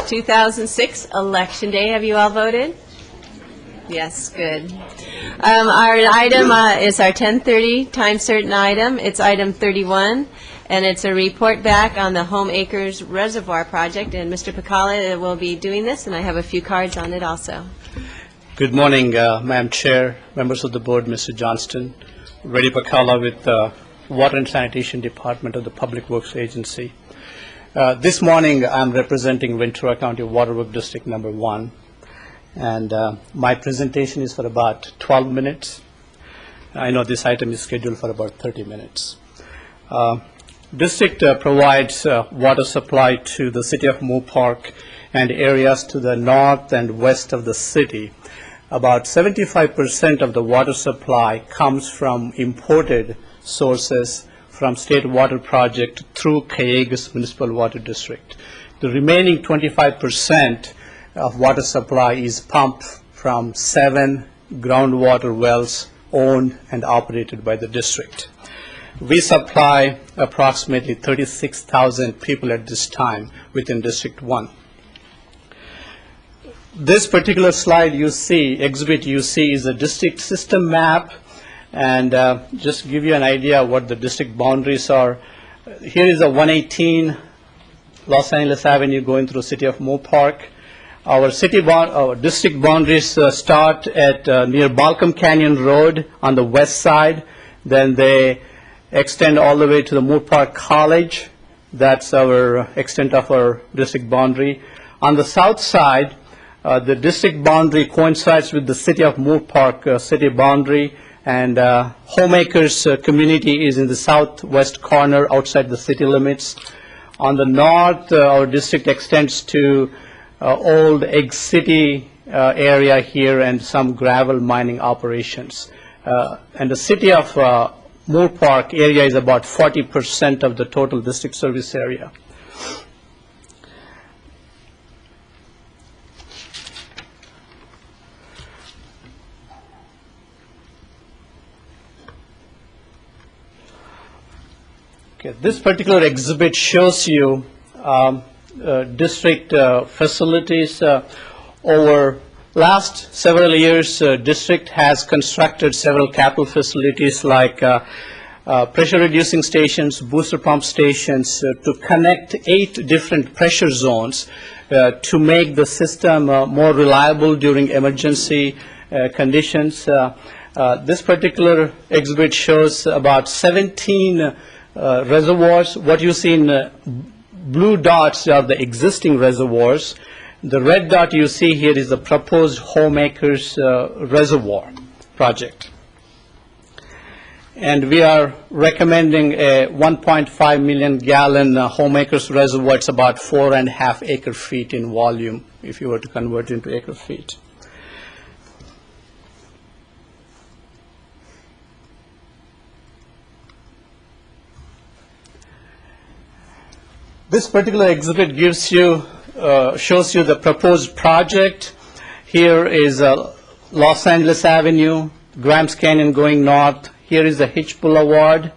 2006, Election Day. Have you all voted? Yes, good. Our item is our 10:30 time certain item. It's item 31, and it's a report back on the Home Acres Reservoir Project. And Mr. Pacala will be doing this, and I have a few cards on it also. Good morning, Madam Chair, members of the board, Mr. Johnston. Reddy Pacala with the Water and Sanitation Department of the Public Works Agency. This morning, I'm representing Ventura County Water Work District Number 1. And my presentation is for about 12 minutes. I know this item is scheduled for about 30 minutes. District provides water supply to the city of Moore Park and areas to the north and west of the city. About 75% of the water supply comes from imported sources from State Water Project through Cayugas Municipal Water District. The remaining 25% of water supply is pumped from 7 groundwater wells owned and operated by the district. We supply approximately 36,000 people at this time within District 1. This particular slide you see, exhibit you see, is a district system map. And just to give you an idea of what the district boundaries are, here is a 118 Los Angeles Avenue going through the city of Moore Park. Our district boundaries start at near Balcom Canyon Road on the west side. Then they extend all the way to the Moore Park College. That's our extent of our district boundary. On the south side, the district boundary coincides with the city of Moore Park city boundary. And Homeacres community is in the southwest corner outside the city limits. On the north, our district extends to old Egg City area here and some gravel mining operations. And the city of Moore Park area is about 40% of the total district service area. This particular exhibit shows you district facilities. Over last several years, district has constructed several capital facilities like pressure reducing stations, booster pump stations to connect 8 different pressure zones to make the system more reliable during emergency conditions. This particular exhibit shows about 17 reservoirs. What you see in blue dots are the existing reservoirs. The red dot you see here is the proposed Homeacres Reservoir project. And we are recommending a 1.5 million gallon Homeacres Reservoir. It's about 4.5 acre feet in volume if you were to convert it into acre feet. This particular exhibit gives you, shows you the proposed project. Here is Los Angeles Avenue, Grams Canyon going north. Here is the Hitch Boulevard.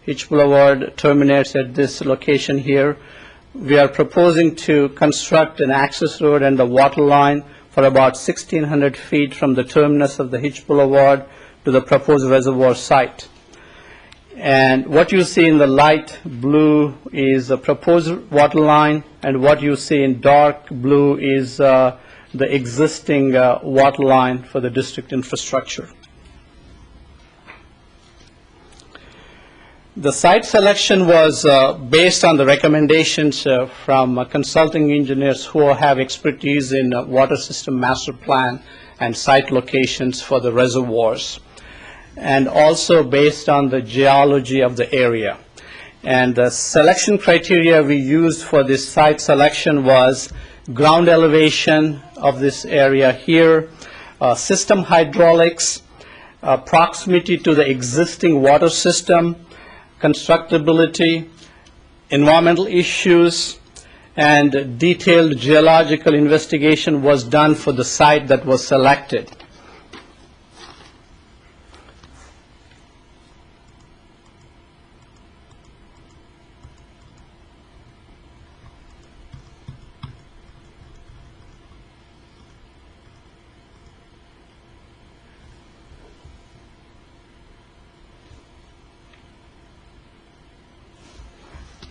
Hitch Boulevard terminates at this location here. We are proposing to construct an access road and the water line for about 1,600 feet from the terminus of the Hitch Boulevard to the proposed reservoir site. And what you see in the light blue is the proposed water line, and what you see in dark blue is the existing water line for the district infrastructure. The site selection was based on the recommendations from consulting engineers who have expertise in water system master plan and site locations for the reservoirs, and also based on the geology of the area. And the selection criteria we used for this site selection was ground elevation of this area here, system hydraulics, proximity to the existing water system, constructability, environmental issues, and detailed geological investigation was done for the site that was selected.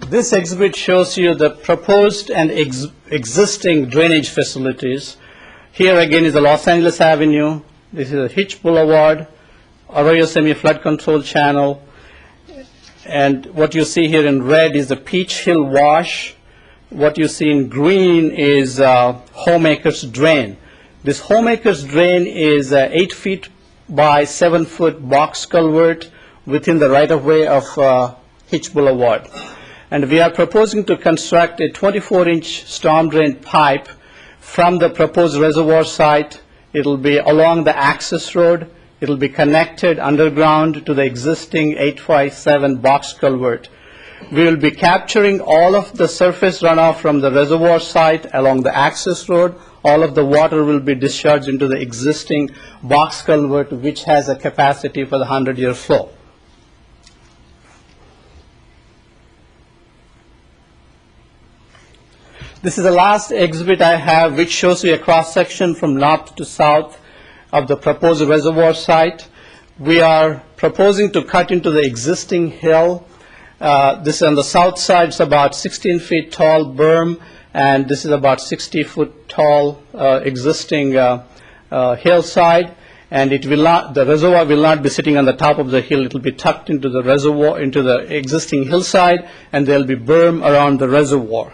This exhibit shows you the proposed and existing drainage facilities. Here again is the Los Angeles Avenue. This is a Hitch Boulevard, Arroyo Semi-Flood Control Channel. And what you see here in red is the Peach Hill Wash. What you see in green is Homemaker's Drain. This Homemaker's Drain is 8 feet by 7 foot box culvert within the right-of-way of Hitch Boulevard. And we are proposing to construct a 24-inch storm drain pipe from the proposed reservoir site. It will be along the access road. It will be connected underground to the existing 857 box culvert. We will be capturing all of the surface runoff from the reservoir site along the access road. All of the water will be discharged into the existing box culvert, which has a capacity for the 100-year flow. This is the last exhibit I have, which shows you a cross-section from north to south of the proposed reservoir site. We are proposing to cut into the existing hill. This is on the south side. It's about 16 feet tall berm, and this is about 60 foot tall existing hillside. And it will not, the reservoir will not be sitting on the top of the hill. It will be tucked into the reservoir, into the existing hillside, and there will be berm around the reservoir.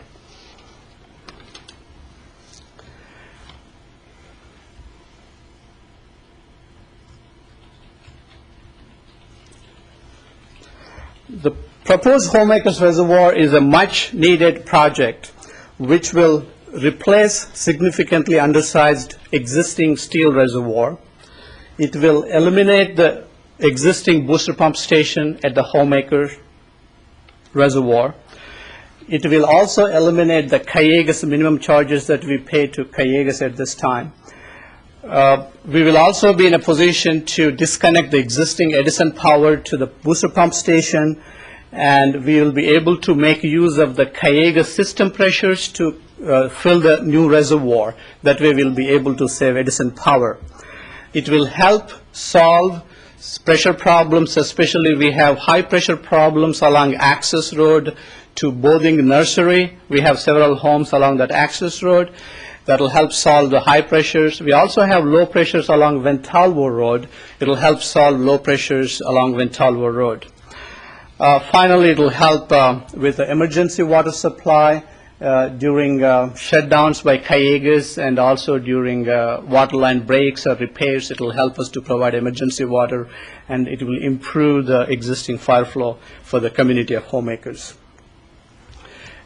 The proposed Homemakers Reservoir is a much-needed project which will replace significantly undersized existing steel reservoir. It will eliminate the existing booster pump station at the Homemaker Reservoir. It will also eliminate the Callegas minimum charges that we pay to Callegas at this time. We will also be in a position to disconnect the existing Edison power to the booster pump station, and we will be able to make use of the Callegas system pressures to fill the new reservoir. That way we'll be able to save Edison power. It will help solve pressure problems, especially we have high pressure problems along access road to Bothing Nursery. We have several homes along that access road. That will help solve the high pressures. We also have low pressures along Ventalvo Road. It will help solve low pressures along Ventalvo Road. Finally, it will help with the emergency water supply during shutdowns by Callegas, and also during water line breaks or repairs. It will help us to provide emergency water, and it will improve the existing fire flow for the community of homemakers.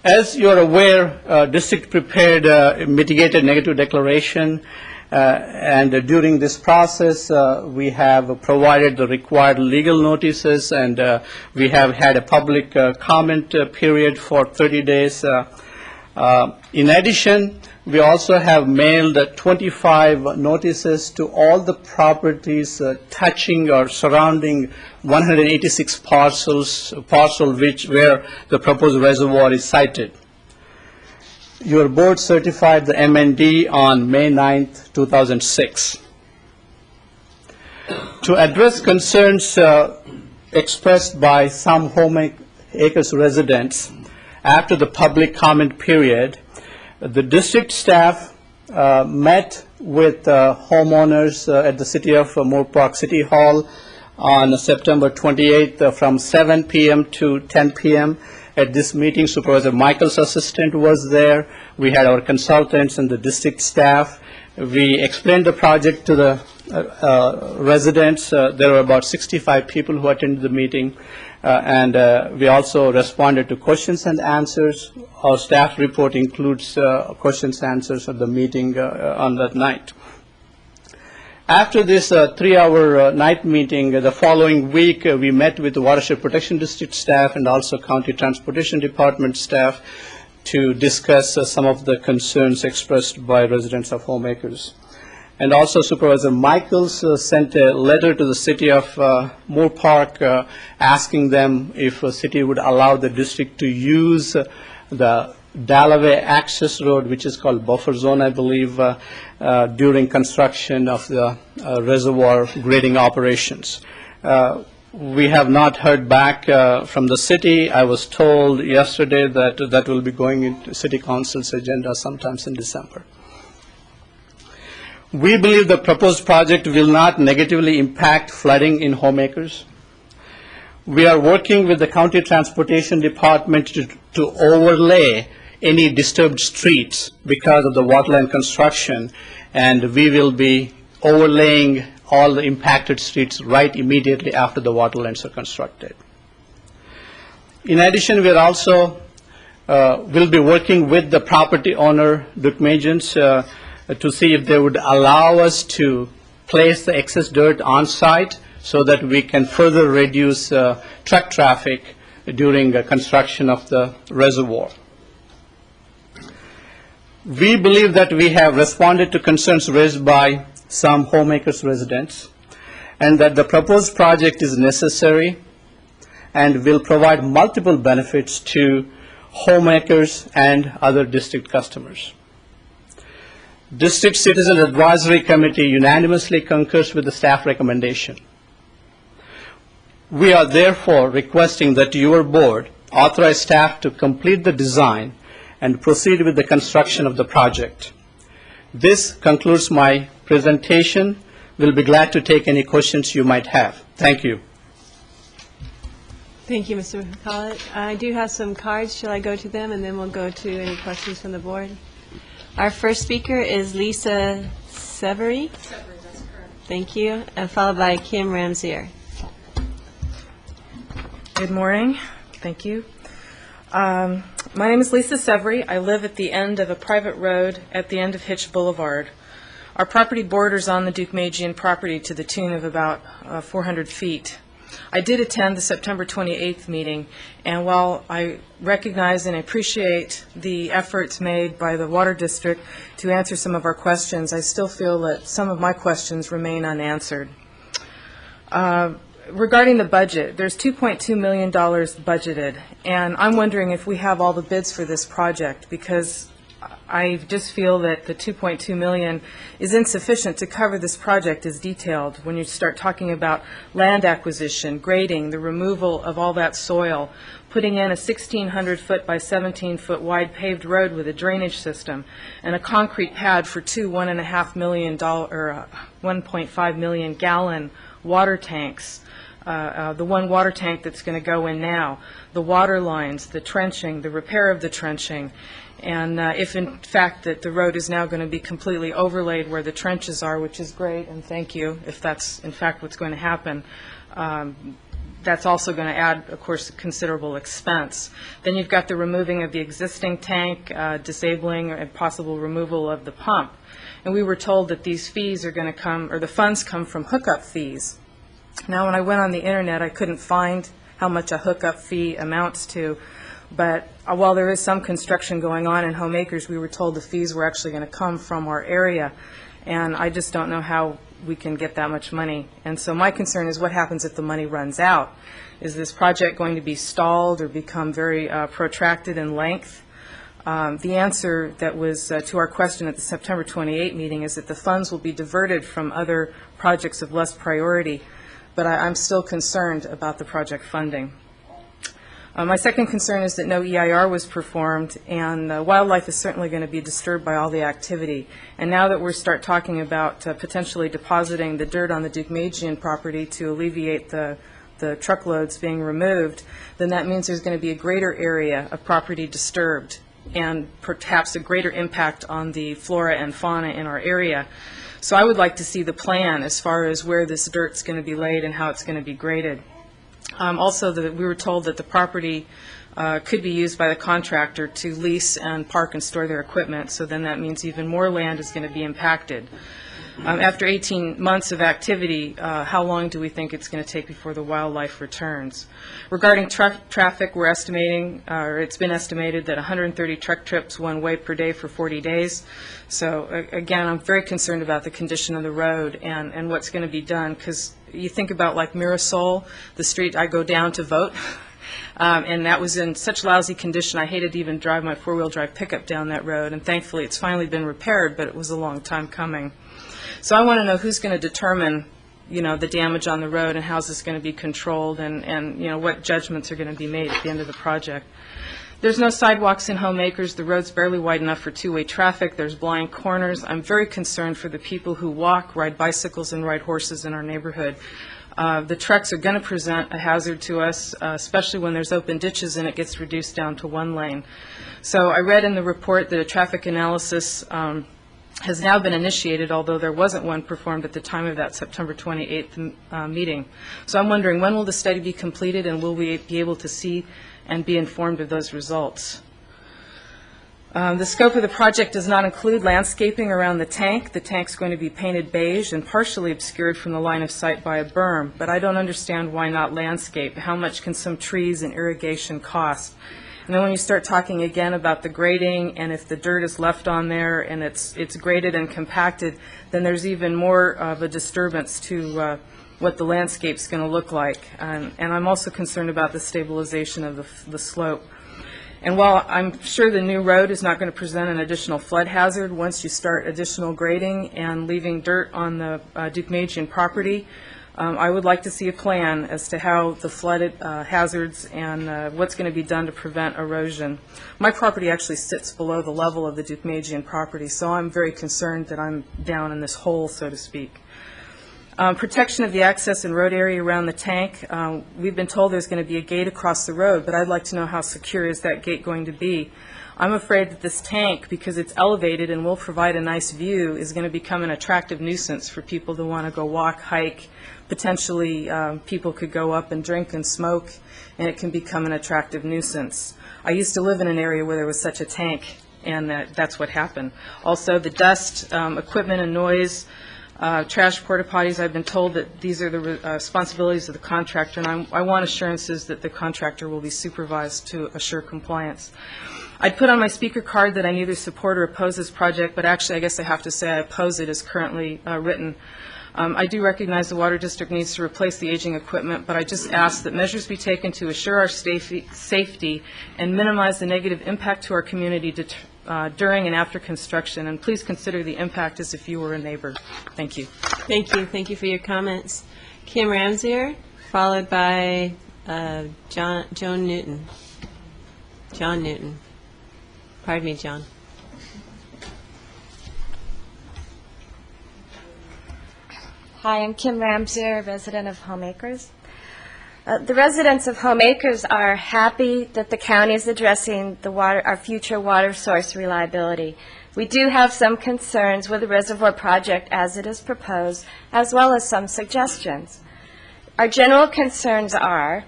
As you are aware, district prepared a mitigated negative declaration, and during this process, we have provided the required legal notices, and we have had a public comment period for 30 days. In addition, we also have mailed 25 notices to all the properties touching or surrounding 186 parcels where the proposed reservoir is sited. Your board certified the MND on May 9th, 2006. To address concerns expressed by some Homemakers residents after the public comment period, the district staff met with homeowners at the City of Moore Park City Hall on September 28th from 7 p.m. to 10 p.m. At this meeting, Supervisor Michael's assistant was there. We had our consultants and the district staff. We explained the project to the residents. There were about 65 people who attended the meeting, and we also responded to questions and answers. Our staff report includes questions and answers at the meeting on that night. After this 3-hour night meeting, the following week, we met with the Watershed Protection District staff and also County Transportation Department staff to discuss some of the concerns expressed by residents of Homemakers. And also Supervisor Michaels sent a letter to the City of Moore Park asking them if the city would allow the district to use the Dallaway access road, which is called buffer zone, I believe, during construction of the reservoir grading operations. We have not heard back from the city. I was told yesterday that that will be going into City Council's agenda sometimes in December. We believe the proposed project will not negatively impact flooding in homeacres. We are working with the County Transportation Department to overlay any disturbed streets because of the waterline construction, and we will be overlaying all the impacted streets right immediately after the water lines are constructed. In addition, we are also will be working with the property owner, Dukmajians, to see if they would allow us to place the excess dirt on site so that we can further reduce truck traffic during construction of the reservoir. We believe that we have responded to concerns raised by some homemakers residents, and that the proposed project is necessary and will provide multiple benefits to homemakers and other district customers. District Citizen Advisory Committee unanimously concurs with the staff recommendation. We are therefore requesting that your board authorize staff to complete the design and proceed with the construction of the project. This concludes my presentation. We'll be glad to take any questions you might have. Thank you. Thank you, Mr. Collett. I do have some cards. Shall I go to them, and then we'll go to any questions from the board? Our first speaker is Lisa Severy. That's correct. Thank you. And followed by Kim Ramsier. Good morning. Thank you. My name is Lisa Severy. I live at the end of a private road at the end of Hitch Boulevard. Our property borders on the Dukmajian property to the tune of about 400 feet. I did attend the September 28th meeting, and while I recognize and appreciate the efforts made by the Water District to answer some of our questions, I still feel that some of my questions remain unanswered. Regarding the budget, there's $2.2 million budgeted, and I'm wondering if we have all the bids for this project, because I just feel that the $2.2 million is insufficient to cover this project as detailed. When you start talking about land acquisition, grading, the removal of all that soil, putting in a 1,600-foot by 17-foot wide paved road with a drainage system, and a concrete pad for two $1.5 million gallon water tanks. The one water tank that's going to go in now, the water lines, the trenching, the repair of the trenching, and if in fact that the road is now going to be completely overlaid where the trenches are, which is great, and thank you, if that's in fact what's going to happen, that's also going to add, of course, considerable expense. Then you've got the removing of the existing tank, disabling and possible removal of the pump. And we were told that these fees are going to come, or the funds come from hookup fees. Now, when I went on the internet, I couldn't find how much a hookup fee amounts to, but while there is some construction going on in home acres, we were told the fees were actually going to come from our area, and I just don't know how we can get that much money. And so my concern is what happens if the money runs out. Is this project going to be stalled or become very protracted in length? The answer that was to our question at the September 28 meeting is that the funds will be diverted from other projects of less priority, but I'm still concerned about the project funding. My second concern is that no EIR was performed, and wildlife is certainly going to be disturbed by all the activity. And now that we start talking about potentially depositing the dirt on the Dukmajian property to alleviate the truckloads being removed, then that means there's going to be a greater area of property disturbed and perhaps a greater impact on the flora and fauna in our area. So I would like to see the plan as far as where this dirt's going to be laid and how it's going to be graded. Also, we were told that the property could be used by the contractor to lease and park and store their equipment, so then that means even more land is going to be impacted. After 18 months of activity, how long do we think it's going to take before the wildlife returns? Regarding traffic, we're estimating, or it's been estimated that 130 truck trips one way per day for 40 days. So again, I'm very concerned about the condition of the road and what's going to be done, because you think about like Mirasol, the street I go down to vote, and that was in such lousy condition I hated to even drive my four-wheel drive pickup down that road, and thankfully it's finally been repaired, but it was a long time coming. So I want to know who's going to determine the damage on the road and how's this going to be controlled and what judgments are going to be made at the end of the project. There's no sidewalks in Homeacres. The road's barely wide enough for two-way traffic. There's blind corners. I'm very concerned for the people who walk, ride bicycles, and ride horses in our neighborhood. The trucks are going to present a hazard to us, especially when there's open ditches and it gets reduced down to one lane. So I read in the report that a traffic analysis has now been initiated, although there wasn't one performed at the time of that September 28th meeting. So I'm wondering, when will the study be completed, and will we be able to see and be informed of those results? The scope of the project does not include landscaping around the tank. The tank's going to be painted beige and partially obscured from the line of sight by a berm, but I don't understand why not landscape. How much can some trees and irrigation cost? And then when you start talking again about the grading, and if the dirt is left on there and it's graded and compacted, then there's even more of a disturbance to what the landscape's going to look like. And I'm also concerned about the stabilization of the slope. And while I'm sure the new road is not going to present an additional flood hazard, once you start additional grading and leaving dirt on the Deukmejian property, I would like to see a plan as to how the flooded hazards and what's going to be done to prevent erosion. My property actually sits below the level of the Deukmejian property, so I'm very concerned that I'm down in this hole, so to speak. Protection of the access and road area around the tank. We've been told there's going to be a gate across the road, but I'd like to know how secure is that gate going to be. I'm afraid that this tank, because it's elevated and will provide a nice view, is going to become an attractive nuisance for people to want to go walk, hike. Potentially, people could go up and drink and smoke, and it can become an attractive nuisance. I used to live in an area where there was such a tank, and that's what happened. Also, the dust, equipment and noise, trash porta potties, I've been told that these are the responsibilities of the contractor, and I want assurances that the contractor will be supervised to assure compliance. I'd put on my speaker card that I neither support or oppose this project, but actually I guess I have to say I oppose it as currently written. I do recognize the Water District needs to replace the aging equipment, but I just ask that measures be taken to assure our safety and minimize the negative impact to our community during and after construction, and please consider the impact as if you were a neighbor. Thank you. Thank you. Thank you for your comments. Kim Ramsier, followed by John Newton. John Newton. Pardon me, John. Hi, I'm Kim Ramsier, a resident of Homeacres. The residents of Homeacres are happy that the county is addressing our future water source reliability. We do have some concerns with the reservoir project as it is proposed, as well as some suggestions. Our general concerns are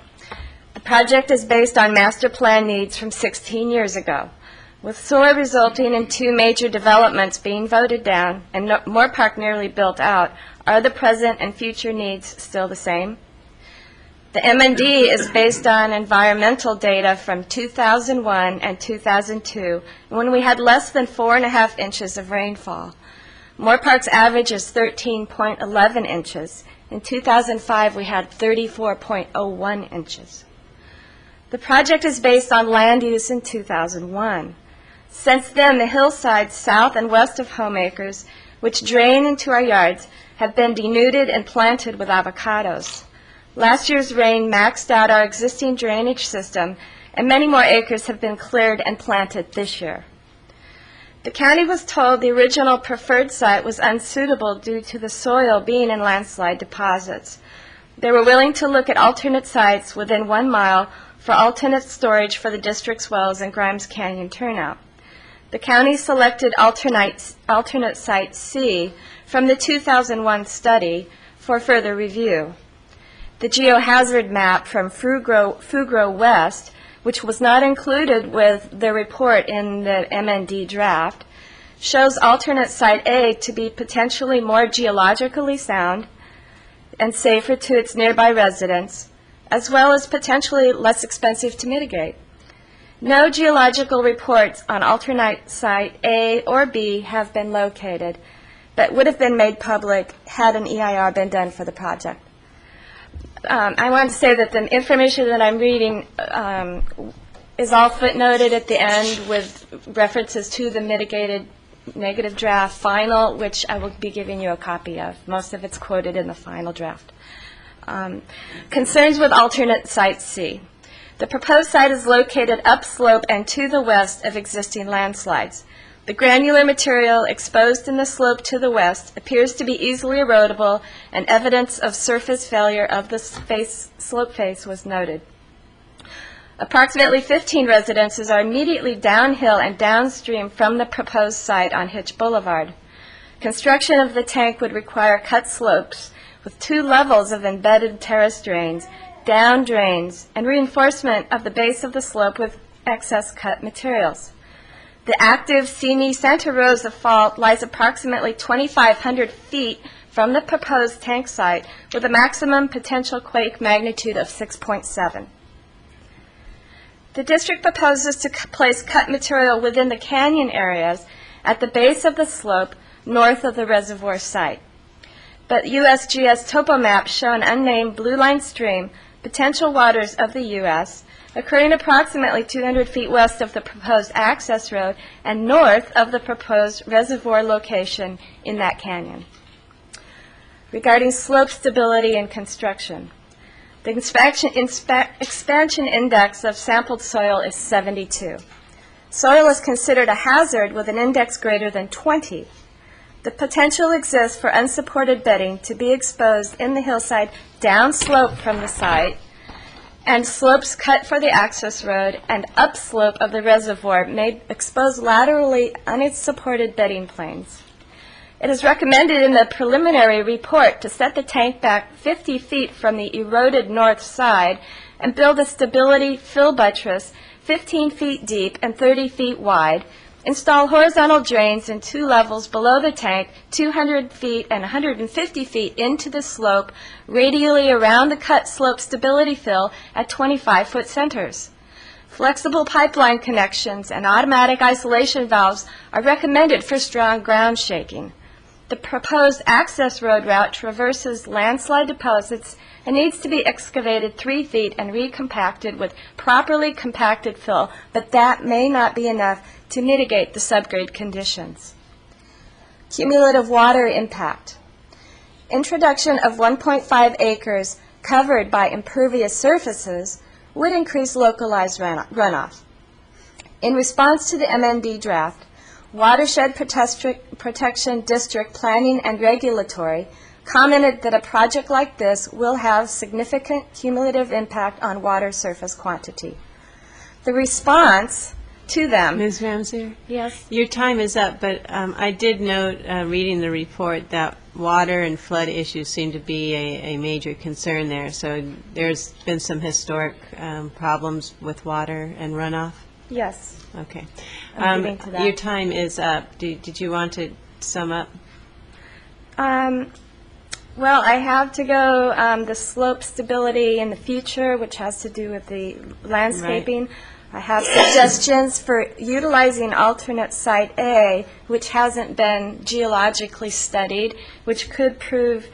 the project is based on master plan needs from 16 years ago. With solar resulting in two major developments being voted down and Moore Park nearly built out, are the present and future needs still the same? The MND is based on environmental data from 2001 and 2002, when we had less than 4.5 inches of rainfall. Moore Park's average is 13.11 inches. In 2005, we had 34.01 inches. The project is based on land use in 2001. Since then, the hillsides south and west of Homeacres, which drain into our yards, have been denuded and planted with avocados. Last year's rain maxed out our existing drainage system, and many more acres have been cleared and planted this year. The county was told the original preferred site was unsuitable due to the soil being in landslide deposits. They were willing to look at alternate sites within 1 mile for alternate storage for the district's wells and Grimes Canyon turnout. The county selected alternate site C from the 2001 study for further review. The geohazard map from Fugro West, which was not included with the report in the MND draft, shows alternate site A to be potentially more geologically sound and safer to its nearby residents, as well as potentially less expensive to mitigate. No geological reports on alternate site A or B have been located, but would have been made public had an EIR been done for the project. I want to say that the information that I'm reading is all footnoted at the end with references to the mitigated negative draft, final, which I will be giving you a copy of. Most of it's quoted in the final draft. Concerns with alternate site C. The proposed site is located upslope and to the west of existing landslides. The granular material exposed in the slope to the west appears to be easily erodible, and evidence of surface failure of the slope face was noted. Approximately 15 residences are immediately downhill and downstream from the proposed site on Hitch Boulevard. Construction of the tank would require cut slopes with 2 levels of embedded terrace drains, down drains, and reinforcement of the base of the slope with excess cut materials. The active Simi Santa Rosa Fault lies approximately 2,500 feet from the proposed tank site with a maximum potential quake magnitude of 6.7. The district proposes to place cut material within the canyon areas at the base of the slope north of the reservoir site. But USGS topo maps show an unnamed blue line stream, potential waters of the U.S., occurring approximately 200 feet west of the proposed access road and north of the proposed reservoir location in that canyon. Regarding slope stability and construction, the expansion index of sampled soil is 72. Soil is considered a hazard with an index greater than 20. The potential exists for unsupported bedding to be exposed in the hillside downslope from the site, and slopes cut for the access road and upslope of the reservoir may expose laterally unsupported bedding planes. It is recommended in the preliminary report to set the tank back 50 feet from the eroded north side and build a stability fill buttress 15 feet deep and 30 feet wide, install horizontal drains in 2 levels below the tank, 200 feet and 150 feet into the slope, radially around the cut slope stability fill at 25-foot centers. Flexible pipeline connections and automatic isolation valves are recommended for strong ground shaking. The proposed access road route traverses landslide deposits and needs to be excavated 3 feet and recompacted with properly compacted fill, but that may not be enough to mitigate the subgrade conditions. Cumulative water impact. Introduction of 1.5 acres covered by impervious surfaces would increase localized runoff. In response to the MND draft, Watershed Protection District Planning and Regulatory commented that a project like this will have significant cumulative impact on water surface quantity. The response to them. Ms. Ramsey? Yes? Your time is up, but I did note, reading the report, that water and flood issues seem to be a major concern there. So there's been some historic problems with water and runoff? Yes. Okay. I'm getting to that. Your time is up. Did you want to sum up? Well, I have to go the slope stability in the future, which has to do with the landscaping. Right. I have suggestions for utilizing alternate site A, which hasn't been geologically studied, which could prove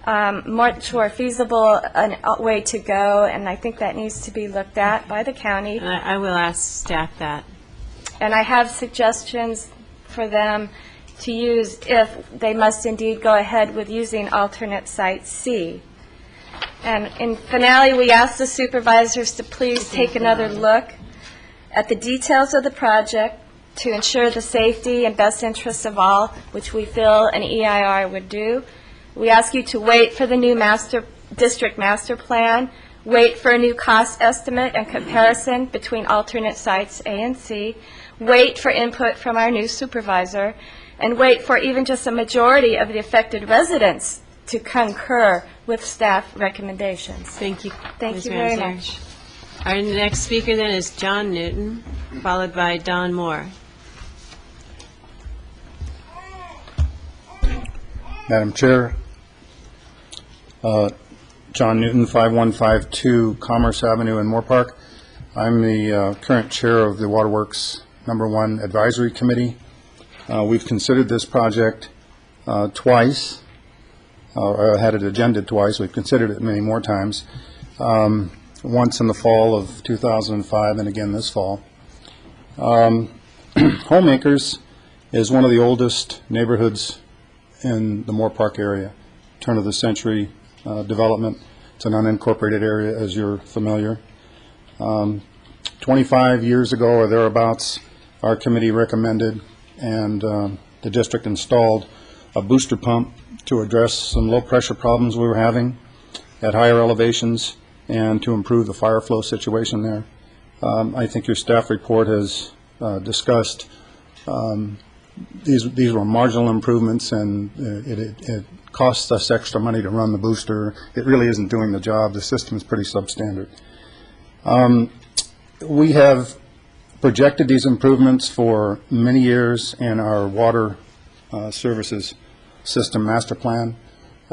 much more feasible a way to go, and I think that needs to be looked at by the county. I will ask staff that. And I have suggestions for them to use if they must indeed go ahead with using alternate site C. And in finale, we ask the supervisors to please take another look at the details of the project to ensure the safety and best interests of all, which we feel an EIR would do. We ask you to wait for the new district master plan, wait for a new cost estimate and comparison between alternate sites A and C, wait for input from our new supervisor, and wait for even just a majority of the affected residents to concur with staff recommendations. Thank you. Thank you very much. Our next speaker then is John Newton, followed by Don Moore. Madam Chair, John Newton, 5152 Commerce Avenue in Moore Park. I'm the current chair of the Waterworks #1 Advisory Committee. We've considered this project twice, or had it agended twice. We've considered it many more times. Once in the fall of 2005 and again this fall. Homemakers is one of the oldest neighborhoods in the Moore Park area, turn of the century development. It's an unincorporated area, as you're familiar. 25 years ago or thereabouts, our committee recommended and the district installed a booster pump to address some low pressure problems we were having at higher elevations and to improve the fire flow situation there. I think your staff report has discussed these were marginal improvements, and it costs us extra money to run the booster. It really isn't doing the job. The system is pretty substandard. We have projected these improvements for many years in our water services system master plan.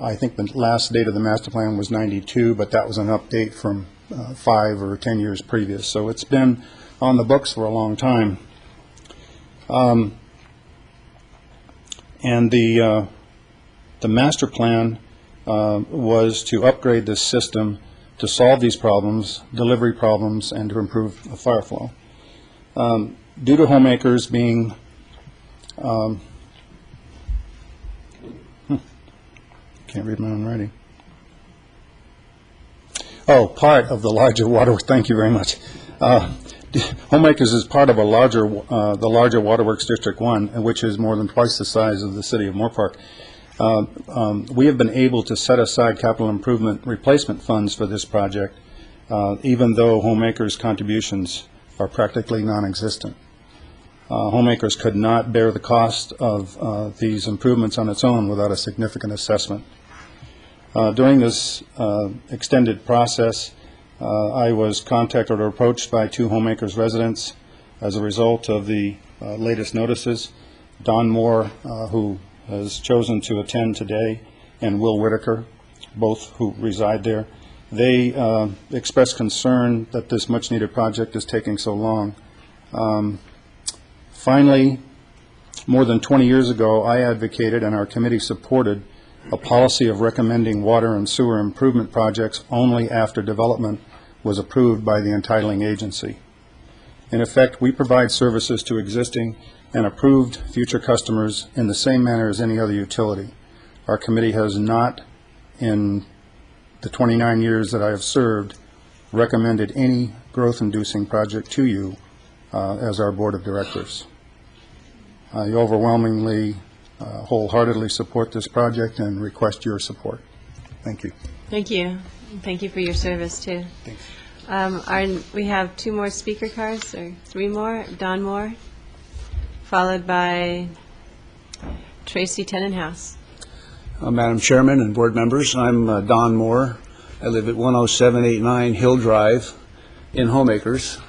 I think the last date of the master plan was 92, but that was an update from 5 or 10 years previous. So it's been on the books for a long time. And the master plan was to upgrade this system to solve these problems, delivery problems, and to improve the fire flow. Due to homemakers being can't read my own writing. Oh, part of the larger waterworks. Thank you very much. Homemakers is part of a larger, the larger Waterworks District 1, which is more than twice the size of the city of Moore Park. We have been able to set aside capital improvement replacement funds for this project, even though homemakers' contributions are practically non-existent. Homemakers could not bear the cost of these improvements on its own without a significant assessment. During this extended process, I was contacted or approached by 2 homemakers residents as a result of the latest notices. Don Moore, who has chosen to attend today, and Will Whitaker, both who reside there. They expressed concern that this much-needed project is taking so long. Finally, more than 20 years ago, I advocated and our committee supported a policy of recommending water and sewer improvement projects only after development was approved by the entitling agency. In effect, we provide services to existing and approved future customers in the same manner as any other utility. Our committee has not, in the 29 years that I have served, recommended any growth-inducing project to you as our board of directors. I overwhelmingly, wholeheartedly support this project and request your support. Thank you. Thank you. Thank you for your service, too. Thanks. We have 2 more speaker cards, or 3 more. Don Moore, followed by Tracy Tenenhouse. Madam Chairman and board members, I'm Don Moore. I live at 10789 Hill Drive in Homeacres.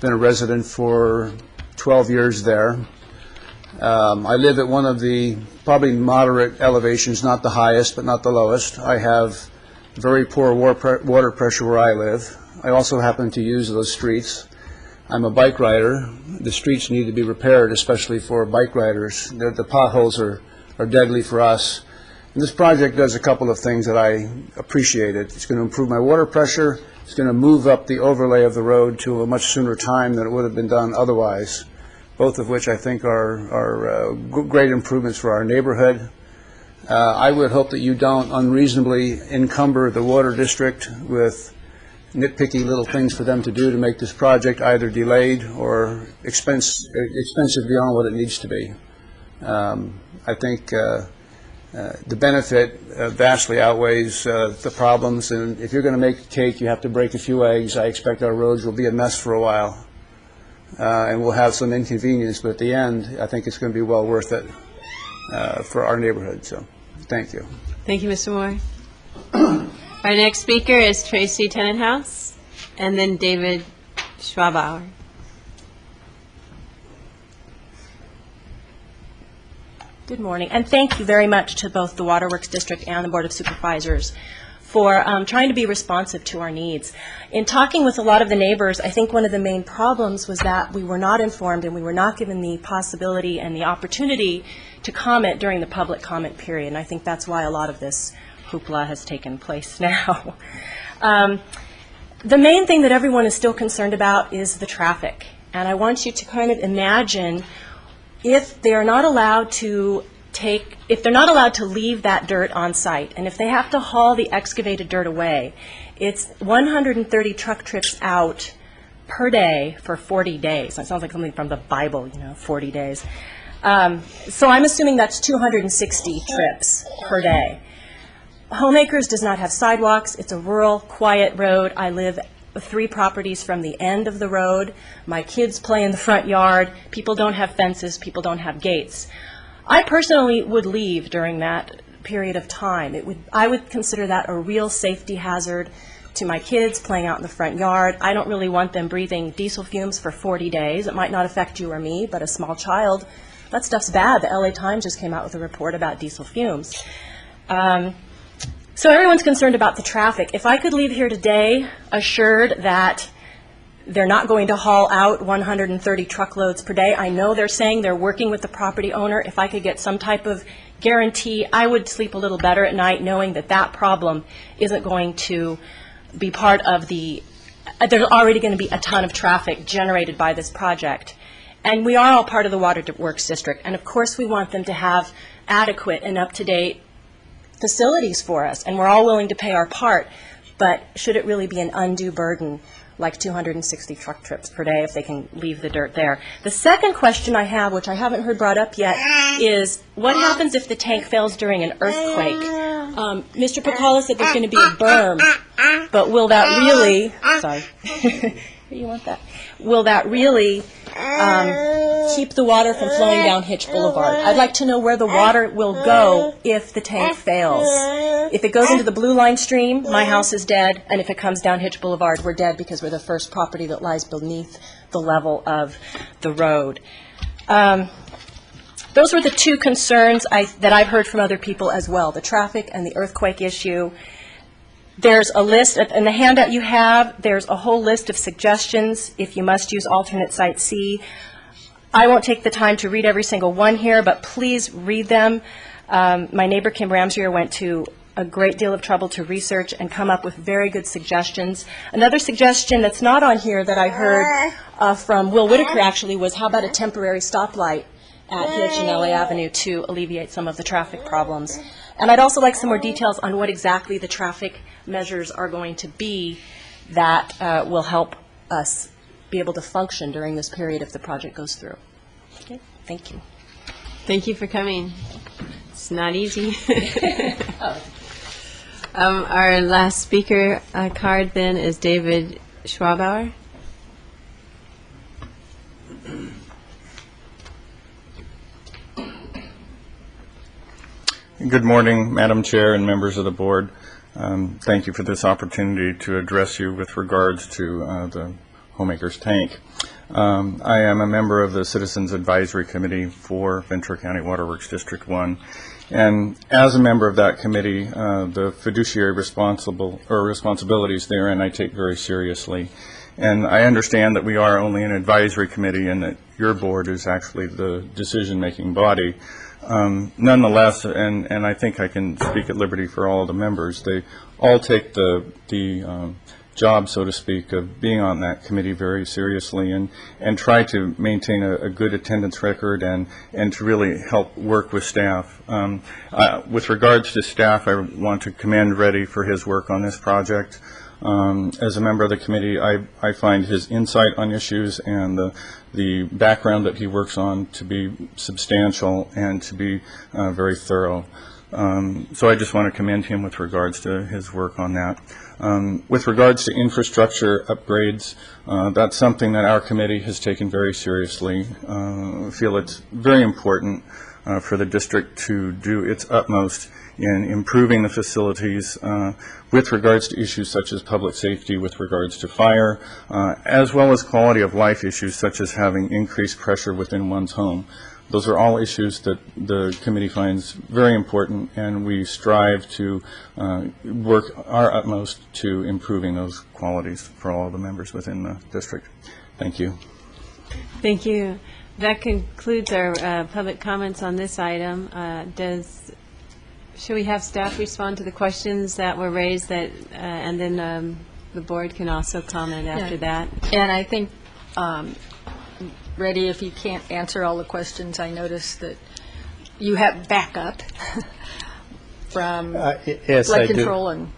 Been a resident for 12 years there. I live at one of the probably moderate elevations, not the highest, but not the lowest. I have very poor water pressure where I live. I also happen to use those streets. I'm a bike rider. The streets need to be repaired, especially for bike riders. The potholes are deadly for us. And this project does a couple of things that I appreciate. It's going to improve my water pressure. It's going to move up the overlay of the road to a much sooner time than it would have been done otherwise, both of which I think are great improvements for our neighborhood. I would hope that you don't unreasonably encumber the water district with nitpicky little things for them to do to make this project either delayed or expensive beyond what it needs to be. I think the benefit vastly outweighs the problems, and if you're going to make a cake, you have to break a few eggs. I expect our roads will be a mess for a while, and we'll have some inconvenience, but at the end, I think it's going to be well worth it for our neighborhood. So, thank you. Thank you, Mr. Moore. Our next speaker is Tracy Tenenhouse, and then David Schwabauer. Good morning, and thank you very much to both the Waterworks District and the Board of Supervisors for trying to be responsive to our needs. In talking with a lot of the neighbors, I think one of the main problems was that we were not informed and we were not given the possibility and the opportunity to comment during the public comment period, and I think that's why a lot of this hoopla has taken place now. The main thing that everyone is still concerned about is the traffic, and I want you to kind of imagine if they are not allowed to if they're not allowed to leave that dirt on site, and if they have to haul the excavated dirt away, it's 130 truck trips out per day for 40 days. That sounds like something from the Bible, 40 days. So I'm assuming that's 260 trips per day. Homeacres does not have sidewalks. It's a rural, quiet road. I live 3 properties from the end of the road. My kids play in the front yard. People don't have fences. People don't have gates. I personally would leave during that period of time. I would consider that a real safety hazard to my kids playing out in the front yard. I don't really want them breathing diesel fumes for 40 days. It might not affect you or me, but a small child, that stuff's bad. The LA Times just came out with a report about diesel fumes. So everyone's concerned about the traffic. If I could leave here today assured that they're not going to haul out 130 truckloads per day, I know they're saying they're working with the property owner. If I could get some type of guarantee, I would sleep a little better at night knowing that that problem isn't going to be part of there's already going to be a ton of traffic generated by this project. And we are all part of the Water Works District, and of course we want them to have adequate and up-to-date facilities for us, and we're all willing to pay our part, but should it really be an undue burden like 260 truck trips per day if they can leave the dirt there? The second question I have, which I haven't heard brought up yet, is what happens if the tank fails during an earthquake? Mr. Pacala said there's going to be a berm, but will that really, sorry, you want that? Will that really keep the water from flowing down Hitch Boulevard? I'd like to know where the water will go if the tank fails. If it goes into the Blue Line stream, my house is dead, and if it comes down Hitch Boulevard, we're dead because we're the first property that lies beneath the level of the road. Those were the 2 concerns that I've heard from other people as well, the traffic and the earthquake issue. There's a list, in the handout you have, there's a whole list of suggestions if you must use alternate site C. I won't take the time to read every single one here, but please read them. My neighbor Kim Ramsier went to a great deal of trouble to research and come up with very good suggestions. Another suggestion that's not on here that I heard from Will Whitaker actually was, how about a temporary stoplight at Hitch and LA Avenue to alleviate some of the traffic problems. And I'd also like some more details on what exactly the traffic measures are going to be that will help us be able to function during this period if the project goes through. Okay, thank you. Thank you for coming. It's not easy. Our last speaker card then is David Schwabauer. Good morning, Madam Chair and members of the board. Thank you for this opportunity to address you with regards to the Homeacres tank. I am a member of the Citizens Advisory Committee for Ventura County Waterworks District 1. And as a member of that committee, the fiduciary responsibilities therein I take very seriously. And I understand that we are only an advisory committee and that your board is actually the decision-making body. Nonetheless, and I think I can speak at liberty for all the members, they all take the job, so to speak, of being on that committee very seriously and try to maintain a good attendance record and to really help work with staff. With regards to staff, I want to commend Reddy for his work on this project. As a member of the committee, I find his insight on issues and the background that he works on to be substantial and to be very thorough. So I just want to commend him with regards to his work on that. With regards to infrastructure upgrades, that's something that our committee has taken very seriously. I feel it's very important for the district to do its utmost in improving the facilities with regards to issues such as public safety, with regards to fire, as well as quality of life issues such as having increased pressure within one's home. Those are all issues that the committee finds very important, and we strive to work our utmost to improving those qualities for all the members within the district. Thank you. Thank you. That concludes our public comments on this item. Should we have staff respond to the questions that were raised, and then the board can also comment after that? And I think ready if you can't answer all the questions. I noticed that you have backup from yes, flood I do. control and,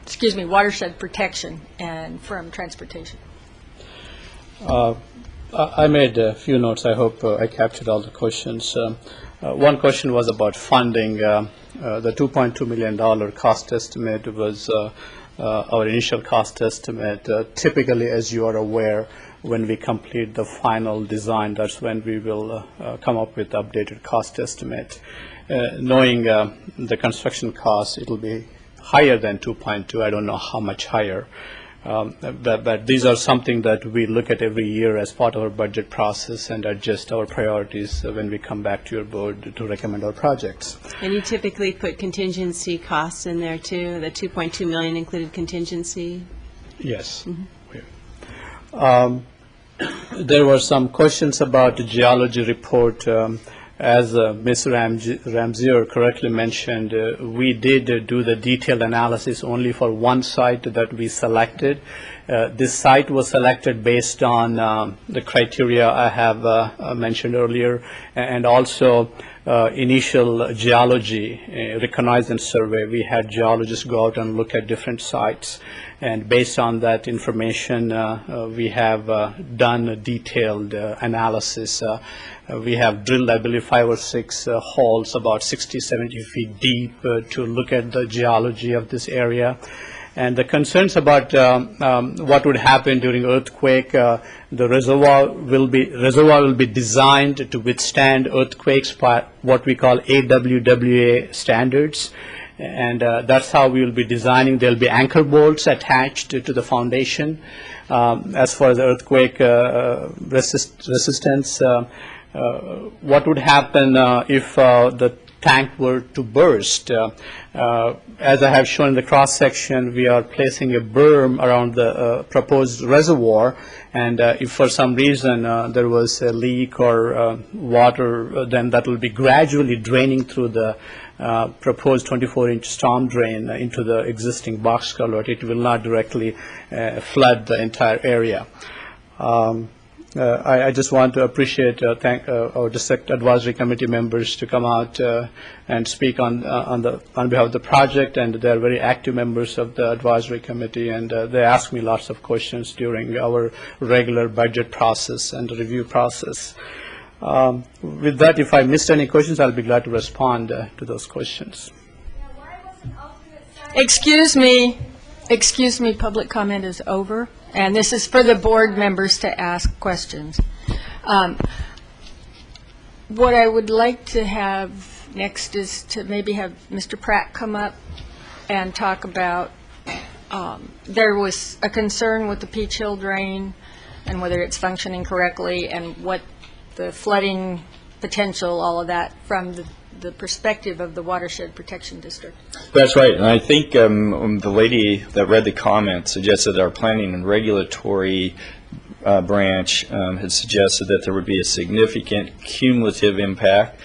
watershed protection and from transportation. I made a few notes. I hope I captured all the questions. One question was about funding. The $2.2 million cost estimate was our initial cost estimate. Typically, as you are aware, when we complete the final design, that's when we will come up with updated cost estimate. Knowing the construction cost, it will be higher than 2.2. I don't know how much higher. But these are something that we look at every year as part of our budget process and adjust our priorities when we come back to your board to recommend our projects. And you typically put contingency costs in there too? The $2.2 million included contingency? Yes. There were some questions about the geology report. As Ms. Ramzier correctly mentioned, we did do the detailed analysis only for one site that we selected. This site was selected based on the criteria I have mentioned earlier, and also initial geology reconnaissance survey. We had geologists go out and look at different sites, and based on that information, we have done a detailed analysis. We have drilled, I believe, 5 or 6 holes about 60, 70 feet deep to look at the geology of this area. And the concerns about what would happen during earthquake, the reservoir will be designed to withstand earthquakes by what we call AWWA standards. And that's how we will be designing. There will be anchor bolts attached to the foundation. As far as earthquake resistance, what would happen if the tank were to burst? As I have shown in the cross section, we are placing a berm around the proposed reservoir, and if for some reason there was a leak or water, then that will be gradually draining through the proposed 24-inch storm drain into the existing box culvert. It will not directly flood the entire area. I just want to thank our district advisory committee members to come out and speak on behalf of the project, and they are very active members of the advisory committee, and they ask me lots of questions during our regular budget process and review process. With that, if I missed any questions, I'll be glad to respond to those questions. Excuse me, public comment is over. And this is for the board members to ask questions. What I would like to have next is to maybe have Mr. Pratt come up and talk about, there was a concern with the Peach Hill drain and whether it's functioning correctly and what the flooding potential, all of that, from the perspective of the Watershed Protection District. That's right, and I think the lady that read the comment suggested our planning and regulatory branch had suggested that there would be a significant cumulative impact.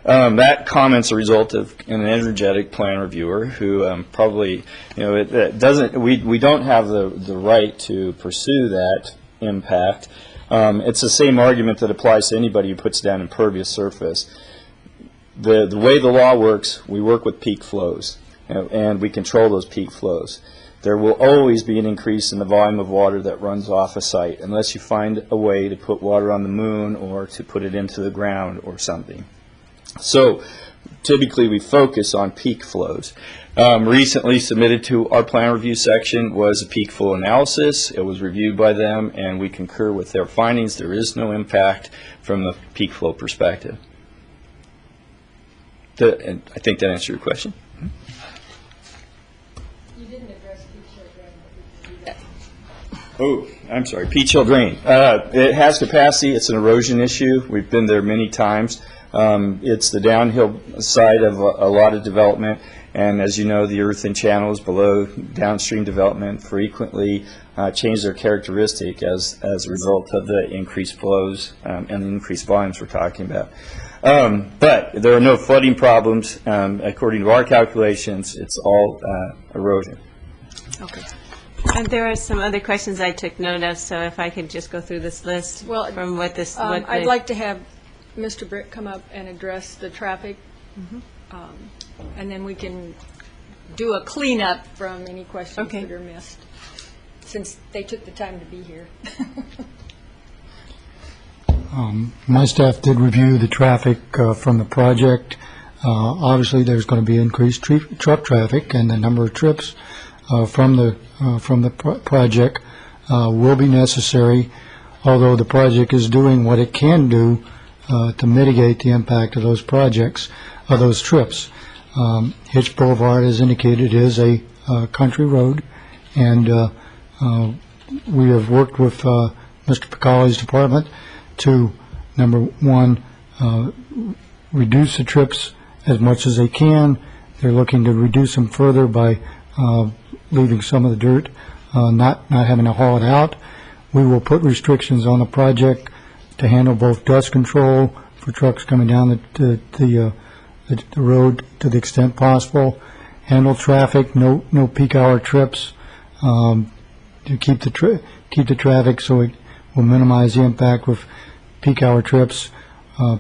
That comment's a result of an energetic plan reviewer who probably, it doesn't. We don't have the right to pursue that impact. It's the same argument that applies to anybody who puts down impervious surface. The way the law works, we work with peak flows, and we control those peak flows. There will always be an increase in the volume of water that runs off a site unless you find a way to put water on the moon or to put it into the ground or something. So typically we focus on peak flows. Recently submitted to our plan review section was a peak flow analysis. It was reviewed by them, and we concur with their findings. There is no impact from the peak flow perspective. And I think that answered your question. You didn't address Peach Hill Drain. Oh, I'm sorry, Peach Hill Drain. It has capacity. It's an erosion issue. We've been there many times. It's the downhill side of a lot of development, and as you know, the earthen channels below downstream development frequently change their characteristic as a result of the increased flows and the increased volumes we're talking about. But there are no flooding problems. According to our calculations, it's all erosion. Okay. And there are some other questions I took note of, so if I could just go through this list Well, from what this. I'd like to have Mr. Brick come up and address the traffic, and then we can do a cleanup from any questions that are missed, since they took the time to be here. My staff did review the traffic from the project. Obviously, there's going to be increased truck traffic, and the number of trips from the project will be necessary, although the project is doing what it can do to mitigate the impact of those trips. Hitch Boulevard, as indicated, is a country road, and we have worked with Mr. Picali's department to, number one, reduce the trips as much as they can. They're looking to reduce them further by leaving some of the dirt, not having to haul it out. We will put restrictions on the project to handle both dust control for trucks coming down the road to the extent possible, handle traffic, no peak hour trips, to keep the traffic so it will minimize the impact with peak hour trips,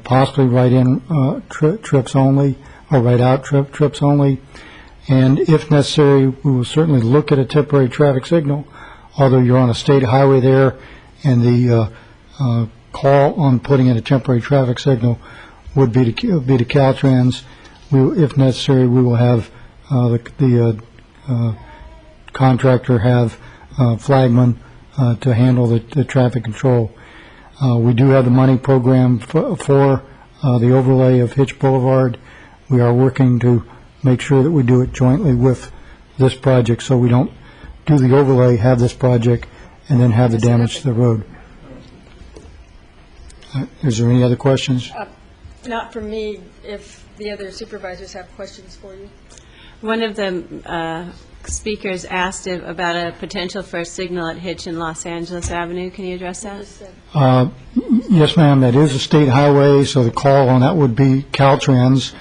possibly right-in trips only, or right-out trips only. And if necessary, we will certainly look at a temporary traffic signal, although you're on a state highway there, and the call on putting in a temporary traffic signal would be to Caltrans. If necessary, we will have the contractor have flagmen to handle the traffic control. We do have the money program for the overlay of Hitch Boulevard. We are working to make sure that we do it jointly with this project, so we don't do the overlay, have this project, and then have the damage to the road. Is there any other questions? Not from me, if the other supervisors have questions for you. One of the speakers asked about a potential for a signal at Hitch and Los Angeles Avenue. Can you address that? Yes, ma'am. That is a state highway, so the call on that would be Caltrans.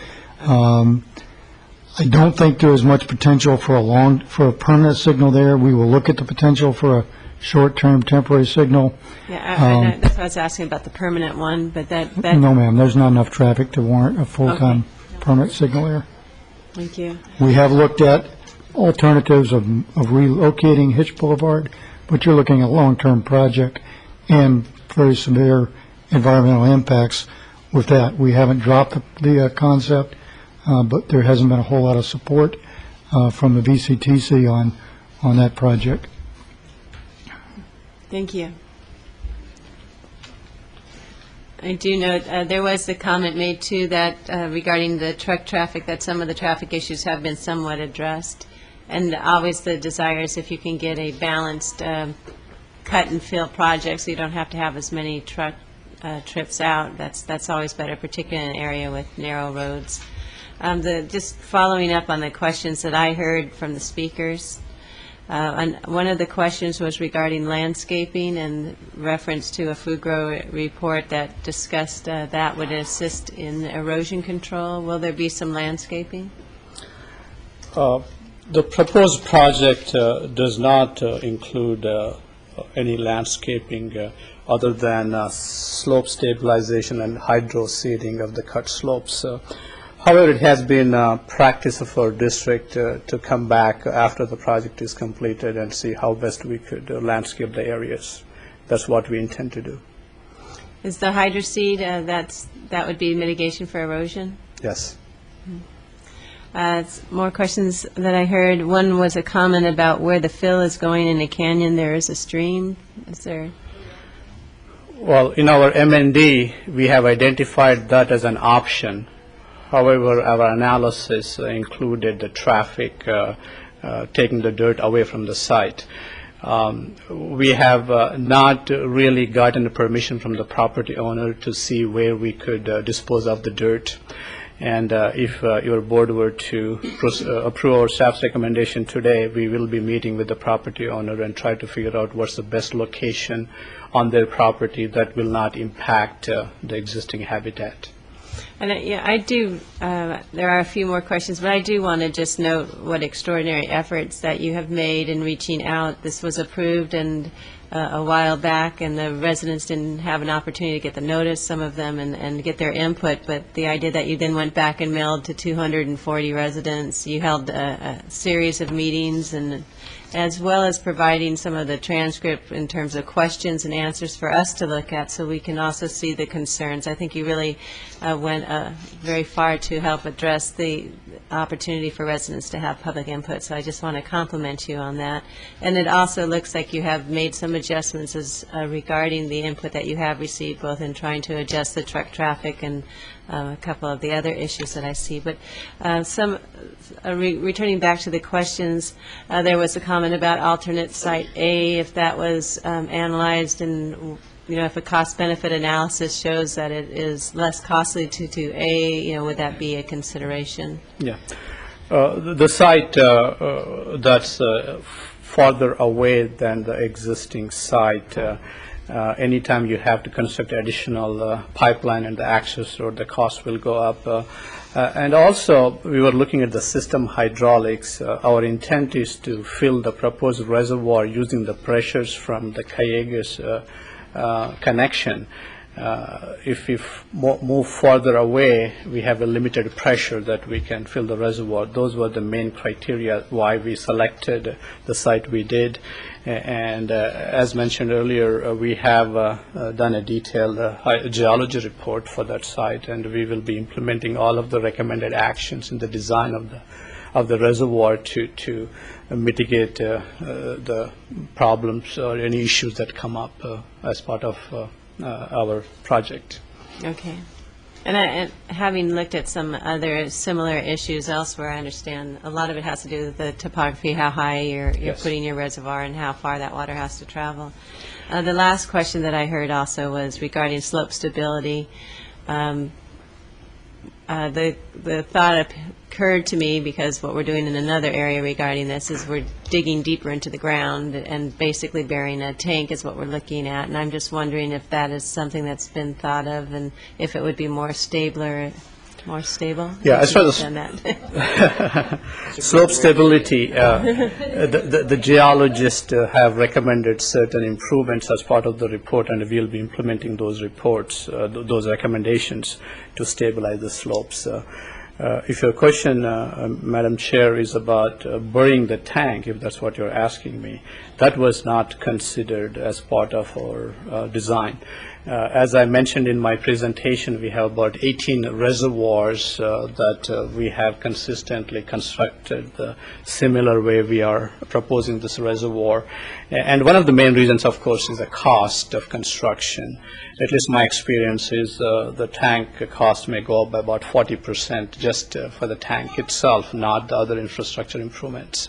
I don't think there is much potential for a permanent signal there. We will look at the potential for a short-term temporary signal. Yeah, that's what I was asking about the permanent one, but that no, ma'am. There's not enough traffic to warrant a full-time permanent signal there. Thank you. We have looked at alternatives of relocating Hitch Boulevard, but you're looking at a long-term project and very severe environmental impacts with that. We haven't dropped the concept, but there hasn't been a whole lot of support from the VCTC on that project. Thank you. I do note there was the comment made too that regarding the truck traffic, that some of the traffic issues have been somewhat addressed, and always the desire is if you can get a balanced cut and fill project so you don't have to have as many truck trips out. That's always better, particularly in an area with narrow roads. Just following up on the questions that I heard from the speakers. And one of the questions was regarding landscaping and reference to a FUGRO report that discussed that would assist in erosion control. Will there be some landscaping? The proposed project does not include any landscaping other than slope stabilization and hydro seeding of the cut slopes. However, it has been practice of our district to come back after the project is completed and see how best we could landscape the areas. That's what we intend to do. Is the hydro seed, that would be mitigation for erosion? Yes. More questions that I heard. One was a comment about where the fill is going in a canyon. There is a stream. Is there? Well, in our M&D, we have identified that as an option. However, our analysis included the traffic taking the dirt away from the site. We have not really gotten the permission from the property owner to see where we could dispose of the dirt. And if your board were to approve our staff's recommendation today, we will be meeting with the property owner and try to figure out what's the best location on their property that will not impact the existing habitat. And I do, there are a few more questions, but I do want to just note what extraordinary efforts that you have made in reaching out. This was approved and a while back, and the residents didn't have an opportunity to get the notice, some of them, and get their input. But the idea that you then went back and mailed to 240 residents, you held a series of meetings, and as well as providing some of the transcript in terms of questions and answers for us to look at so we can also see the concerns. I think you really went very far to help address the opportunity for residents to have public input. So I just want to compliment you on that. And it also looks like you have made some adjustments as regarding the input that you have received, both in trying to adjust the truck traffic and a couple of the other issues that I see. But returning back to the questions, there was a comment about alternate site A, if that was analyzed, and if a cost-benefit analysis shows that it is less costly to do A, would that be a consideration? Yeah. The site that's farther away than the existing site, anytime you have to construct additional pipeline and the access road, the cost will go up. And also, we were looking at the system hydraulics. Our intent is to fill the proposed reservoir using the pressures from the Cayugas connection. If we move further away, we have a limited pressure that we can fill the reservoir. Those were the main criteria why we selected the site we did. And as mentioned earlier, we have done a detailed geology report for that site, and we will be implementing all of the recommended actions in the design of the reservoir to mitigate the problems or any issues that come up as part of our project. Okay. And having looked at some other similar issues elsewhere, I understand a lot of it has to do with the topography, how high you're putting your reservoir and how far that water has to travel. The last question that I heard also was regarding slope stability. The thought occurred to me, because what we're doing in another area regarding this is we're digging deeper into the ground and basically burying a tank is what we're looking at. And I'm just wondering if that is something that's been thought of and if it would be more stable. Yeah, as far as slope stability, the geologists have recommended certain improvements as part of the report, and we'll be implementing those reports, those recommendations to stabilize the slopes. If your question, Madam Chair, is about burying the tank, if that's what you're asking me, that was not considered as part of our design. As I mentioned in my presentation, we have about 18 reservoirs that we have consistently constructed the similar way we are proposing this reservoir. And one of the main reasons, of course, is the cost of construction. At least my experience is the tank cost may go up by about 40% just for the tank itself, not the other infrastructure improvements.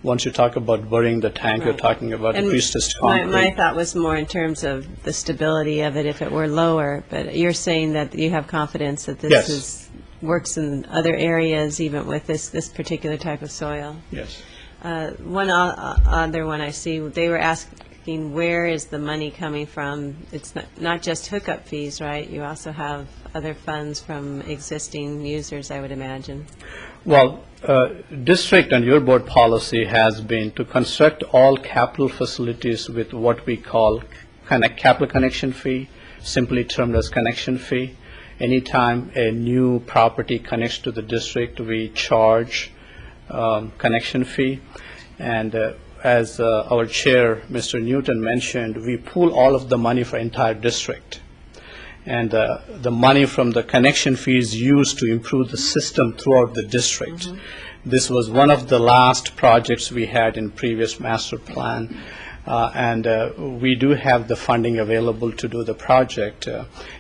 Once you talk about burying the tank, you're talking about increased concrete. My thought was more in terms of the stability of it if it were lower, but you're saying that you have confidence that this works in other areas, even with this particular type of soil? Yes. One other one I see, they were asking where is the money coming from? It's not just hookup fees, right? You also have other funds from existing users, I would imagine. Well, district and your board policy has been to construct all capital facilities with what we call capital connection fee, simply termed as connection fee. Anytime a new property connects to the district, we charge connection fee. And as our chair, Mr. Newton, mentioned, we pool all of the money for entire district. And the money from the connection fee is used to improve the system throughout the district. Mm-hmm. This was one of the last projects we had in previous master plan. And we do have the funding available to do the project.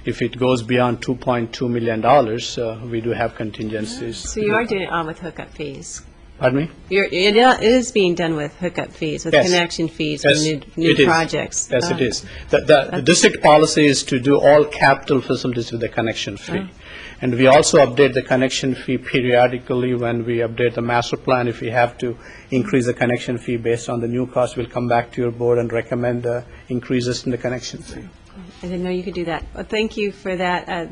If it goes beyond $2.2 million, we do have contingencies. So you are doing it all with hookup fees? Pardon me? It is being done with hookup fees, with connection fees for new projects. Yes, it is. The district policy is to do all capital facilities with the connection fee. And we also update the connection fee periodically when we update the master plan. If we have to increase the connection fee based on the new cost, we'll come back to your board and recommend increases in the connection fee. I didn't know you could do that. Well, thank you for that.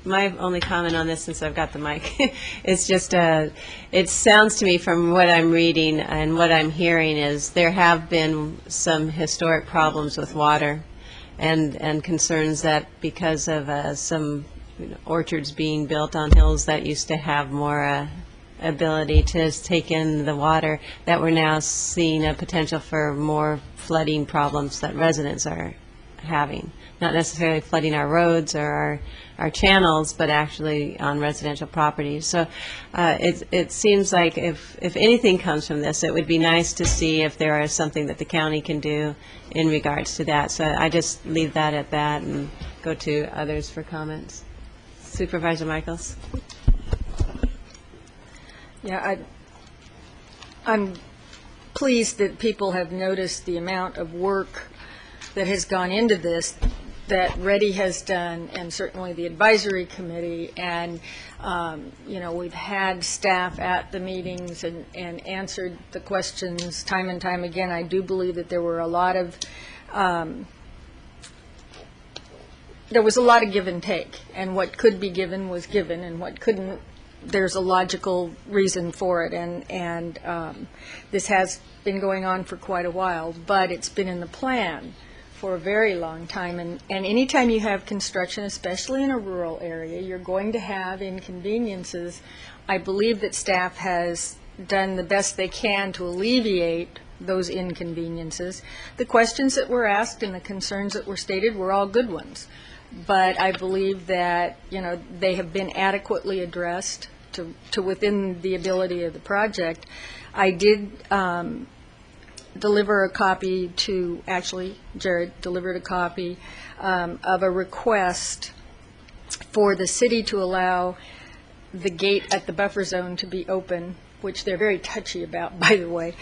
My only comment on this, since I've got the mic, is just, it sounds to me from what I'm reading and what I'm hearing is there have been some historic problems with water and concerns that because of some orchards being built on hills that used to have more ability to take in the water, that we're now seeing a potential for more flooding problems that residents are having, not necessarily flooding our roads or our channels, but actually on residential properties. So it seems like if anything comes from this, it would be nice to see if there is something that the county can do in regards to that. So I just leave that at that and go to others for comments. Supervisor Michaels. Yeah, I'm pleased that people have noticed the amount of work that has gone into this, that Reddy has done, and certainly the advisory committee, and we've had staff at the meetings and answered the questions time and time again. I do believe that there were a lot of give and take, and what could be given was given, and what couldn't, there's a logical reason for it, and this has been going on for quite a while, but it's been in the plan for a very long time, and anytime you have construction, especially in a rural area, you're going to have inconveniences. I believe that staff has done the best they can to alleviate those inconveniences. The questions that were asked and the concerns that were stated were all good ones, but I believe that they have been adequately addressed to within the ability of the project. I did deliver a copy to, actually, Jared delivered a copy of a request for the city to allow the gate at the buffer zone to be open, which they're very touchy about, by the way,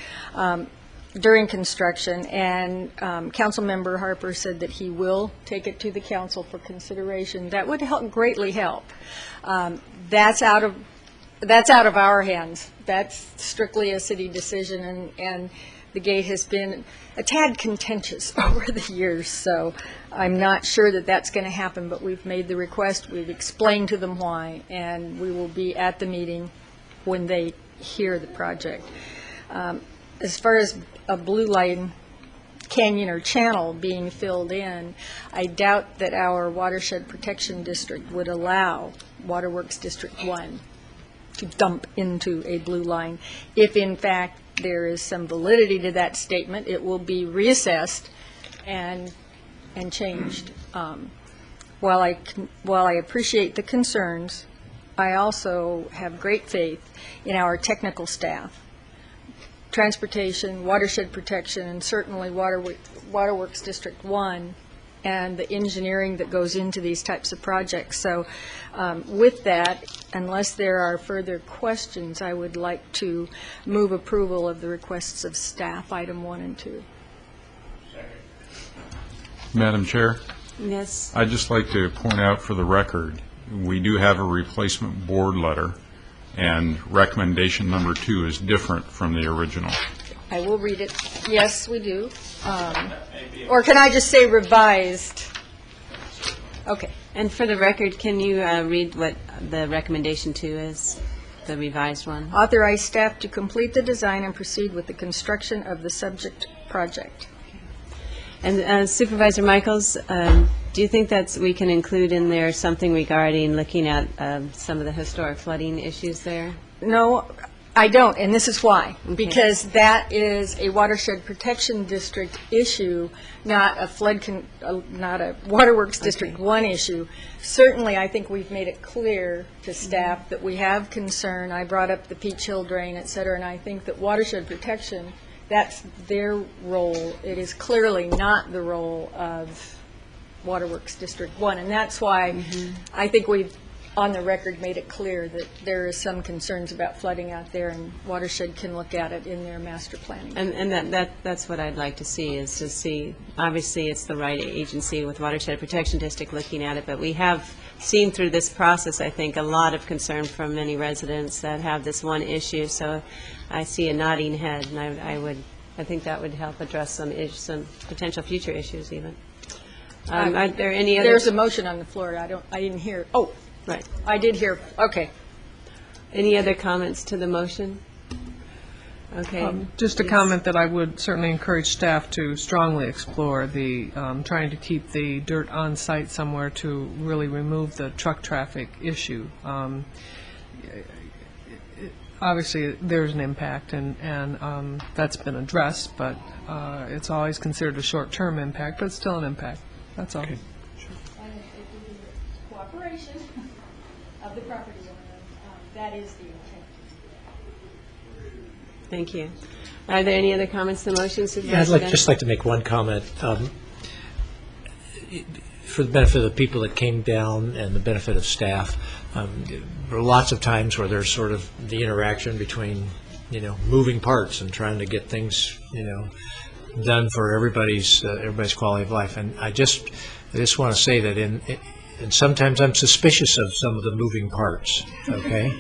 during construction. And Councilmember Harper said that he will take it to the council for consideration. That would greatly help. That's out of our hands. That's strictly a city decision, and the gate has been a tad contentious over the years, so I'm not sure that that's going to happen, but we've made the request, we've explained to them why, and we will be at the meeting when they hear the project. As far as a blue line canyon or channel being filled in, I doubt that our watershed protection district would allow Waterworks District 1 to dump into a blue line. If in fact there is some validity to that statement, it will be reassessed and changed. While I appreciate the concerns, I also have great faith in our technical staff, transportation, watershed protection, and certainly Waterworks District 1, and the engineering that goes into these types of projects. So with that, unless there are further questions, I would like to move approval of the requests of staff, item 1 and 2. Madam Chair? Yes. I'd just like to point out for the record, we do have a replacement board letter, and recommendation number 2 is different from the original. I will read it. Yes, we do. Or can I just say revised? Okay. And for the record, can you read what the recommendation 2 is, the revised one? Authorize staff to complete the design and proceed with the construction of the subject project. And Supervisor Michaels, do you think that we can include in there something regarding looking at some of the historic flooding issues there? No, I don't, and this is why. Okay. Because that is a watershed protection district issue, not a not a Waterworks District 1 issue. Certainly, I think we've made it clear to staff that we have concern. I brought up the Peach Hill drain, et cetera, and I think that watershed protection, that's their role. It is clearly not the role of Waterworks District 1, and that's why I think we've, on the record, made it clear that there is some concerns about flooding out there, and Watershed can look at it in their master planning. And that's what I'd like to see, is to see, obviously it's the right agency with Watershed Protection District looking at it, but we have seen through this process, I think, a lot of concern from many residents that have this one issue, so I see a nodding head, and I think that would help address some potential future issues even. Are there any other? There's a motion on the floor. I didn't hear. Oh, right. I did hear. Okay. Any other comments to the motion? Okay. Just a comment that I would certainly encourage staff to strongly explore, the trying to keep the dirt on site somewhere to really remove the truck traffic issue. Obviously, there's an impact, and that's been addressed, but it's always considered a short-term impact, but it's still an impact. That's all. Okay. Cooperation of the property owner, that is the intent. Thank you. Are there any other comments to the motion, Yeah, I'd just like to make one comment. For the benefit of the people that came down and the benefit of staff, there are lots of times where there's sort of the interaction between, moving parts and trying to get things, done for everybody's quality of life. And I just want to say that and sometimes I'm suspicious of some of the moving parts, okay?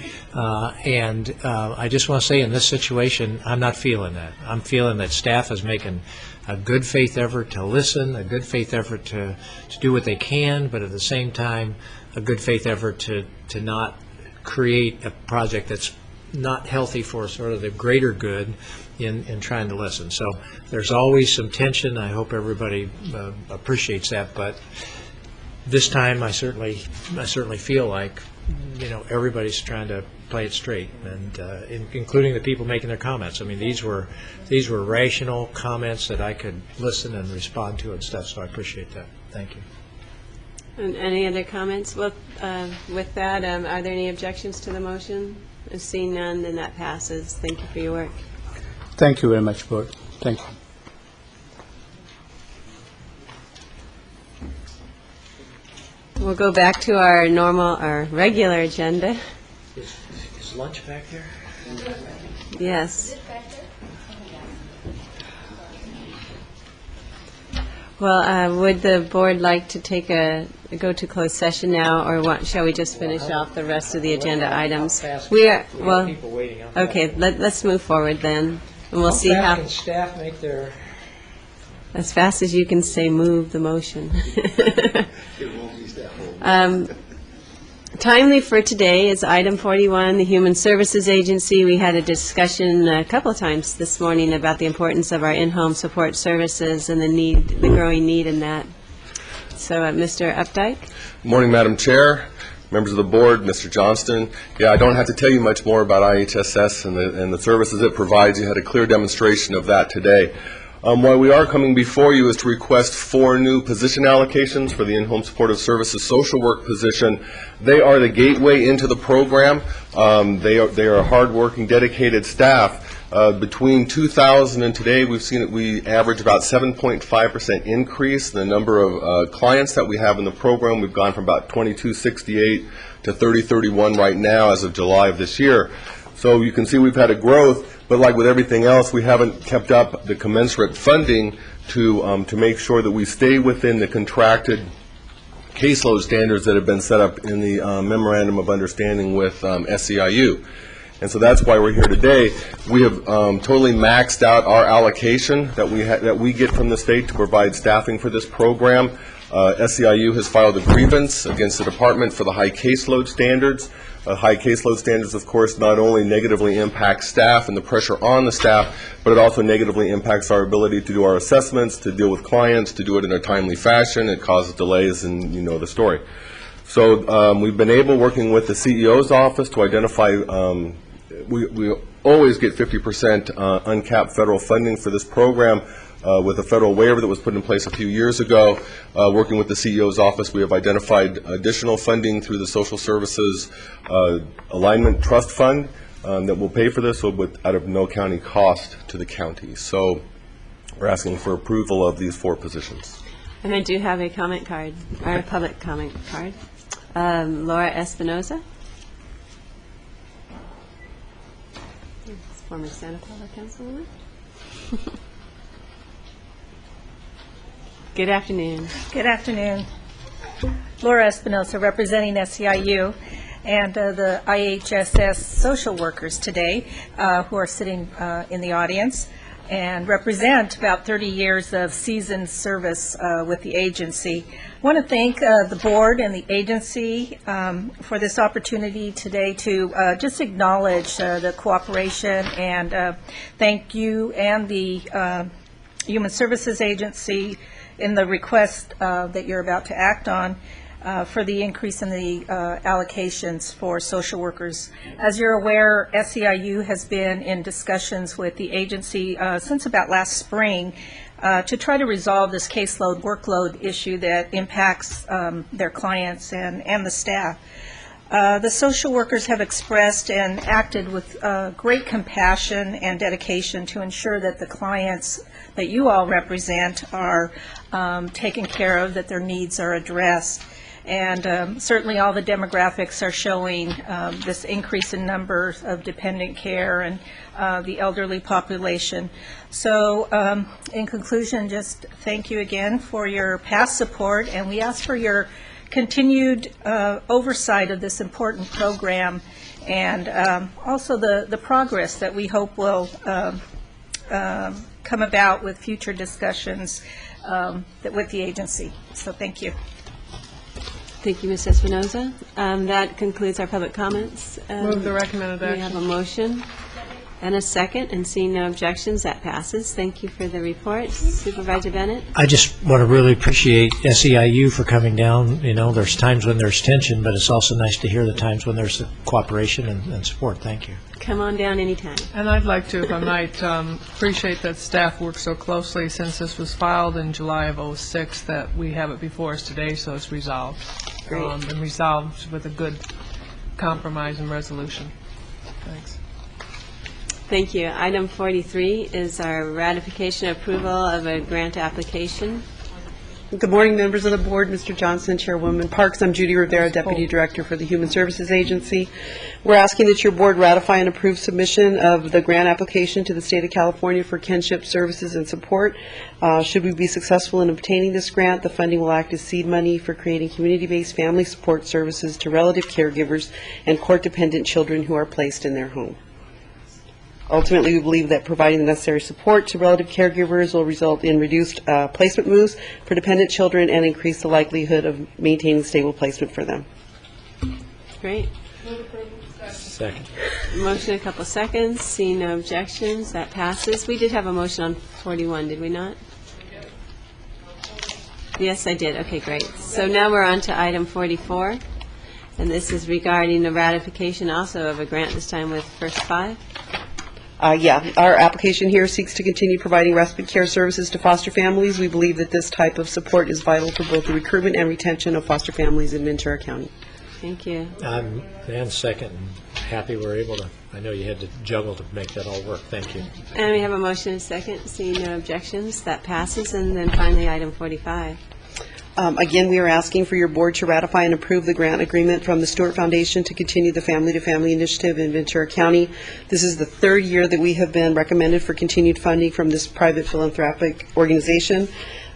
And I just want to say in this situation, I'm not feeling that. I'm feeling that staff is making a good faith effort to listen, a good faith effort to do what they can, but at the same time, a good faith effort to not create a project that's not healthy for sort of the greater good in trying to listen. So there's always some tension. I hope everybody appreciates that, but this time, I certainly feel like, everybody's trying to play it straight, and including the people making their comments. I mean, these were rational comments that I could listen and respond to and stuff. So I appreciate that. Thank you. And any other comments? Well, with that, are there any objections to the motion? Seeing none, then that passes. Thank you for your work. Thank you very much, Board. Thank you. We'll go back to our regular agenda. Is lunch back there? Yes. Well, would the board like to go to closed session now, or shall we just finish off the rest of the agenda items? We are, well, okay, let's move forward then, and we'll see how. How fast can staff make their... As fast as you can say, move the motion. Timely for today is item 41, the Human Services Agency. We had a discussion a couple of times this morning about the importance of our in-home support services and the growing need in that. So, Mr. Updike. Good morning, Madam Chair, members of the board, Mr. Johnston. Yeah, I don't have to tell you much more about IHSS and the services it provides. You had a clear demonstration of that today. Why we are coming before you is to request 4 new position allocations for the in-home supportive services social work position. They are the gateway into the program. They are hardworking, dedicated staff. Between 2000 and today, we average about 7.5% increase in the number of clients that we have in the program. We've gone from about 2268 to 3031 right now as of July of this year. So you can see we've had a growth. But like with everything else, we haven't kept up the commensurate funding to make sure that we stay within the contracted caseload standards that have been set up in the Memorandum of Understanding with SEIU. And so that's why we're here today. We have totally maxed out our allocation that we get from the state to provide staffing for this program. SEIU has filed a grievance against the department for the high caseload standards. High caseload standards, of course, not only negatively impact staff and the pressure on the staff, but it also negatively impacts our ability to do our assessments, to deal with clients, to do it in a timely fashion. It causes delays, and you know the story. So we've been able, working with the CEO's office, to identify, we always get 50% uncapped federal funding for this program. With a federal waiver that was put in place a few years ago, working with the CEO's office, we have identified additional funding through the Social Services Alignment Trust Fund that will pay for this out of no county cost to the county. So we're asking for approval of these 4 positions. And I do have a comment card, or a public comment card. Laura Espinoza. Former Santa Paula Councilwoman. Good afternoon. Good afternoon. Laura Espinosa, representing SEIU and the IHSS social workers today who are sitting in the audience. and represent about 30 years of seasoned service with the agency. I want to thank the board and the agency for this opportunity today to just acknowledge the cooperation, and thank you and the Human Services Agency in the request that you're about to act on for the increase in the allocations for social workers. As you're aware, SEIU has been in discussions with the agency since about last spring to try to resolve this caseload workload issue that impacts their clients and the staff. The social workers have expressed and acted with great compassion and dedication to ensure that the clients that you all represent are taken care of, that their needs are addressed. And certainly all the demographics are showing this increase in numbers of dependent care and the elderly population. So in conclusion, just thank you again for your past support, and we ask for your continued oversight of this important program, and also the progress that we hope will come about with future discussions with the agency. So thank you. Thank you, Ms. Espinoza. That concludes our public comments. Move the recommended action. We have a motion and a second, and seeing no objections, that passes. Thank you for the report. Supervisor Bennett? I just want to really appreciate SEIU for coming down. You know, there's times when there's tension, but it's also nice to hear the times when there's cooperation and support. Thank you. Come on down anytime. And I'd like to, if I might, appreciate that staff worked so closely since this was filed in July of '06, that we have it before us today, so it's resolved. Great. And resolved with a good compromise and resolution. Thanks. Thank you. Item 43 is our ratification approval of a grant application. Good morning, members of the board, Mr. Johnson, Chairwoman Parks. I'm Judy Rivera, Deputy Director for the Human Services Agency. We're asking that your board ratify and approve submission of the grant application to the State of California for kinship services and support. Should we be successful in obtaining this grant, the funding will act as seed money for creating community-based family support services to relative caregivers and court-dependent children who are placed in their home. Ultimately, we believe that providing the necessary support to relative caregivers will result in reduced placement moves for dependent children and increase the likelihood of maintaining stable placement for them. Great. Second. Motion, a couple seconds. Seeing no objections, that passes. We did have a motion on 41, did we not? Yes, I did. Okay, great. So now we're on to item 44, and this is regarding the ratification also of a grant, this time with First Five. Our application here seeks to continue providing respite care services to foster families. We believe that this type of support is vital for both the recruitment and retention of foster families in Ventura County. Thank you. And second, happy we're able to, I know you had to juggle to make that all work. Thank you. And we have a motion and a second. Seeing no objections, that passes. And then finally, item 45. Again, we are asking for your board to ratify and approve the grant agreement from the Stewart Foundation to continue the Family to Family Initiative in Ventura County. This is the third year that we have been recommended for continued funding from this private philanthropic organization.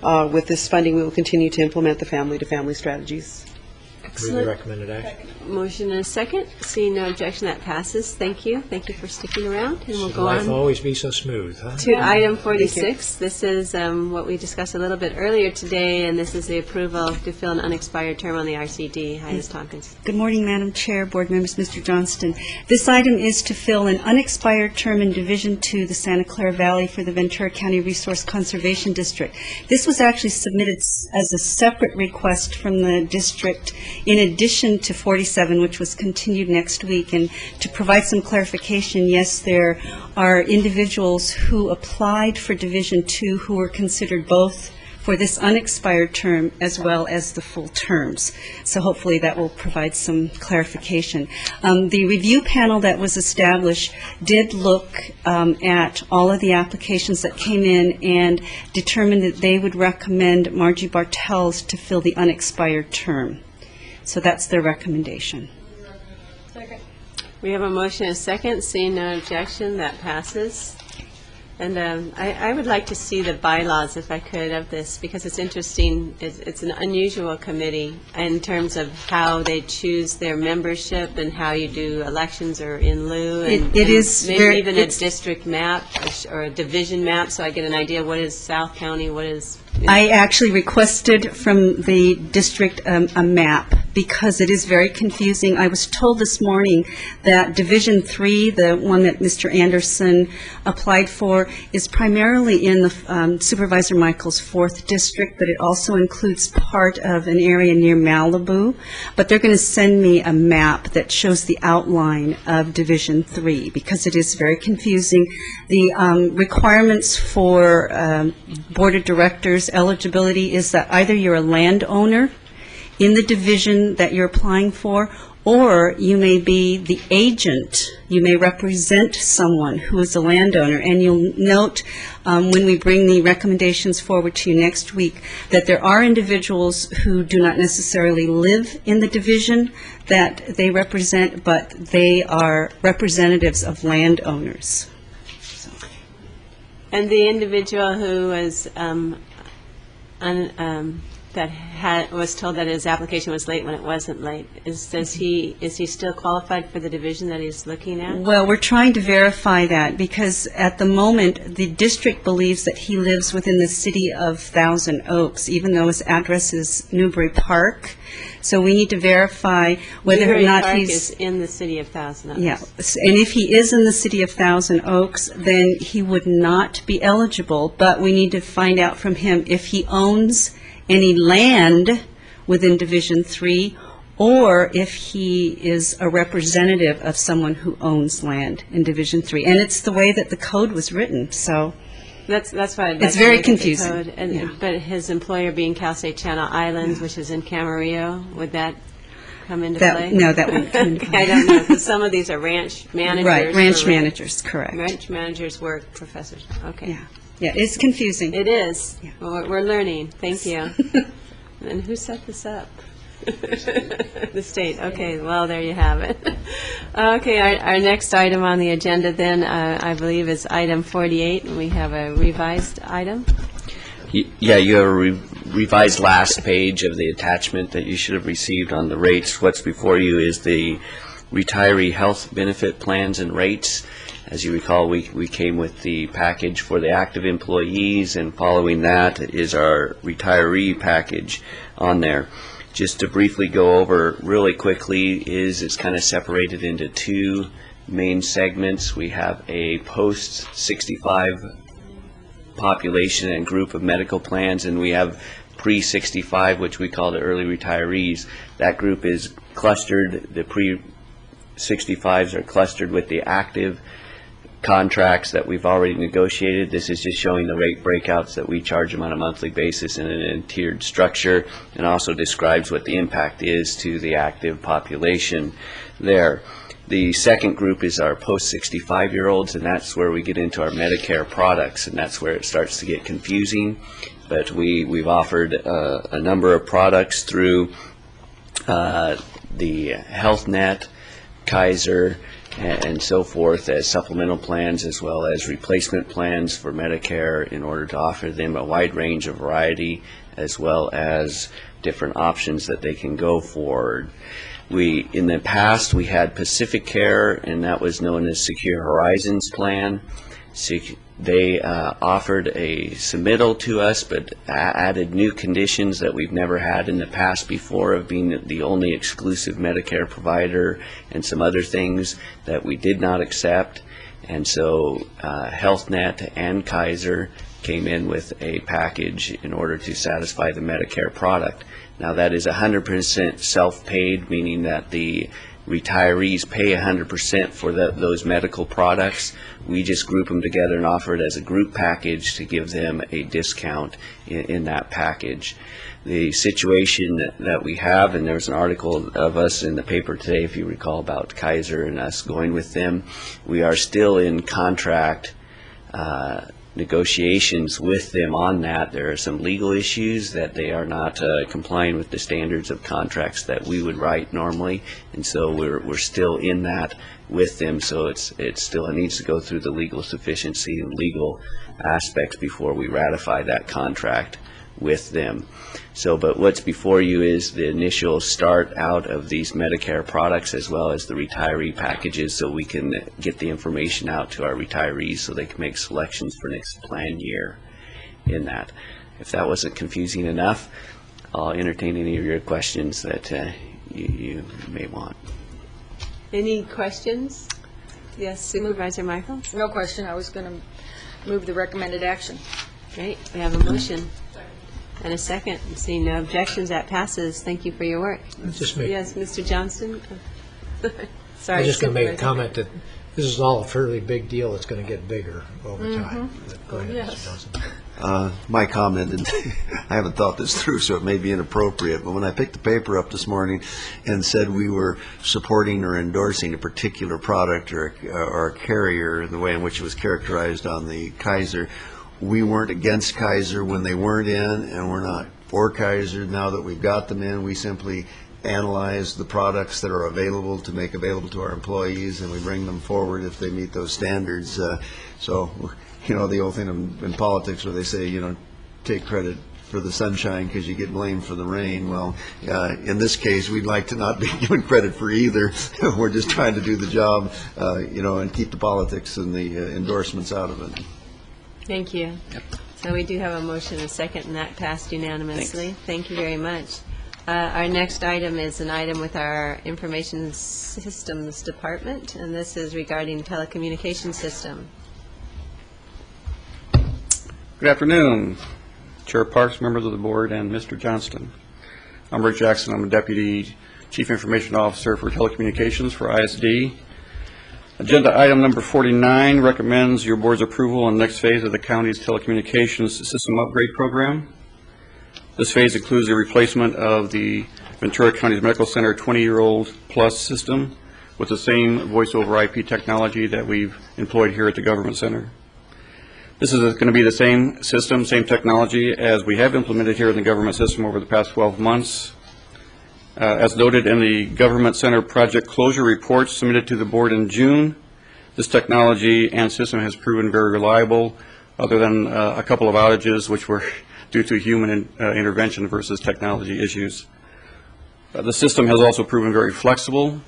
With this funding, we will continue to implement the Family to Family strategies. Move the recommended action. Motion and a second. Seeing no objection, that passes. Thank you. Thank you for sticking around. And we'll Should go life on always be so smooth, huh? to item 46. This is what we discussed a little bit earlier today, and this is the approval to fill an unexpired term on the RCD. Hi, Ms. Tompkins. Good morning, Madam Chair, board members, Mr. Johnston. This item is to fill an unexpired term in Division 2, the Santa Clara Valley, for the Ventura County Resource Conservation District. This was actually submitted as a separate request from the district in addition to 47, which was continued next week. And to provide some clarification, yes, there are individuals who applied for Division 2 who were considered both for this unexpired term as well as the full terms. So hopefully that will provide some clarification. The review panel that was established did look at all of the applications that came in and determined that they would recommend Margie Bartels to fill the unexpired term. So that's their recommendation. We have a motion and a second. Seeing no objection, that passes. And I would like to see the bylaws, if I could, of this, because it's interesting. It's an unusual committee in terms of how they choose their membership and how you do elections or in lieu. And It is maybe very- even a district map or a division map, so I get an idea what is South County, what is... I actually requested from the district a map because it is very confusing. I was told this morning that Division 3, the one that Mr. Anderson applied for, is primarily in the Supervisor Michael's 4th district, but it also includes part of an area near Malibu. But they're going to send me a map that shows the outline of Division 3 because it is very confusing. The requirements for Board of Directors eligibility is that either you're a landowner in the division that you're applying for, or you may be the agent. You may represent someone who is a landowner. And you'll note when we bring the recommendations forward to you next week that there are individuals who do not necessarily live in the division that they represent, but they are representatives of landowners. And the individual who was was told that his application was late when it wasn't late, is he still qualified for the division that he's looking at? Well, we're trying to verify that because at the moment, the district believes that he lives within the city of Thousand Oaks, even though his address is Newbury Park. So we need to verify whether or not Newbury Park he's... is in the city of Thousand Oaks. Yeah, and if he is in the city of Thousand Oaks, then he would not be eligible, but we need to find out from him if he owns any land within Division 3, or if he is a representative of someone who owns land in Division 3. And it's the way that the code was written, so... That's why I'd like It's to very look at the confusing. code. And, Yeah. But his employer being Cal State Channel Islands, which is in Camarillo, would that come into play? No, that wouldn't come into play. I don't know, because some of these are ranch managers. Right, ranch or managers, correct. Ranch managers work professors. Okay. Yeah, it's confusing. It is. Well, we're learning. Thank you. And who set this up? The state. Okay, well, there you have it. Okay, our next item on the agenda then, I believe, is item 48, and we have a revised item. Yeah, you have a revised last page of the attachment that you should have received on the rates. What's before you is the retiree health benefit plans and rates. As you recall, we came with the package for the active employees, and following that is our retiree package on there. Just to briefly go over really quickly, it's kind of separated into two main segments. We have a post-65 population and group of medical plans, and we have pre-65, which we call the early retirees. That group is clustered, the pre-65s are clustered with the active contracts that we've already negotiated. This is just showing the rate breakouts that we charge them on a monthly basis in a tiered structure, and also describes what the impact is to the active population there. The second group is our post-65-year-olds, and that's where we get into our Medicare products, and that's where it starts to get confusing. But we've offered a number of products through the Health Net, Kaiser, and so forth as supplemental plans, as well as replacement plans for Medicare, in order to offer them a wide range of variety, as well as different options that they can go for. In the past, we had Pacific Care, and that was known as Secure Horizons plan. They offered a submittal to us, but added new conditions that we've never had in the past before, of being the only exclusive Medicare provider and some other things that we did not accept. And so HealthNet and Kaiser came in with a package in order to satisfy the Medicare product. Now that is 100% self-paid, meaning that the retirees pay 100% for those medical products. We just group them together and offer it as a group package to give them a discount in that package. The situation that we have, and there was an article of us in the paper today, if you recall, about Kaiser and us going with them. We are still in contract negotiations with them on that. There are some legal issues that they are not complying with the standards of contracts that we would write normally, and so we're still in that with them. So it still needs to go through the legal sufficiency and legal aspects before we ratify that contract with them. So, but what's before you is the initial start out of these Medicare products as well as the retiree packages, so we can get the information out to our retirees so they can make selections for next plan year in that. If that wasn't confusing enough, I'll entertain any of your questions that you may want. Any questions? Yes, Supervisor Michaels? No question. I was going to move the recommended action. Great. We have a motion and a second. Seeing no objections, that passes. Thank you for your work. Yes, Mr. Johnston? Sorry. I'm just going to make a Supervisor. comment that this is all a fairly big deal. It's going to get bigger over time. Go ahead, Mr. Johnson. My comment, and I haven't thought this through, so it may be inappropriate, but when I picked the paper up this morning and said we were supporting or endorsing a particular product or a carrier, the way in which it was characterized on the Kaiser, we weren't against Kaiser when they weren't in, and we're not for Kaiser now that we've got them in. We simply analyze the products that are available to make available to our employees, and we bring them forward if they meet those standards. So, you know, the old thing in politics where they say, you know, take credit for the sunshine because you get blamed for the rain. Well, in this case, we'd like to not be given credit for either. We're just trying to do the job, you know, and keep the politics and the endorsements out of it. Thank you. Yep. So we do have a motion and a second, and that passed unanimously. Thanks. Thank you very much. Our next item is an item with our Information Systems Department, and this is regarding telecommunication system. Good afternoon, Chair Parks, members of the board, and Mr. Johnston. I'm Rick Jackson. I'm a Deputy Chief Information Officer for Telecommunications for ISD. Agenda item number 49 recommends your board's approval on the next phase of the county's telecommunications system upgrade program. This phase includes the replacement of the Ventura County's Medical Center 20-year-old plus system with the same voice over IP technology that we've employed here at the Government Center. This is going to be the same system, same technology as we have implemented here in the government system over the past 12 months. As noted in the Government Center project closure report submitted to the board in June, this technology and system has proven very reliable, other than a couple of outages which were due to human intervention versus technology issues. The system has also proven very flexible,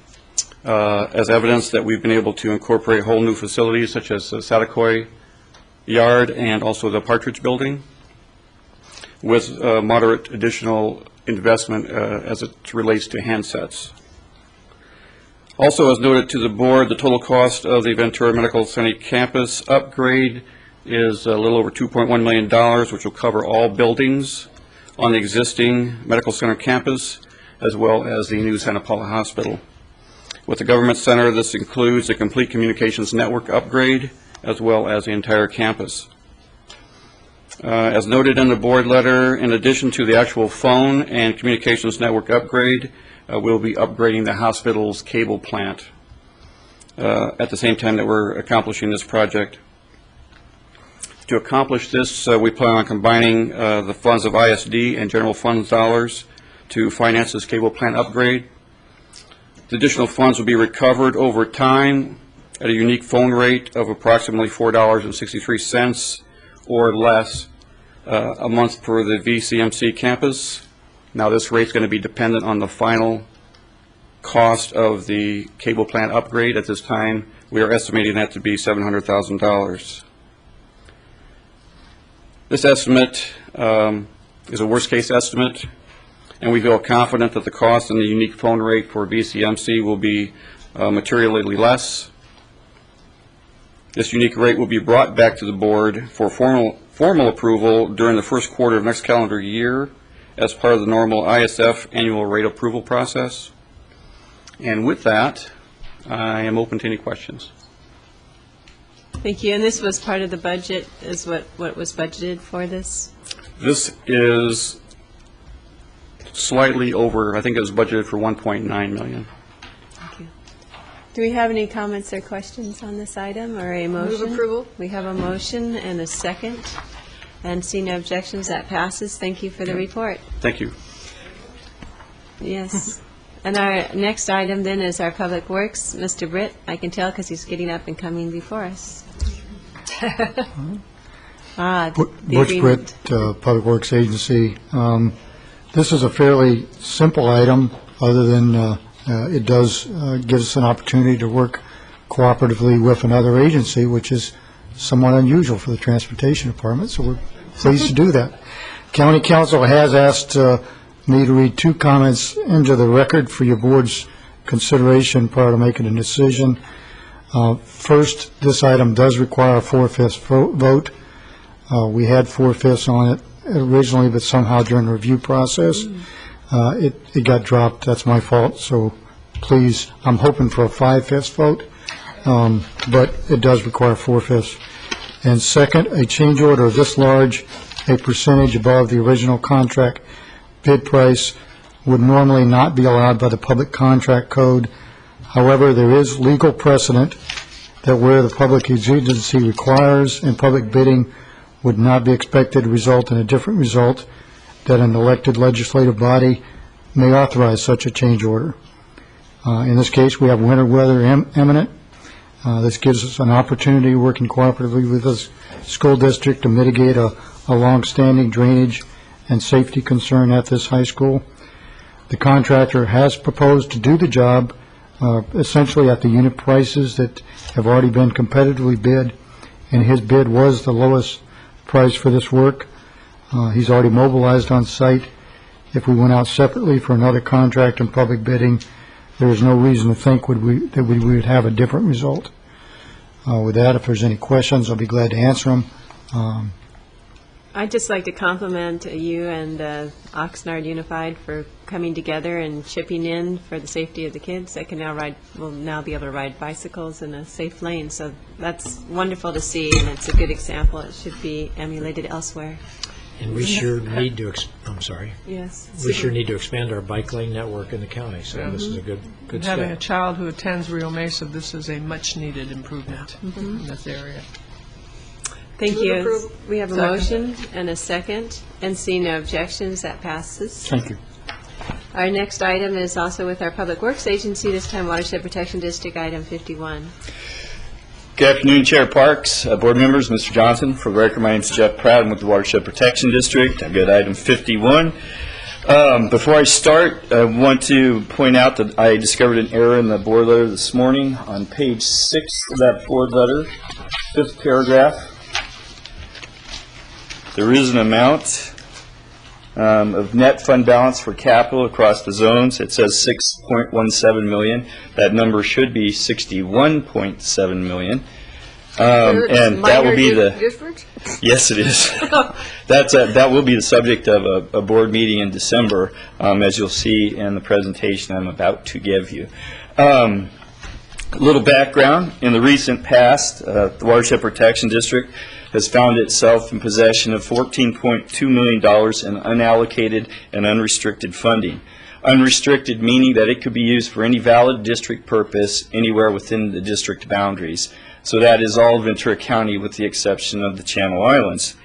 as evidence that we've been able to incorporate whole new facilities such as Satakoy Yard and also the Partridge Building with moderate additional investment as it relates to handsets. Also, as noted to the board, the total cost of the Ventura Medical Center campus upgrade is a little over $2.1 million, which will cover all buildings on the existing medical center campus, as well as the new Santa Paula Hospital. With the Government Center, this includes a complete communications network upgrade, as well as the entire campus. As noted in the board letter, in addition to the actual phone and communications network upgrade, we'll be upgrading the hospital's cable plant at the same time that we're accomplishing this project. To accomplish this, we plan on combining the funds of ISD and general funds dollars to finance this cable plant upgrade. The additional funds will be recovered over time at a unique phone rate of approximately $4.63 or less a month per the VCMC campus. Now, this rate is going to be dependent on the final cost of the cable plant upgrade. At this time, we are estimating that to be $700,000. This estimate is a worst-case estimate, and we feel confident that the cost and the unique phone rate for VCMC will be materially less. This unique rate will be brought back to the board for formal approval during the first quarter of next calendar year as part of the normal ISF annual rate approval process. And with that, I am open to any questions. Thank you. And this was part of the budget, is what was budgeted for this? This is slightly over, I think it was budgeted for $1.9 million. Thank you. Do we have any comments or questions on this item or a motion? Move approval. We have a motion and a second. And see no objections, that passes. Thank you for the report. Thank you. Yes. And our next item then is our Public Works. Mr. Britt, I can tell because he's getting up and coming before us. The Butch agreement. Britt, Public Works Agency. This is a fairly simple item, other than it does give us an opportunity to work cooperatively with another agency, which is somewhat unusual for the Transportation Department, so we're pleased to do that. County Council has asked me to read two comments into the record for your board's consideration prior to making a decision. First, this item does require a 4/5 vote. We had 4/5 on it originally, but somehow during the review process, it got dropped. That's my fault. So please, I'm hoping for a 5/5 vote, but it does require 4/5. And second, a change order of this large, a percentage above the original contract bid price, would normally not be allowed by the Public Contract Code. However, there is legal precedent that where the public exigency requires and public bidding would not be expected to result in a different result, that an elected legislative body may authorize such a change order. In this case, we have winter weather imminent. This gives us an opportunity, working cooperatively with the school district, to mitigate a long-standing drainage and safety concern at this high school. The contractor has proposed to do the job essentially at the unit prices that have already been competitively bid, and his bid was the lowest price for this work. He's already mobilized on site. If we went out separately for another contract and public bidding, there is no reason to think that we would have a different result. With that, if there's any questions, I'll be glad to answer them. I'd just like to compliment you and Oxnard Unified for coming together and chipping in for the safety of the kids that will now be able to ride bicycles in a safe lane. So that's wonderful to see, and it's a good example. It should be emulated elsewhere. And we sure need to, I'm sorry. Yes. We sure need to expand our bike lane network in the county, so this is a good step. Having a child who attends Rio Mesa, this is a much-needed improvement in this area. Thank you. We have a motion and a second, and seeing no objections, that passes. Thank you. Our next item is also with our Public Works Agency, this time Watershed Protection District, item 51. Good afternoon, Chair Parks, board members, Mr. Johnson. For the record, my name is Jeff Pratt. I'm with the Watershed Protection District. I've got item 51. Before I start, I want to point out that I discovered an error in the board letter this morning on page 6 of that board letter, 5th paragraph. There is an amount of net fund balance for capital across the zones. It says $6.17 million. That number should be $61.7 million. And that will be the difference? Yes, it is. That will be the subject of a board meeting in December, as you'll see in the presentation I'm about to give you. A little background: in the recent past, the Watershed Protection District has found itself in possession of $14.2 million in unallocated and unrestricted funding. Unrestricted meaning that it could be used for any valid district purpose anywhere within the district boundaries. So that is all of Ventura County with the exception of the Channel Islands.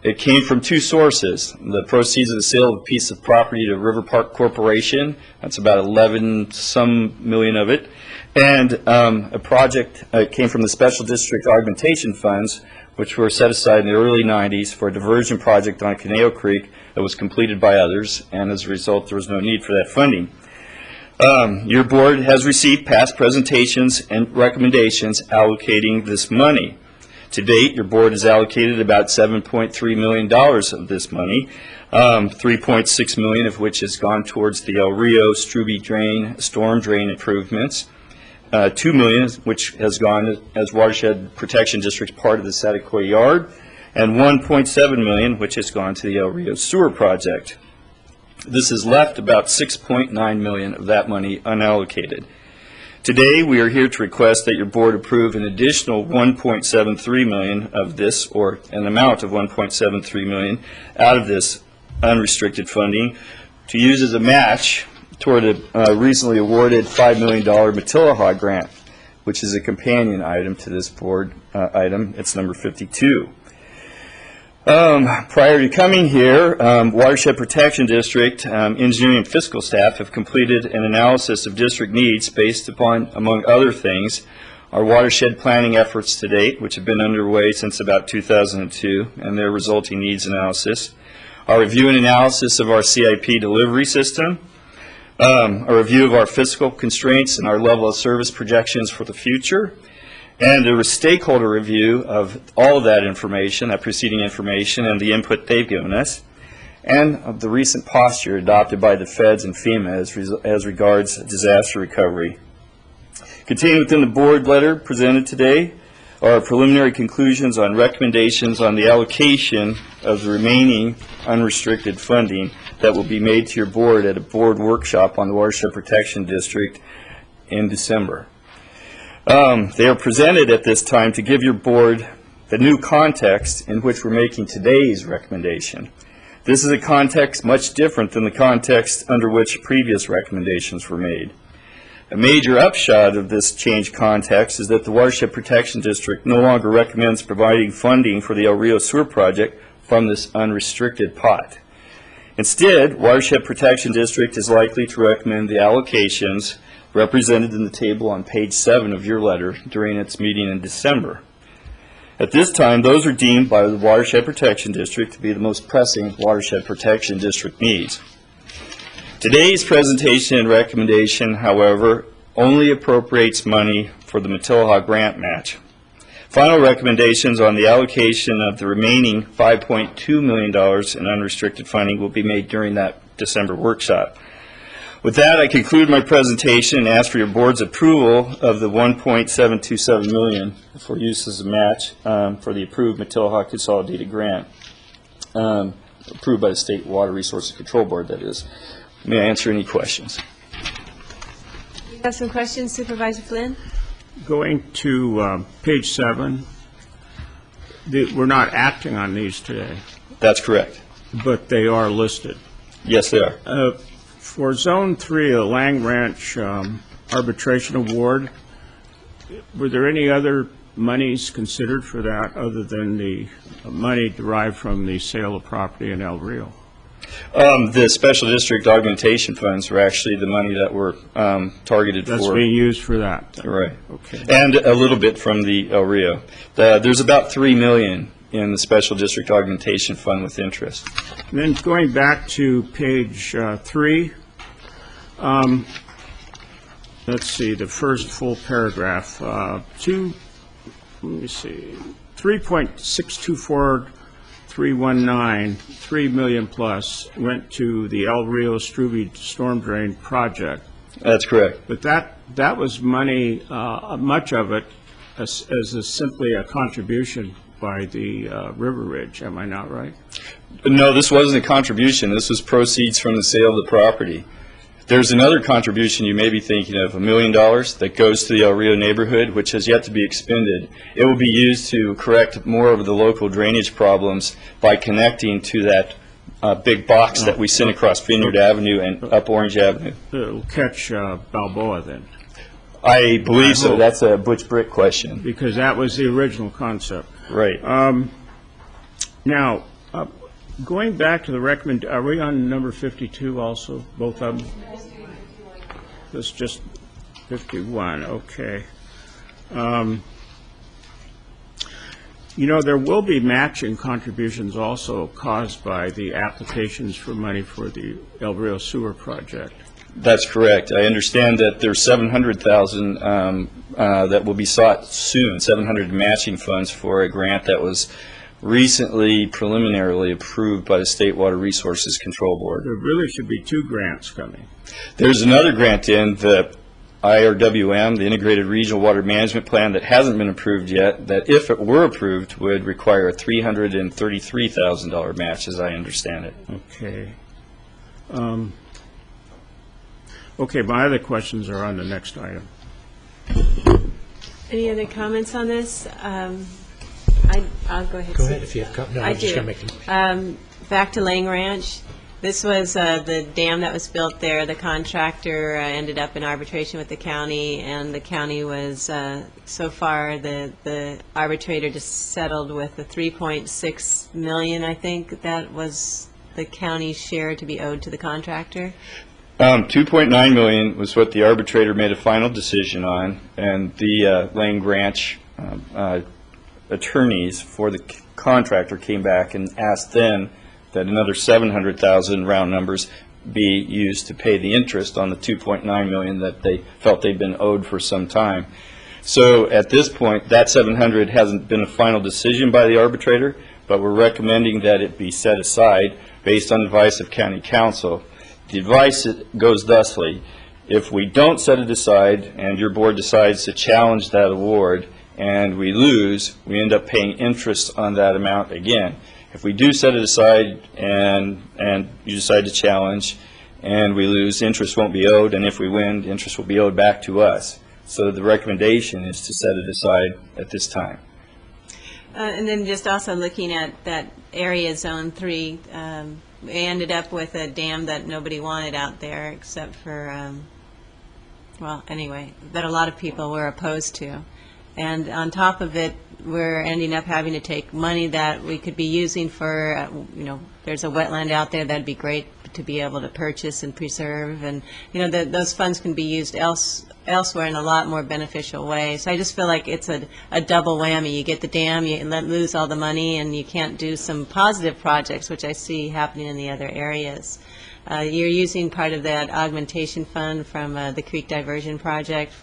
It came from two sources: the proceeds of the sale of a piece of property to River Park Corporation, that's about 11 some million of it, and a project came from the Special District Augmentation Funds, which were set aside in the early 90s for a diversion project on Caneo Creek that was completed by others, and as a result there was no need for that funding. Your board has received past presentations and recommendations allocating this money. To date, your board has allocated about $7.3 million of this money, $3.6 million of which has gone towards the El Rio Struby drain, storm drain improvements, $2 million which has gone as Watershed Protection District part of the Satakoy Yard, and $1.7 million which has gone to the El Rio Sewer Project. This has left about $6.9 million of that money unallocated. Today, we are here to request that your board approve an additional $1.73 million of this, or an amount of $1.73 million out of this unrestricted funding to use as a match toward a recently awarded $5 million Matilahaw grant. which is a companion item to this board item. It's number 52. Prior to coming here, Watershed Protection District engineering and fiscal staff have completed an analysis of district needs based upon, among other things, our watershed planning efforts to date, which have been underway since about 2002, and their resulting needs analysis, our review and analysis of our CIP delivery system, a review of our fiscal constraints and our level of service projections for the future, and a stakeholder review of all of that information, that preceding information, and the input they've given us, and of the recent posture adopted by the feds and FEMA as regards disaster recovery. Contained within the board letter presented today are preliminary conclusions on recommendations on the allocation of the remaining unrestricted funding that will be made to your board at a board workshop on the Watershed Protection District in December. They are presented at this time to give your board the new context in which we're making today's recommendation. This is a context much different than the context under which previous recommendations were made. A major upshot of this changed context is that the Watershed Protection District no longer recommends providing funding for the El Rio Sewer Project from this unrestricted pot. Instead, Watershed Protection District is likely to recommend the allocations represented in the table on page 7 of your letter during its meeting in December. At this time, those are deemed by the Watershed Protection District to be the most pressing Watershed Protection District needs. Today's presentation and recommendation, however, only appropriates money for the Matilaha grant match. Final recommendations on the allocation of the remaining $5.2 million in unrestricted funding will be made during that December workshop. With that, I conclude my presentation and ask for your board's approval of the $1.727 million for use as a match for the approved Matilaha Consolidated Grant, approved by the State Water Resources Control Board, that is. May I answer any questions? You have some questions, Supervisor Flynn? Going to page 7, we're not acting on these today. That's correct. But they are listed. Yes, they are. For Zone 3, the Lang Ranch arbitration award, were there any other monies considered for that other than the money derived from the sale of property in El Rio? The special district augmentation funds were actually the money that were targeted for. That's being used for that? Right. Okay. And a little bit from the El Rio. There's about $3 million in the special district augmentation fund with interest. And then going back to page 3, let's see, the first full paragraph, 3.624319, $3 million plus, went to the El Rio Struve storm drain project. That's correct. But that was money, much of it, as simply a contribution by the River Ridge. Am I not right? No, this wasn't a contribution. This was proceeds from the sale of the property. There's another contribution you may be thinking of, $1 million, that goes to the El Rio neighborhood, which has yet to be expended. It will be used to correct more of the local drainage problems by connecting to that big box that we sent across Vineyard Avenue and up Orange Avenue. It'll catch Balboa then? I believe so. That's a Butch Brick question. Because that was the original concept. Right. Now, going back to the are we on number 52 also, both of them? That's just 51, okay. You know, there will be matching contributions also caused by the applications for money for the El Rio Sewer Project. That's correct. I understand that there's $700,000 that will be sought soon, $700 matching funds for a grant that was recently preliminarily approved by the State Water Resources Control Board. There really should be 2 grants coming. There's another grant in the IRWM, the Integrated Regional Water Management Plan, that hasn't been approved yet, that if it were approved would require a $333,000 match, as I understand it. Okay. Okay, my other questions are on the next item. Any other comments on this? I'll go ahead. Go ahead if you have comments. No, I do. Back to Lang Ranch. This was the dam that was built there. The contractor ended up in arbitration with the county, and the county was, so far, the arbitrator just settled with the $3.6 million, I think, that was the county's share to be owed to the contractor. $2.9 million was what the arbitrator made a final decision on, and the Lang Ranch attorneys for the contractor came back and asked then that another $700,000, round numbers, be used to pay the interest on the $2.9 million that they felt they'd been owed for some time. So at this point, that $700,000 hasn't been a final decision by the arbitrator, but we're recommending that it be set aside based on advice of county council. The advice goes thusly: if we don't set it aside and your board decides to challenge that award and we lose, we end up paying interest on that amount again. If we do set it aside and you decide to challenge and we lose, interest won't be owed, and if we win, interest will be owed back to us. So the recommendation is to set it aside at this time. And then just also looking at that area, Zone 3, we ended up with a dam that nobody wanted out there except for, well, anyway, that a lot of people were opposed to. And on top of it, we're ending up having to take money that we could be using for, there's a wetland out there that'd be great to be able to purchase and preserve, and those funds can be used elsewhere in a lot more beneficial way. So I just feel like it's a double whammy. You get the dam, you lose all the money, and you can't do some positive projects, which I see happening in the other areas. You're using part of that augmentation fund from the Creek Diversion Project,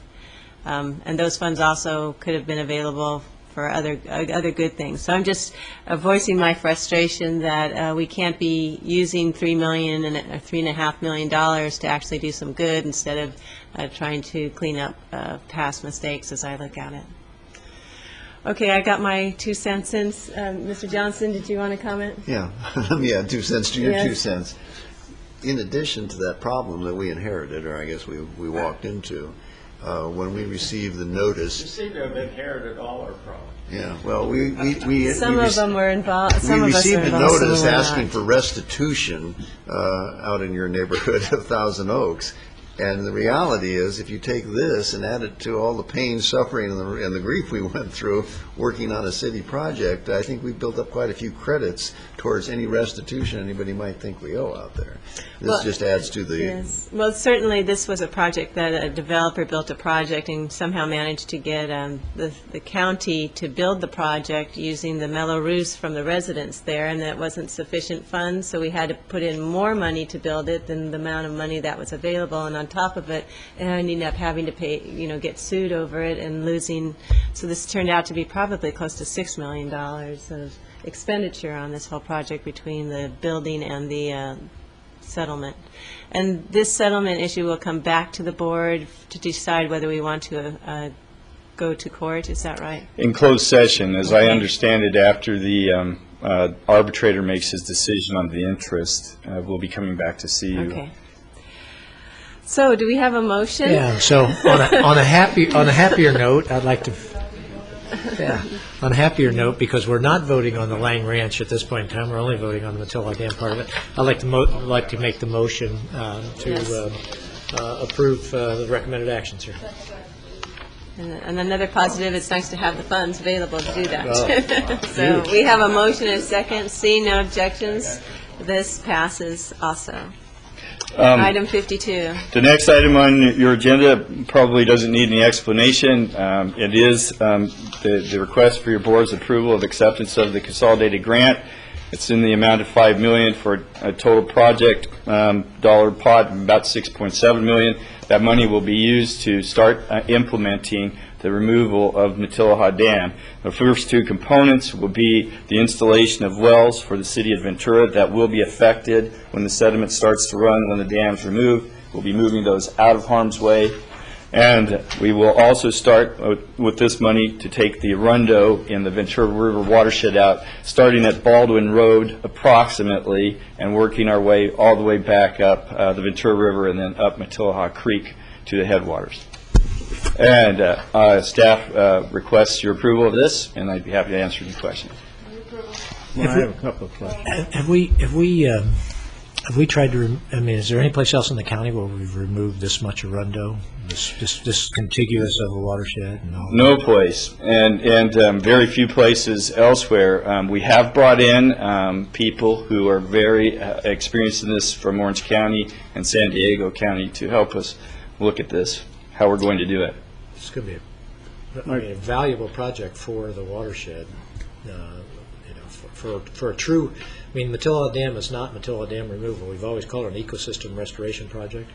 and those funds also could have been available for other good things. So I'm just voicing my frustration that we can't be using $3 million or $3.5 million to actually do some good instead of trying to clean up past mistakes as I look at it. Okay, I got my 2 cents in. Mr. Johnson, did you want to comment? Yeah, let me add 2 cents to your Yes. 2 cents. In addition to that problem that we inherited, or I guess we walked into, when we received the notice. You seem to have inherited all our problems. Yeah, well, Some of them were involved. Some we of us were received a involved. notice some were asking not. for restitution out in your neighborhood of Thousand Oaks. And the reality is, if you take this and add it to all the pain, suffering, and the grief we went through working on a city project, I think we built up quite a few credits towards any restitution anybody might think we owe out there. This just adds to the... Yes. Well, certainly this was a project that a developer built a project and somehow managed to get the county to build the project using the mellow roofs from the residents there, and that wasn't sufficient funds, so we had to put in more money to build it than the amount of money that was available, and on top of it, ending up having to pay, get sued over it and losing. So this turned out to be probably close to $6 million of expenditure on this whole project between the building and the settlement. And this settlement issue will come back to the board to decide whether we want to go to court. Is that right? In closed session, as I understand it, after the arbitrator makes his decision on the interest, we'll be coming back to see you. Okay. So, do we have a motion? Yeah, so on a happier note, I'd like to, on a happier note, because we're not voting on the Lang Ranch at this point in time, we're only voting on the Matilda Dam part of it, I'd like to make the motion to approve the recommended actions here. And another positive, it's nice to have the funds available to do that. Well, So, we have a motion and a second. Seeing no objections, this passes also. Item 52. The next item on your agenda probably doesn't need any explanation. It is the request for your board's approval of acceptance of the consolidated grant. It's in the amount of $5 million for a total project dollar pot of about $6.7 million. That money will be used to start implementing the removal of Matilha Dam. The first 2 components will be the installation of wells for the city of Ventura that will be affected when the sediment starts to run when the dam's removed. We'll be moving those out of harm's way. And we will also start with this money to take the Arundel in the Ventura River watershed out, starting at Baldwin Road approximately, and working our way all the way back up the Ventura River and then up Matilha Creek to the headwaters. And staff requests your approval of this, and I'd be happy to answer any questions. Well, I have a couple of questions. Have we Have we tried to, is there any place else in the county where we've removed this much Arundo, this contiguous of a watershed? And all No place, and very few places elsewhere. We have brought in people who are very experienced in this from Orange County and San Diego County to help us look at this, how we're going to do it. It's going to be a valuable project for the watershed, for a true, Matilda Dam is not Matilda Dam removal. We've always called it an ecosystem restoration project.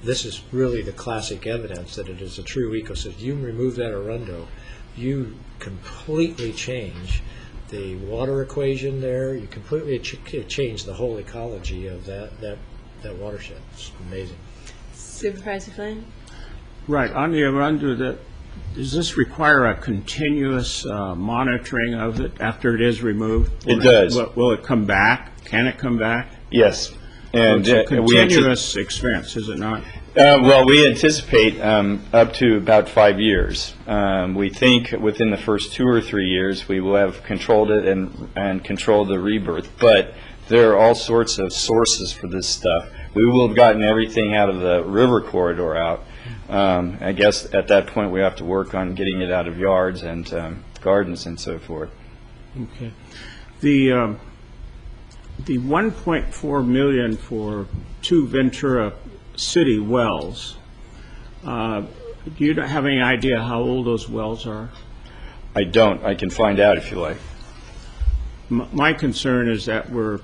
This is really the classic evidence that it is a true ecosystem. You remove that Arundo, you completely change the water equation there. You completely change the whole ecology of that watershed. It's amazing. Supervisor Flynn? Right, on the Arundo, does this require a continuous monitoring of it after it is removed? It does. Will it come back? Can it come back? Yes. And so it's a continuous expense, is it not? Well, we anticipate up to about 5 years. We think within the first 2 or 3 years we will have controlled it and controlled the rebirth. But there are all sorts of sources for this stuff. We will have gotten everything out of the river corridor out. I guess at that point we have to work on getting it out of yards and gardens and so forth. Okay. The 1.4 million for 2 Ventura City wells, do you have any idea how old those wells are? I don't. I can find out if you like. My concern is that we're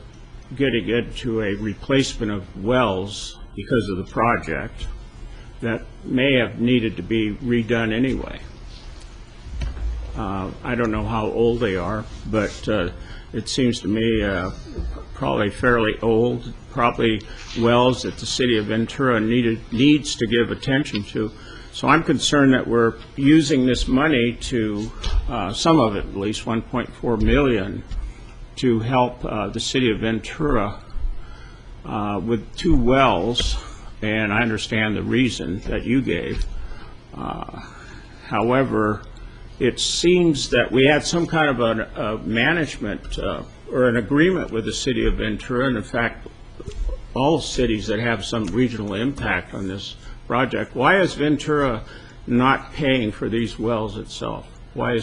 getting into a replacement of wells because of the project that may have needed to be redone anyway. I don't know how old they are, but it seems to me probably fairly old, probably wells that the city of Ventura needs to give attention to. So I'm concerned that we're using this money to, some of it at least, 1.4 million, to help the city of Ventura with 2 wells, and I understand the reason that you gave. However, it seems that we had some kind of a management or an agreement with the city of Ventura, and in fact, all cities that have some regional impact on this project. Why is Ventura not paying for these wells itself? Why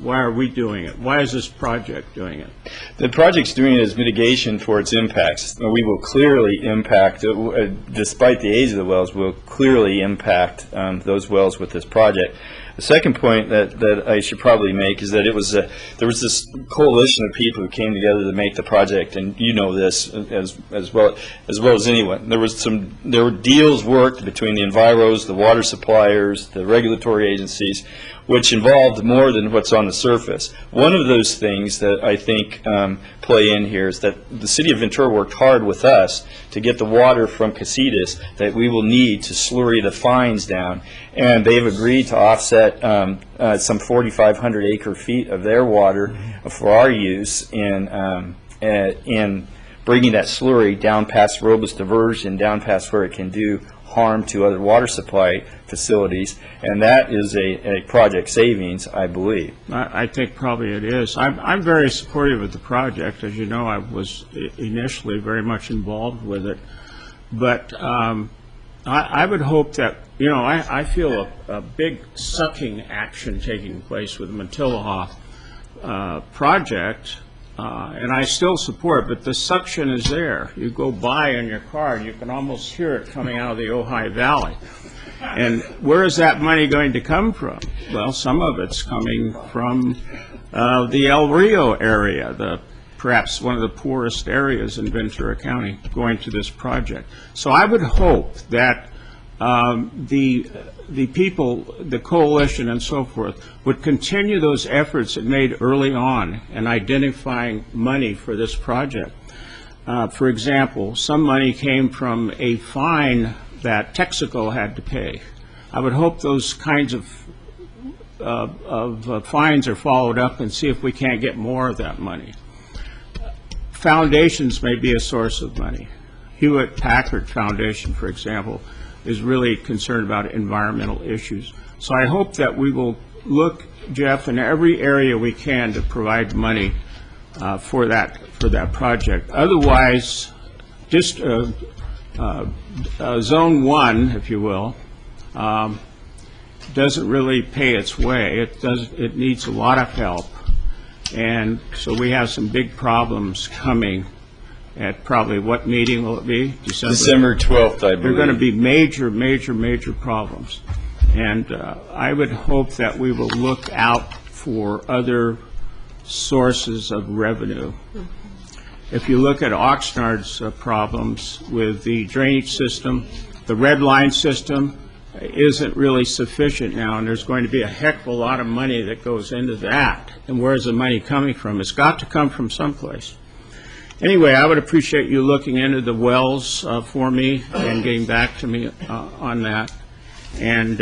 are we doing it? Why is this project doing it? The project's doing it as mitigation for its impacts. We will clearly impact, despite the age of the wells, we'll clearly impact those wells with this project. The second point that I should probably make is that there was this coalition of people who came together to make the project, and you know this as well as anyone. There were deals worked between the enviros, the water suppliers, the regulatory agencies, which involved more than what's on the surface. One of those things that I think play in here is that the city of Ventura worked hard with us to get the water from Casitas that we will need to slurry the fines down, and they've agreed to offset some 4,500 acre feet of their water for our use in bringing that slurry down past Robust Diversion, down past where it can do harm to other water supply facilities, and that is a project savings, I believe. I think probably it is. I'm very supportive of the project. As you know, I was initially very much involved with it, but I would hope that, I feel a big sucking action taking place with the Matilahoff project, and I still support it, but the suction is there. You go by in your car and you can almost hear it coming out of the Ojai Valley. And where is that money going to come from? Well, some of it's coming from the El Rio area, perhaps one of the poorest areas in Ventura County, going to this project. So I would hope that the people, the coalition and so forth, would continue those efforts it made early on in identifying money for this project. For example, some money came from a fine that Texaco had to pay. I would hope those kinds of fines are followed up and see if we can't get more of that money. Foundations may be a source of money. Hewlett-Packard Foundation, for example, is really concerned about environmental issues. So I hope that we will look, Jeff, in every area we can to provide money for that project. Otherwise, Zone 1, if you will, doesn't really pay its way. It needs a lot of help. And so we have some big problems coming at probably, what meeting will it be? December 12th, I believe. There are going to be major, major, major problems. And I would hope that we will look out for other sources of revenue. If you look at Oxnard's problems with the drainage system, the red line system isn't really sufficient now, and there's going to be a heck of a lot of money that goes into that. And where's the money coming from? It's got to come from someplace. Anyway, I would appreciate you looking into the wells for me and getting back to me on that. And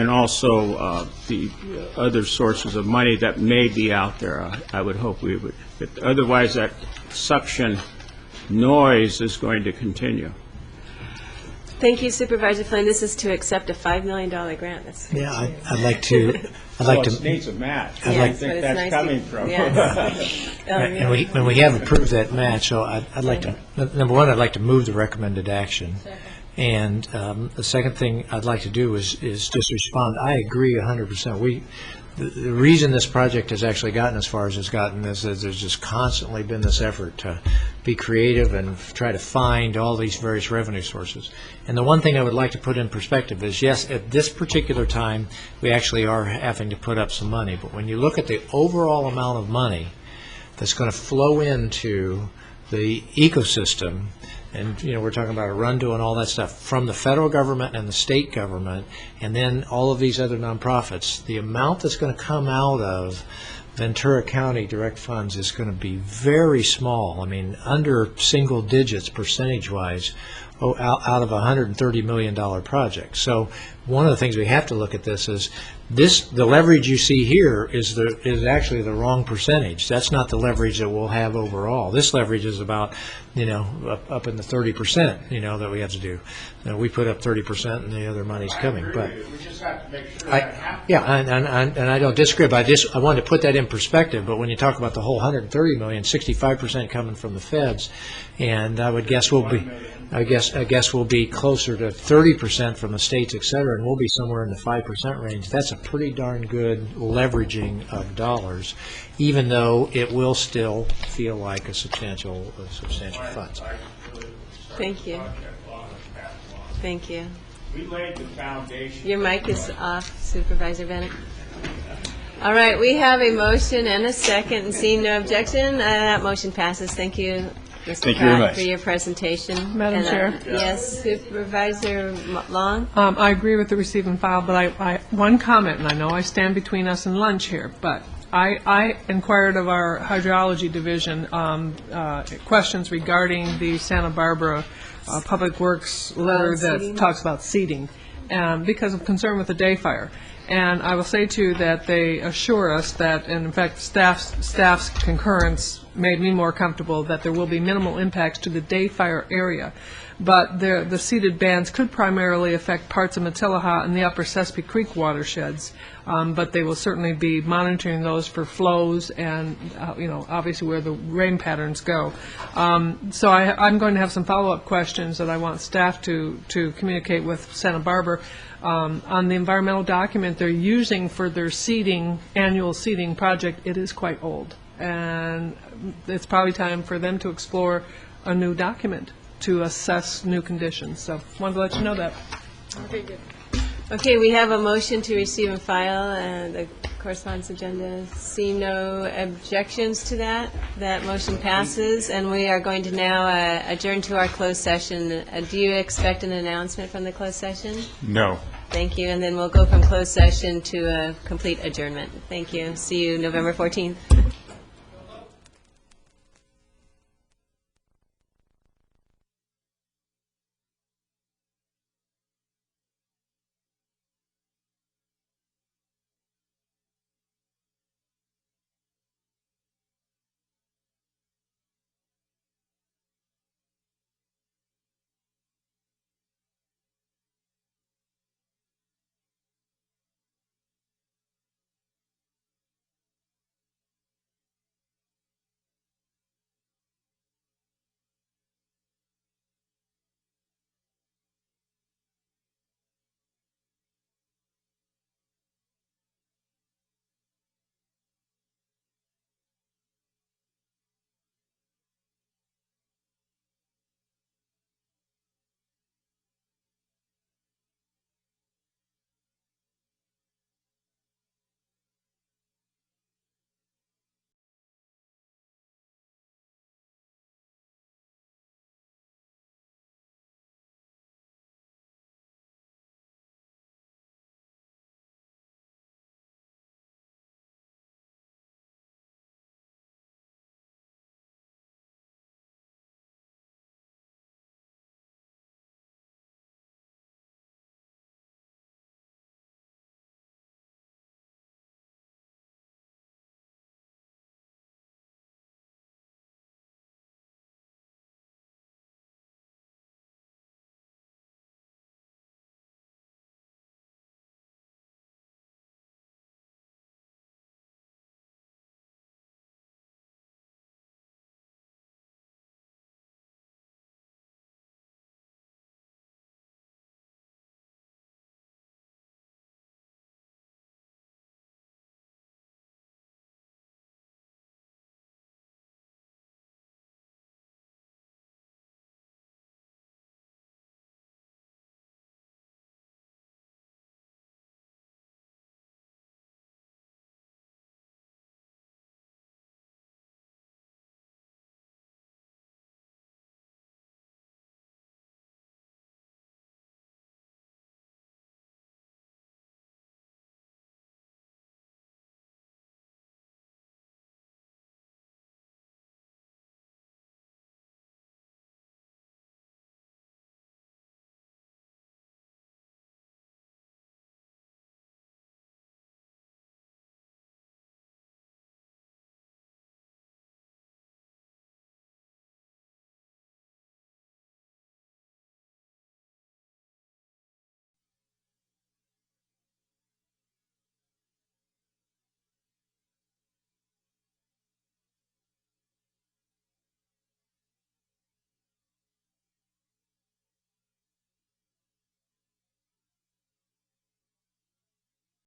also the other sources of money that may be out there. I would hope we would. Otherwise, that suction noise is going to continue. Thank you, Supervisor Flynn. This is to accept a $5 million grant. Yeah, I'd like to. It needs a match. I'd I like think that's coming from. Yes. And we have approved that match, so I'd like to, number one, I'd like to move the recommended action. And the second thing I'd like to do is just respond. I agree 100%. The reason this project has actually gotten as far as it's gotten is that there's just constantly been this effort to be creative and try to find all these various revenue sources. And the one thing I would like to put in perspective is, yes, at this particular time, we actually are having to put up some money. But when you look at the overall amount of money that's going to flow into the ecosystem, and we're talking about Arundel and all that stuff, from the federal government and the state government, and then all of these other nonprofits, the amount that's going to come out of Ventura County direct funds is going to be very small. I mean, under single digits percentage-wise out of a $130 million project. So one of the things we have to look at this is the leverage you see here is actually the wrong percentage. That's not the leverage that we'll have overall. This leverage is about, up in the 30%, that we have to do. We put up 30% and the other money's coming. But we just have to make sure that happens. Yeah, and I don't disagree, but I wanted to put that in perspective. But when you talk about the whole $130 million, 65% coming from the feds, and I would guess we'll be closer to 30% from the states, et cetera, and we'll be somewhere in the 5% range. That's a pretty darn good leveraging of dollars, even though it will still feel like a substantial funds. Thank you. Thank you. We laid the foundation. Your mic is off, Supervisor Bennett. All right, we have a motion and a second, and seeing no objection, that motion passes. Thank you, Mr. Pratt, for your presentation. Madam Chair? Yes, Supervisor Long? I agree with the receive and file, but one comment, and I know I stand between us and lunch here, but I inquired of our hydrology division questions regarding the Santa Barbara Public Works letter that talks about seeding because of concern with the day fire. And I will say, too, that they assure us that, and in fact, staff's concurrence made me more comfortable that there will be minimal impacts to the day fire area. But the seeded bands could primarily affect parts of Matilaha and the upper Sespe Creek watersheds. But they will certainly be monitoring those for flows and, obviously where the rain patterns go. So I'm going to have some follow-up questions that I want staff to communicate with Santa Barbara. On the environmental document they're using for their annual seeding project, it is quite old. And it's probably time for them to explore a new document to assess new conditions. So wanted to let you know that. Okay, good. Okay, we have a motion to receive and file the correspondence agenda. See no objections to that. That motion passes, and we are going to now adjourn to our closed session. Do you expect an announcement from the closed session? No. Thank you, and then we'll go from closed session to a complete adjournment. Thank you. See you November 14th.